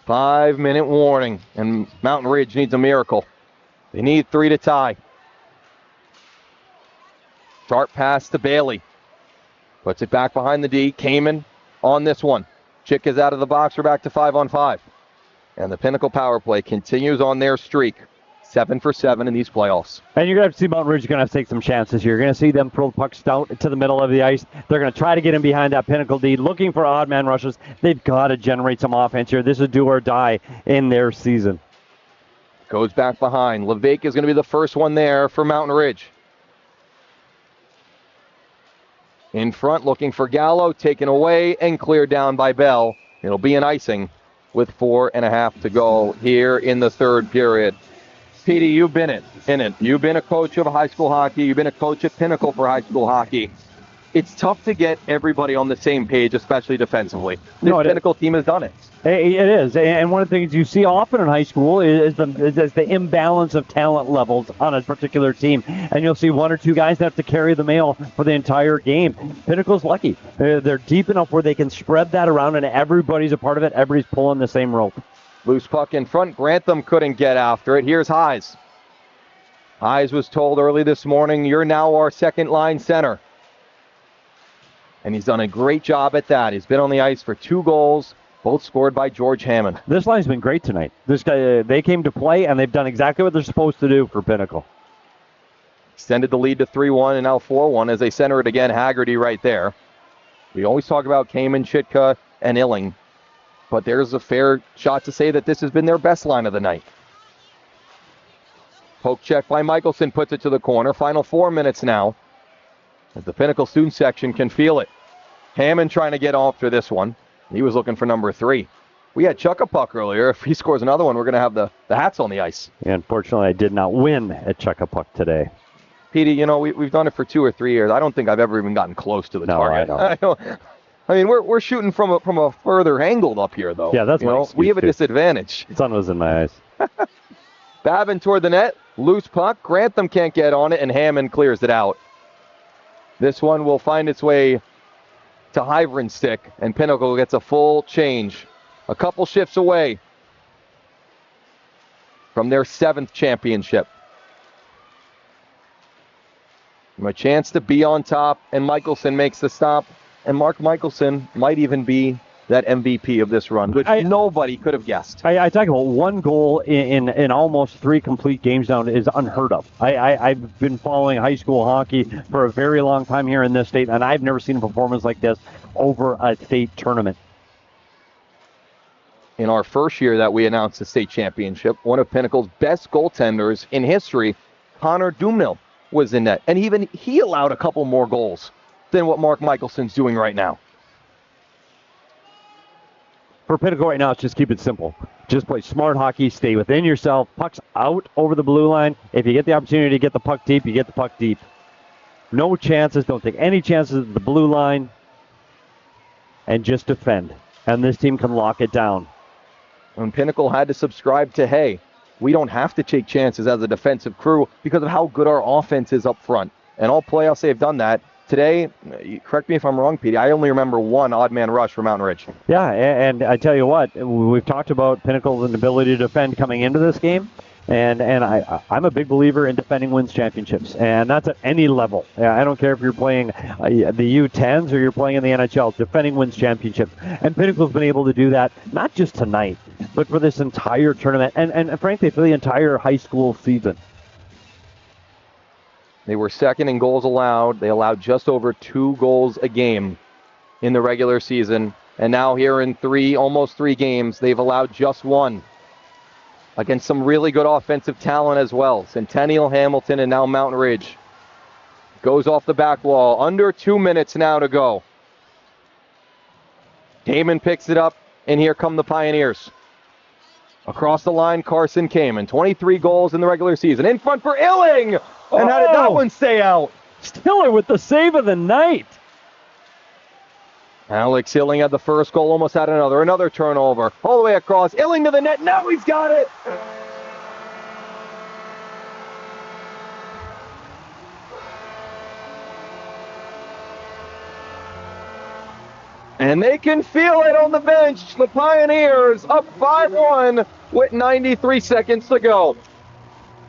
5-minute warning, and Mountain Ridge needs a miracle. They need 3 to tie. Sharp pass to Bailey. Puts it back behind the D. Kamen on this one. Chick is out of the box. We're back to 5-on-5. And the Pinnacle power play continues on their streak. 7 for 7 in these playoffs. And you're going to have to see Mountain Ridge is going to have to take some chances here. You're going to see them throw the pucks down to the middle of the ice. They're going to try to get in behind that Pinnacle D, looking for odd man rushes. They've got to generate some offense here. This is do or die in their season. Goes back behind. Levesque is going to be the first one there for Mountain Ridge. In front, looking for Gallo, taken away and cleared down by Bell. It'll be an icing with 4.5 to go here in the third period. Petey, you've been in it. You've been a coach of high school hockey. You've been a coach at Pinnacle for high school hockey. It's tough to get everybody on the same page, especially defensively. This Pinnacle team has done it. It is, and one of the things you see often in high school is the imbalance of talent levels on a particular team, and you'll see 1 or 2 guys that have to carry the mail for the entire game. Pinnacle's lucky. They're deep enough where they can spread that around, and everybody's a part of it. Everybody's pulling the same rope. Loose puck in front. Grantham couldn't get after it. Here's Hayes. Hayes was told early this morning, you're now our second-line center. And he's done a great job at that. He's been on the ice for 2 goals. Both scored by George Hammond. This line's been great tonight. This guy, they came to play, and they've done exactly what they're supposed to do for Pinnacle. Extended the lead to 3-1 and now 4-1 as they center it again. Haggerty right there. We always talk about Kamen, Chitka, and Illing. But there's a fair shot to say that this has been their best line of the night. Poke check by Michelson puts it to the corner. Final 4 minutes now as the Pinnacle student section can feel it. Hammond trying to get off for this one. He was looking for number 3. We had Chuck a puck earlier. If he scores another one, we're going to have the hats on the ice. Yeah, unfortunately, I did not win at Chuck a puck today. Petey, you know, we've done it for 2 or 3 years. I don't think I've ever even gotten close to the target. I don't. I mean, we're shooting from a further angle up here, though. Yeah, that's my we have a disadvantage. Sun was in my eyes. Babin toward the net. Loose puck. Grantham can't get on it, and Hammond clears it out. This one will find its way to Hyverin's stick, and Pinnacle gets a full change. A couple shifts away from their 7th championship. A chance to be on top, and Michelson makes the stop, and Mark Michelson might even be that MVP of this run, which nobody could have guessed. I talk about one goal in almost 3 complete games now is unheard of. I've been following high school hockey for a very long time here in this state, and I've never seen a performance like this over a state tournament. In our first year that we announced the state championship, one of Pinnacle's best goaltenders in history, Connor Dumnell, was in net. And even he allowed a couple more goals than what Mark Michelson's doing right now. For Pinnacle right now, it's just keep it simple. Just play smart hockey, stay within yourself, pucks out over the blue line. If you get the opportunity to get the puck deep, you get the puck deep. No chances, don't take any chances at the blue line, and just defend. And this team can lock it down. And Pinnacle had to subscribe to, hey, we don't have to take chances as a defensive crew because of how good our offense is up front. And all playoffs, they've done that. Today, correct me if I'm wrong, Petey, I only remember one odd man rush for Mountain Ridge. Yeah, and I tell you what, we've talked about Pinnacle's ability to defend coming into this game, and I'm a big believer in defending wins championships, and that's at any level. I don't care if you're playing the U10s or you're playing in the NHL, defending wins championships. And Pinnacle's been able to do that, not just tonight, but for this entire tournament, and frankly, for the entire high school season. They were second in goals allowed. They allowed just over 2 goals a game in the regular season. And now here in almost 3 games, they've allowed just 1 against some really good offensive talent as well. Centennial, Hamilton, and now Mountain Ridge. Goes off the back wall. Under 2 minutes now to go. Damon picks it up, and here come the Pioneers. Across the line, Carson Kamen. 23 goals in the regular season. In front for Illing! And how did that one stay out? Stiller with the save of the night. Alex Illing had the first goal, almost had another turnover. All the way across, Illing to the net, now he's got it! And they can feel it on the bench. The Pioneers up 5-1 with 93 seconds to go.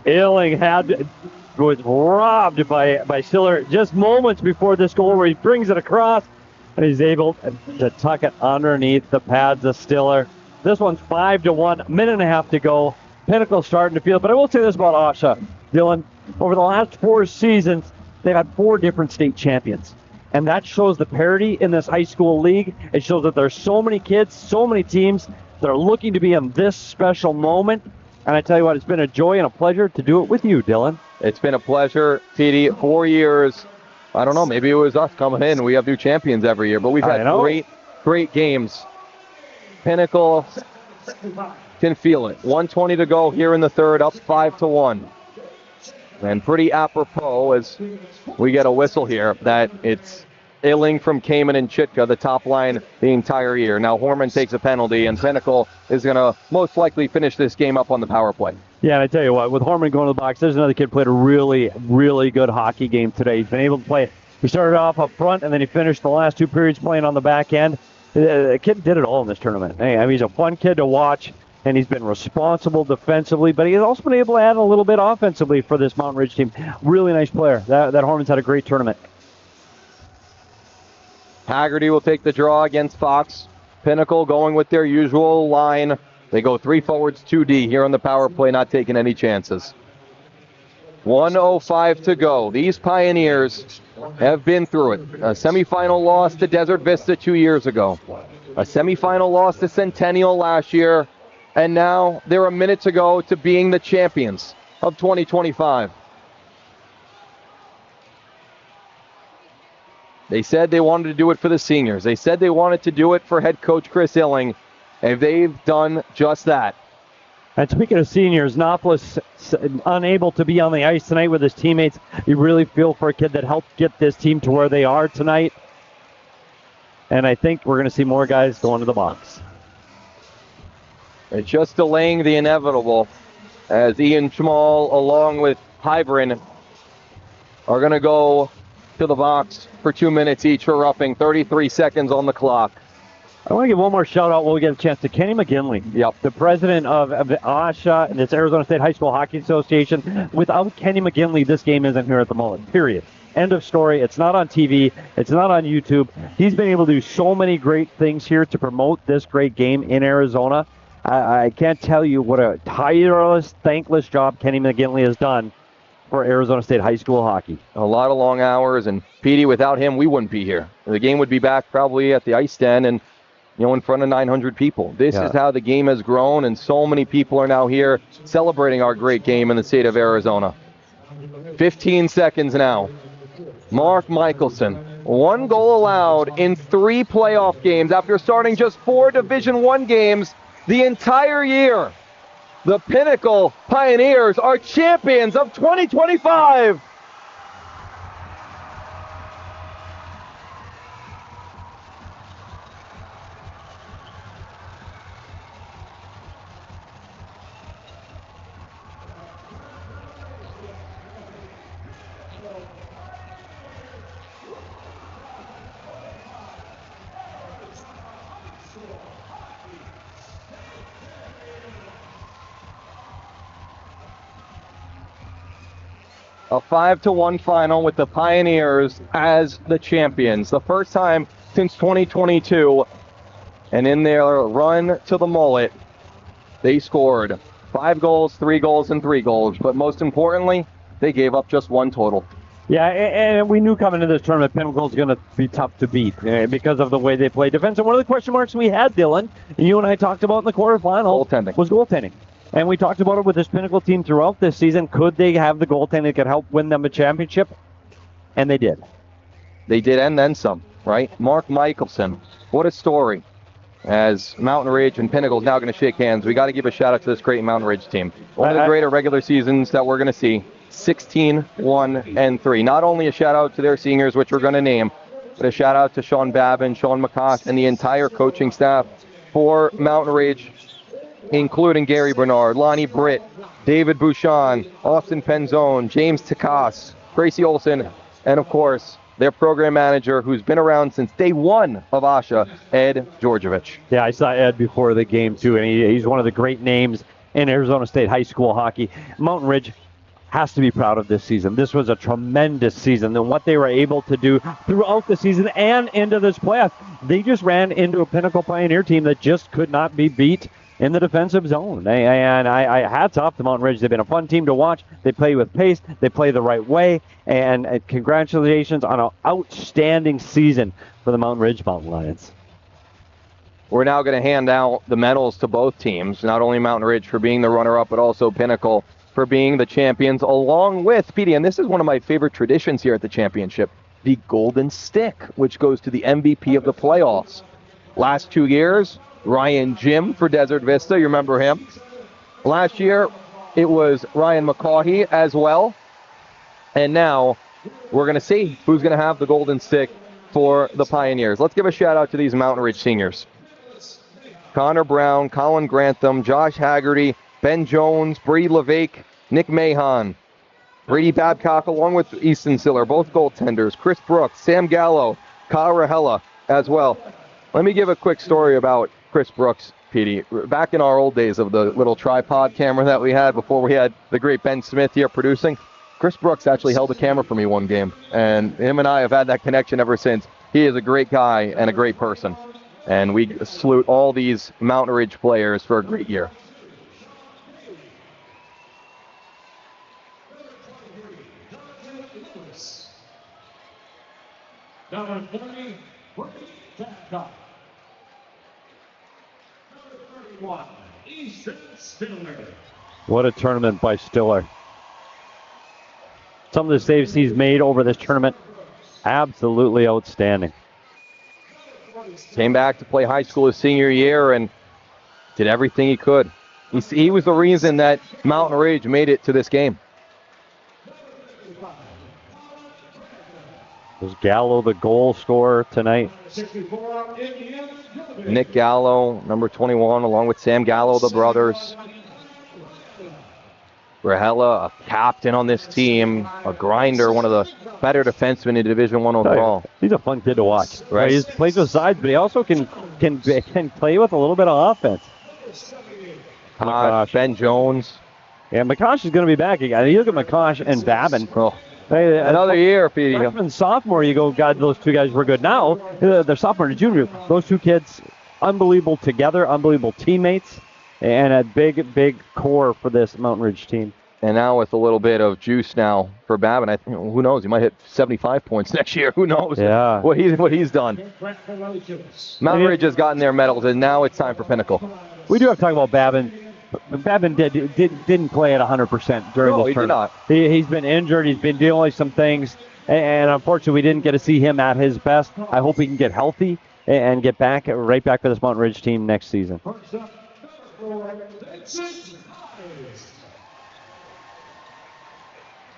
Illing was robbed by Stiller just moments before this goal where he brings it across and he's able to tuck it underneath the pads of Stiller. This one's 5-1, minute and a half to go. Pinnacle starting to feel it, but I will say this about AHSHA, Dylan. Over the last 4 seasons, they've had 4 different state champions. And that shows the parity in this high school league. It shows that there's so many kids, so many teams that are looking to be in this special moment. And I tell you what, it's been a joy and a pleasure to do it with you, Dylan. It's been a pleasure, Petey. 4 years. I don't know, maybe it was us coming in. We have new champions every year, but we've had great games. Pinnacle can feel it. 1:20 to go here in the third, up 5-1. And pretty apropos as we get a whistle here that it's Illing from Kamen and Chitka, the top line the entire year. Now Horman takes a penalty, and Pinnacle is going to most likely finish this game up on the power play. Yeah, and I tell you what, with Horman going to the box, there's another kid played a really, really good hockey game today. He's been able to play. He started off up front, and then he finished the last 2 periods playing on the back end. The kid did it all in this tournament. Hey, I mean, he's a fun kid to watch, and he's been responsible defensively, but he's also been able to add a little bit offensively for this Mountain Ridge team. Really nice player. That Horman's had a great tournament. Haggerty will take the draw against Fox. Pinnacle going with their usual line. They go 3 forwards, 2D here on the power play, not taking any chances. 1:05 to go. These Pioneers have been through it. A semifinal loss to Desert Vista 2 years ago. A semifinal loss to Centennial last year. And now they're a minute to go to being the champions of 2025. They said they wanted to do it for the seniors. They said they wanted to do it for head coach Chris Illing, and they've done just that. And speaking of seniors, Nopolis unable to be on the ice tonight with his teammates. You really feel for a kid that helped get this team to where they are tonight. And I think we're going to see more guys going to the box. It's just delaying the inevitable as Ian Schmall along with Hybrin are going to go to the box for 2 minutes each for roughing. 33 seconds on the clock. I want to give one more shout out when we get a chance to Kenny McGinley. Yep. The president of AHSHA and it's Arizona State High School Hockey Association. Without Kenny McGinley, this game isn't here at the moment, period. End of story. It's not on TV. It's not on YouTube. He's been able to do so many great things here to promote this great game in Arizona. I can't tell you what a tireless, thankless job Kenny McGinley has done for Arizona State high school hockey. A lot of long hours, and Petey, without him, we wouldn't be here. The game would be back probably at the ice den and, in front of 900 people. This is how the game has grown, and so many people are now here celebrating our great game in the state of Arizona. 15 seconds now. Mark Michelson, 1 goal allowed in 3 playoff games after starting just 4 Division I games the entire year. The Pinnacle Pioneers are champions of 2025. A 5-1 final with the Pioneers as the champions. The first time since 2022. And in their run to the mullet, they scored 5 goals, 3 goals, and 3 goals. But most importantly, they gave up just 1 total. Yeah, and we knew coming into this tournament, Pinnacle is going to be tough to beat because of the way they play defense. And one of the question marks we had, Dylan, and you and I talked about in the quarterfinals, was goaltending. And we talked about it with this Pinnacle team throughout this season. Could they have the goaltending that could help win them a championship? And they did. They did, and then some, right? Mark Michelson, what a story. As Mountain Ridge and Pinnacle is now going to shake hands, we got to give a shout out to this great Mountain Ridge team. One of the greater regular seasons that we're going to see. 16-1-3. Not only a shout out to their seniors, which we're going to name, but a shout out to Sean Babin, Sean McCosh, and the entire coaching staff for Mountain Ridge, including Gary Bernard, Lonnie Britt, David Bouchon, Austin Penzone, James Takas, Gracie Olson, and of course, their program manager who's been around since day 1 of AHSHA, Ed Georgievich. Yeah, I saw Ed before the game too, and he's one of the great names in Arizona State high school hockey. Mountain Ridge has to be proud of this season. This was a tremendous season, and what they were able to do throughout the season and into this playoff. They just ran into a Pinnacle Pioneer team that just could not be beat in the defensive zone. And I hats off to Mountain Ridge. They've been a fun team to watch. They play with pace. They play the right way. And congratulations on an outstanding season for the Mountain Ridge Mountain Lions. We're now going to hand out the medals to both teams, not only Mountain Ridge for being the runner-up, but also Pinnacle for being the champions, along with, Petey, and this is one of my favorite traditions here at the championship, the Golden Stick, which goes to the MVP of the playoffs. Last 2 years, Ryan Jim for Desert Vista. You remember him? Last year, it was Ryan McCaughey as well. And now, we're going to see who's going to have the Golden Stick for the Pioneers. Let's give a shout out to these Mountain Ridge seniors. Connor Brown, Colin Grantham, Josh Haggerty, Ben Jones, Brady LeVake, Nick Mahon, Brady Babcock, along with Easton Siller, both goaltenders, Chris Brooks, Sam Gallo, Kyle Rahella as well. Let me give a quick story about Chris Brooks, Petey. Back in our old days of the little tripod camera that we had before we had the great Ben Smith here producing, Chris Brooks actually held a camera for me one game, and him and I have had that connection ever since. He is a great guy and a great person, and we salute all these Mountain Ridge players for a great year. Number 30, Brady Babcock. Number 31, Easton Stiller. What a tournament by Stiller. Some of the saves he's made over this tournament, absolutely outstanding. Came back to play high school his senior year and did everything he could. He was the reason that Mountain Ridge made it to this game. Was Gallo the goal scorer tonight? Nick Gallo, number 21, along with Sam Gallo, the brothers. Rahella, a captain on this team, a grinder, one of the better defensemen in Division I overall. He's a fun kid to watch. Right. He plays with sides, but he also can play with a little bit of offense. Ben Jones. Yeah, McCosh is going to be back again. You look at McCosh and Babin. Oh. Hey, Another year, Petey. Freshman, sophomore, you go, God, those two guys were good. Now, they're sophomore and junior. Those two kids, unbelievable together, unbelievable teammates, and a big core for this Mountain Ridge team. And now with a little bit of juice now for Babin, who knows? He might hit 75 points next year. Who knows? Yeah. What he's done. Mountain Ridge has gotten their medals, and now it's time for Pinnacle. We do have to talk about Babin. Babin didn't play at 100% during this tournament. He did not. He's been injured. He's been dealing with some things, and unfortunately, we didn't get to see him at his best. I hope he can get healthy and get right back for this Mountain Ridge team next season.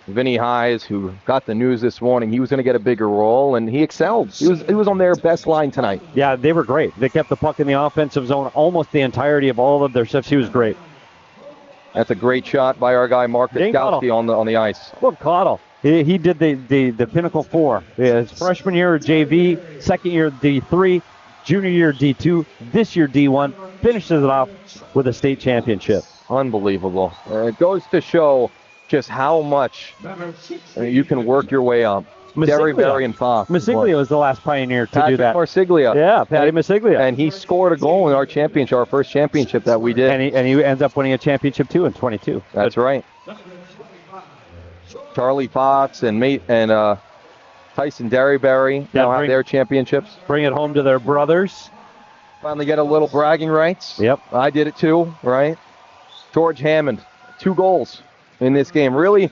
Vinny Hayes, who got the news this morning, he was going to get a bigger role, and he excelled. He was on their best line tonight. Yeah, they were great. They kept the puck in the offensive zone almost the entirety of all of their shifts. He was great. That's a great shot by our guy Mark Gaskowski on the ice. Look, Cottle. He did the Pinnacle 4. His freshman year D, second year D3, junior year D2, this year D1. Finishes it off with a state championship. Unbelievable. It goes to show just how much you can work your way up. Derryberry and Fox. Masiglia was the last Pioneer to do that. Marsiglia. Yeah, Patty Masiglia. And he scored a goal in our championship, our first championship that we did. And he ends up winning a championship too in 22. That's right. Charlie Fox and Tyson Derryberry now have their championships. Bring it home to their brothers. Finally get a little bragging rights. Yep. I did it too, right? George Hammond, 2 goals in this game. Really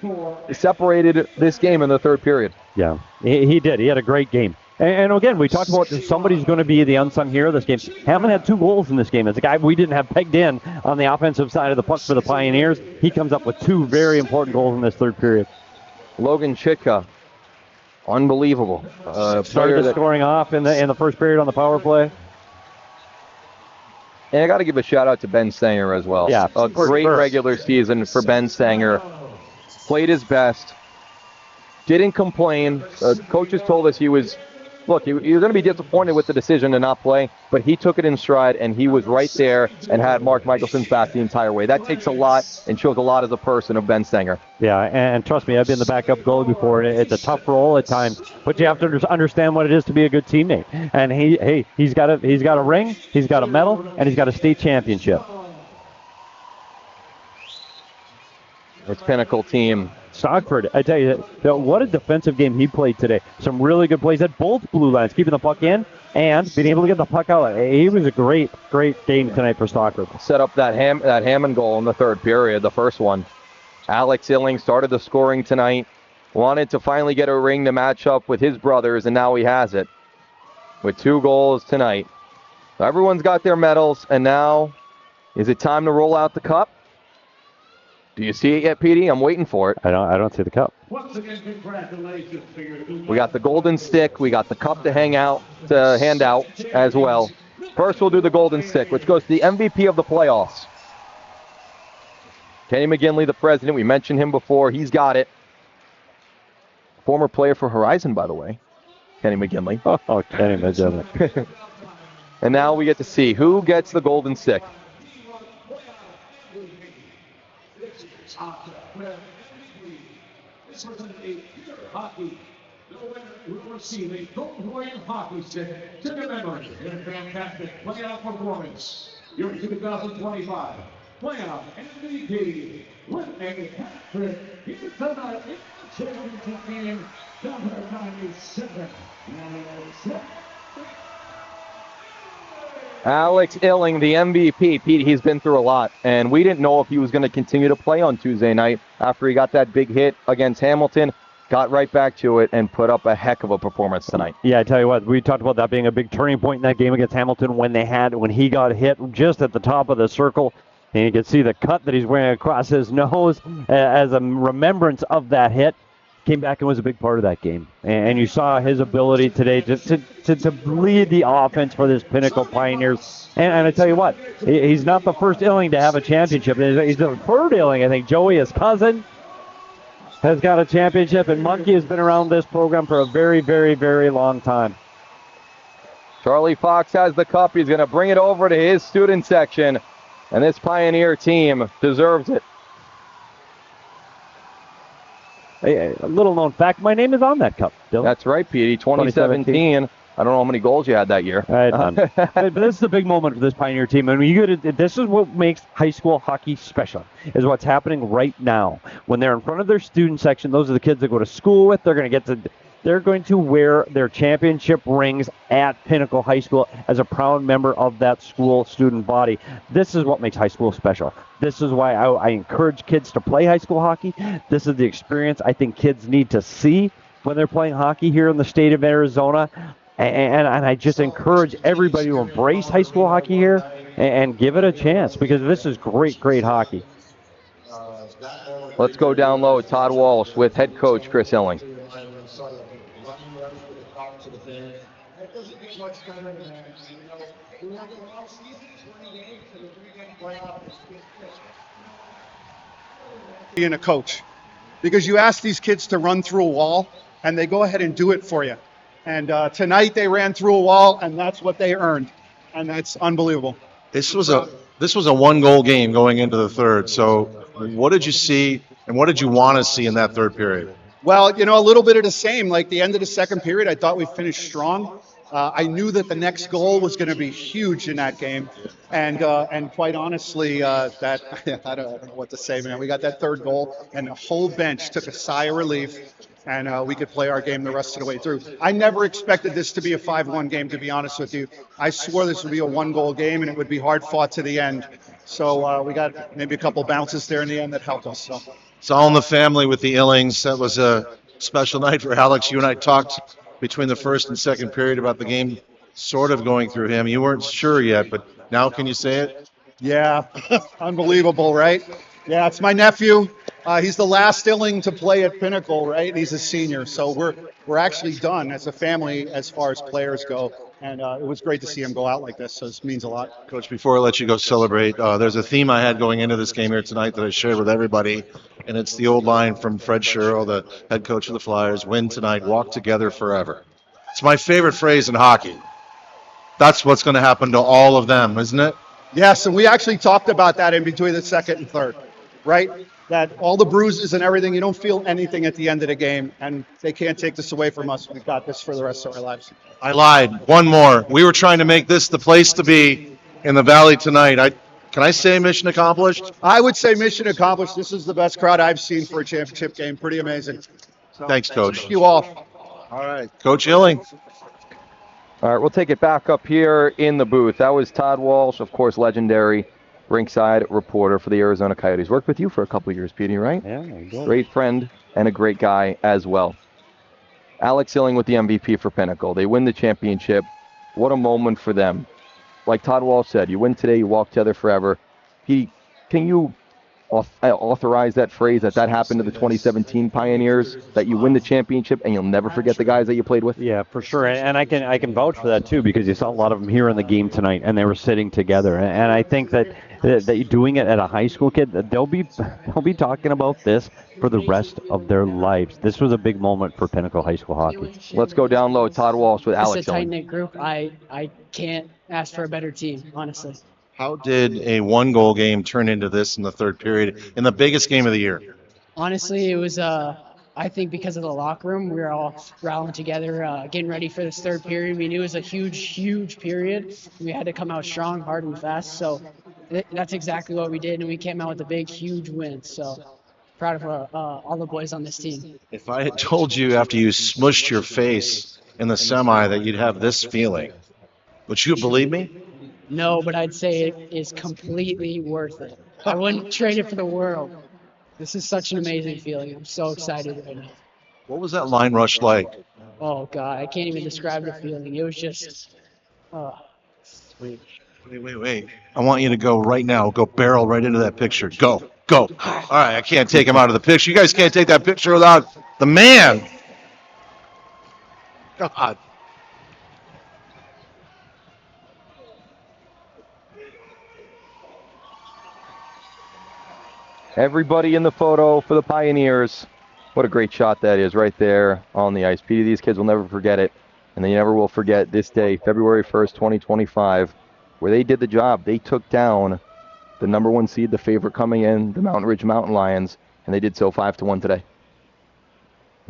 separated this game in the third period. Yeah, he did. He had a great game. And again, we talked about somebody's going to be the unsung hero of this game. Hammond had 2 goals in this game. As a guy we didn't have pegged in on the offensive side of the puck for the Pioneers, he comes up with 2 very important goals in this third period. Logan Chitka, unbelievable. Started scoring off in the first period on the power play. And I got to give a shout out to Ben Stanger as well. Yeah, a great regular season for Ben Stanger. Played his best. Didn't complain. Coaches told us he was going to be disappointed with the decision to not play, but he took it in stride and he was right there and had Mark Michelson's back the entire way. That takes a lot and shows a lot as a person of Ben Stanger. Yeah, and trust me, I've been the backup goalie before. It's a tough role at times, but you have to understand what it is to be a good teammate. And he's got a ring, he's got a medal, and he's got a state championship. It's Pinnacle team. Stockford, I tell you, what a defensive game he played today. Some really good plays at both blue lines, keeping the puck in and being able to get the puck out. He was a great game tonight for Stockford. Set up that Hammond goal in the third period, the first one. Alex Illing started the scoring tonight. Wanted to finally get a ring to match up with his brothers, and now he has it with 2 goals tonight. Everyone's got their medals, and now is it time to roll out the cup? Do you see it yet, Petey? I'm waiting for it. I don't see the cup. Once again, congratulations to your team. We got the golden stick. We got the cup to hand out as well. First, we'll do the golden stick, which goes to the MVP of the playoffs. Kenny McGinley, the president. We mentioned him before. He's got it. Former player for Horizon, by the way. Kenny McGinley. Oh, Kenny McGinley. And now we get to see who gets the golden stick. This was a pure hockey. The winner will receive a gold Hawaiian hockey stick to commemorate their fantastic playoff performance. Your 2025 playoff MVP with a hat trick here tonight in the championship game, number 97. Alex Illing, the MVP. Pete, he's been through a lot, and we didn't know if he was going to continue to play on Tuesday night after he got that big hit against Hamilton. Got right back to it and put up a heck of a performance tonight. Yeah, I tell you what, we talked about that being a big turning point in that game against Hamilton when he got hit just at the top of the circle. And you can see the cut that he's wearing across his nose as a remembrance of that hit. Came back and was a big part of that game. And you saw his ability today to lead the offense for this Pinnacle Pioneers. And I tell you what, he's not the first Illing to have a championship. He's the third Illing. I think Joey, his cousin, has got a championship. And Monkey has been around this program for a very, very, very long time. Charlie Fox has the cup. He's going to bring it over to his student section. And this Pioneer team deserves it. a little known fact, my name is on that cup, Dylan. That's right, Petey. 2017. I don't know how many goals you had that year. But this is a big moment for this Pioneer team. And this is what makes high school hockey special, is what's happening right now. When they're in front of their student section, those are the kids they go to school with. They're going to wear their championship rings at Pinnacle High School as a proud member of that school student body. This is what makes high school special. This is why I encourage kids to play high school hockey. This is the experience I think kids need to see when they're playing hockey here in the state of Arizona. And I just encourage everybody to embrace high school hockey here and give it a chance, because this is great, great hockey. Let's go down low. Todd Walsh with head coach Chris Hilling. Being a coach, because you ask these kids to run through a wall and they go ahead and do it for you. And tonight they ran through a wall, and that's what they earned, and that's unbelievable. This was a 1-goal game going into the third. So what did you see, and what did you want to see in that third period? Well, a little bit of the same. Like the end of the second period, I thought we finished strong. I knew that the next goal was going to be huge in that game, and quite honestly, that I don't know what to say, man. We got that third goal, and the whole bench took a sigh of relief, and we could play our game the rest of the way through. I never expected this to be a 5-1 game, to be honest with you. I swore this would be a 1-goal game, and it would be hard fought to the end. So we got maybe a couple bounces there in the end that helped us. So it's all in the family with the Illings. That was a special night for Alex. You and I talked between the first and second period about the game sort of going through him. You weren't sure yet, but now can you say it? Yeah, unbelievable, right? Yeah, it's my nephew. He's the last Illing to play at Pinnacle, right? He's a senior, so we're actually done as a family as far as players go. And it was great to see him go out like this, so this means a lot. Coach, before I let you go celebrate, there's a theme I had going into this game here tonight that I shared with everybody, and it's the old line from Fred Sherrill, the head coach of the Flyers: win tonight, walk together forever. It's my favorite phrase in hockey. That's what's going to happen to all of them, isn't it? Yes, and we actually talked about that in between the second and third, right? That all the bruises and everything, you don't feel anything at the end of the game, and they can't take this away from us. We've got this for the rest of our lives. I lied. One more. We were trying to make this the place to be in the Valley tonight. Can I say mission accomplished? I would say mission accomplished. This is the best crowd I've seen for a championship game. Pretty amazing. So, thanks, Coach. Thank you all. All right. Coach Hilling. All right, we'll take it back up here in the booth. That was Todd Walsh, of course, legendary rinkside reporter for the Arizona Coyotes. Worked with you for a couple of years, Petey, right? Yeah, great friend and a great guy as well. Alex Hilling with the MVP for Pinnacle. They win the championship. What a moment for them. Like Todd Walsh said, you win today, you walk together forever. Can you authorize that phrase that happened to the 2017 Pioneers, that you win the championship and you'll never forget the guys that you played with? Yeah, for sure. And I can vouch for that too, because you saw a lot of them here in the game tonight, and they were sitting together. And I think that doing it at a high school kid, they'll be talking about this for the rest of their lives. This was a big moment for Pinnacle High School hockey. Let's go down low. Todd Walsh with Alex. It's a tight-knit group. I can't ask for a better team, honestly. How did a 1-goal game turn into this in the third period in the biggest game of the year? Honestly, it was, I think because of the locker room, we were all rallying together, getting ready for this third period. We knew it was a huge period. We had to come out strong, hard, and fast. So that's exactly what we did, and we came out with a big, huge win. So proud of all the boys on this team. If I had told you after you smushed your face in the semi that you'd have this feeling, would you believe me? No, but I'd say it is completely worth it. I wouldn't trade it for the world. This is such an amazing feeling. I'm so excited right now. What was that line rush like? Oh, God, I can't even describe the feeling. It was just, sweet. Wait. I want you to go right now. Go barrel right into that picture. Go. All right, I can't take him out of the picture. You guys can't take that picture without the man. God. Everybody in the photo for the Pioneers. What a great shot that is right there on the ice. Petey, these kids will never forget it, and they never will forget this day, February 1st, 2025, where they did the job. They took down the #1 seed, the favorite coming in, the Mountain Ridge Mountain Lions, and they did so 5-1 today.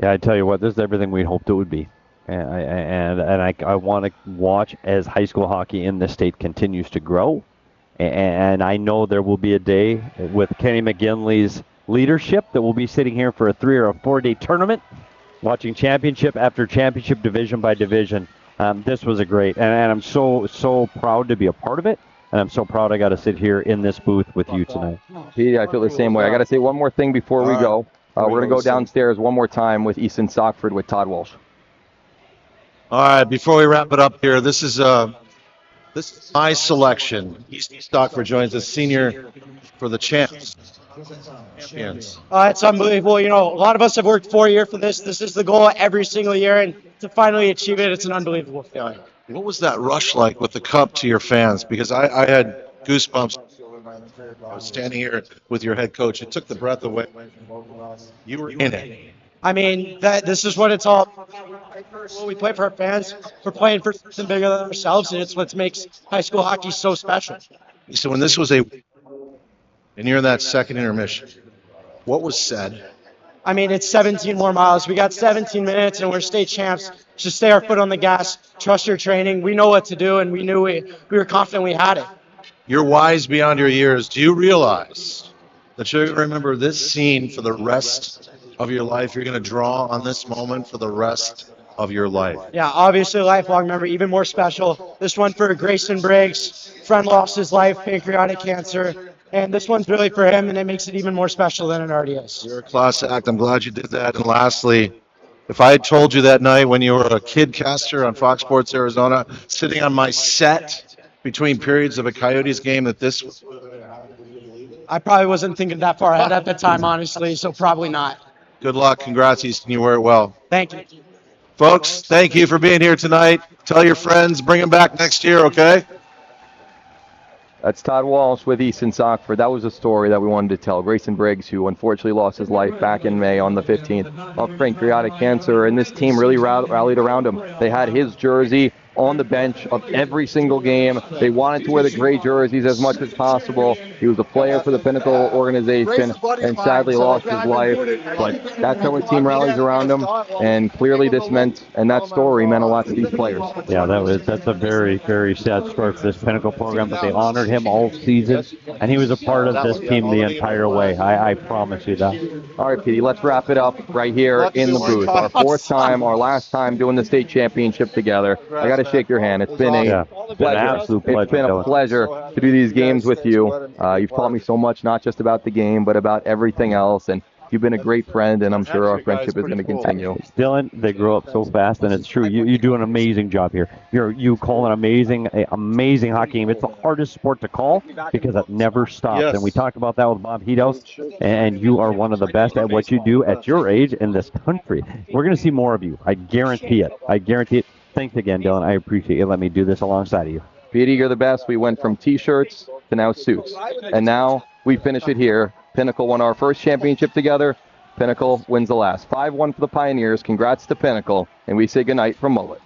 Yeah, I tell you what, this is everything we hoped it would be. And I want to watch as high school hockey in this state continues to grow. And I know there will be a day with Kenny McGinley's leadership that we'll be sitting here for a 3 or a 4 day tournament, watching championship after championship, division by division. This was a great, and I'm so proud to be a part of it. And I'm so proud I got to sit here in this booth with you tonight. Pete, I feel the same way. I got to say one more thing before we go. We're going to go downstairs one more time with Easton Stockford with Todd Walsh. All right, before we wrap it up here, this is my selection. Easton Stockford joins us, senior for the champs. It's unbelievable. You know, a lot of us have worked 4 years for this. This is the goal every single year, and to finally achieve it, it's an unbelievable feeling. What was that rush like with the cup to your fans? Because I had goosebumps. I was standing here with your head coach. It took the breath away. You were in it. I mean, this is what it's all about. We play for our fans. We're playing for something bigger than ourselves, and it's what makes high school hockey so special. So when this was and you're in that second intermission, what was said? I mean, it's 17 more miles. We got 17 minutes, and we're state champs. Just stay our foot on the gas, trust your training. We know what to do, and we knew we were confident we had it. You're wise beyond your years. Do you realize that you're going to remember this scene for the rest of your life? You're going to draw on this moment for the rest of your life. Yeah, obviously a lifelong memory, even more special. This one for Grayson Briggs. Friend lost his life, pancreatic cancer. And this one's really for him, and it makes it even more special than it already is. You're a class act. I'm glad you did that. And lastly, if I had told you that night when you were a kid caster on Fox Sports Arizona, sitting on my set between periods of a Coyotes game, that this... I probably wasn't thinking that far ahead at the time, honestly, so probably not. Good luck. Congrats, Easton. You wear it well. Thank you. Folks, thank you for being here tonight. Tell your friends, bring them back next year, okay? That's Todd Walsh with Easton Stockford. That was a story that we wanted to tell. Grayson Briggs, who unfortunately lost his life back in May on the 15th of pancreatic cancer, and this team really rallied around him. They had his jersey on the bench of every single game. They wanted to wear the gray jerseys as much as possible. He was a player for the Pinnacle organization and sadly lost his life. But that's how a team rallies around him. And clearly this meant, and that story meant a lot to these players. Yeah, that's a very, very sad story for this Pinnacle program, but they honored him all season, and he was a part of this team the entire way. I promise you that. All right, Petey, let's wrap it up right here in the booth. Our fourth time, our last time doing the state championship together. I got to shake your hand. It's been an absolute pleasure. It's been a pleasure to do these games with you. You've taught me so much, not just about the game, but about everything else. And you've been a great friend, and I'm sure our friendship is going to continue. Dylan, they grow up so fast, and it's true. You do an amazing job here. You call an amazing hockey game. It's the hardest sport to call because it never stops. Yes. And we talked about that with Bob Hedos, and you are one of the best at what you do at your age in this country. We're going to see more of you. I guarantee it. I guarantee it. Thanks again, Dylan. I appreciate you letting me do this alongside of you. Petey, you're the best. We went from T-shirts to now suits. And now we finish it here. Pinnacle won our first championship together. Pinnacle wins the last. 5-1 for the Pioneers. Congrats to Pinnacle. And we say goodnight from Mullet.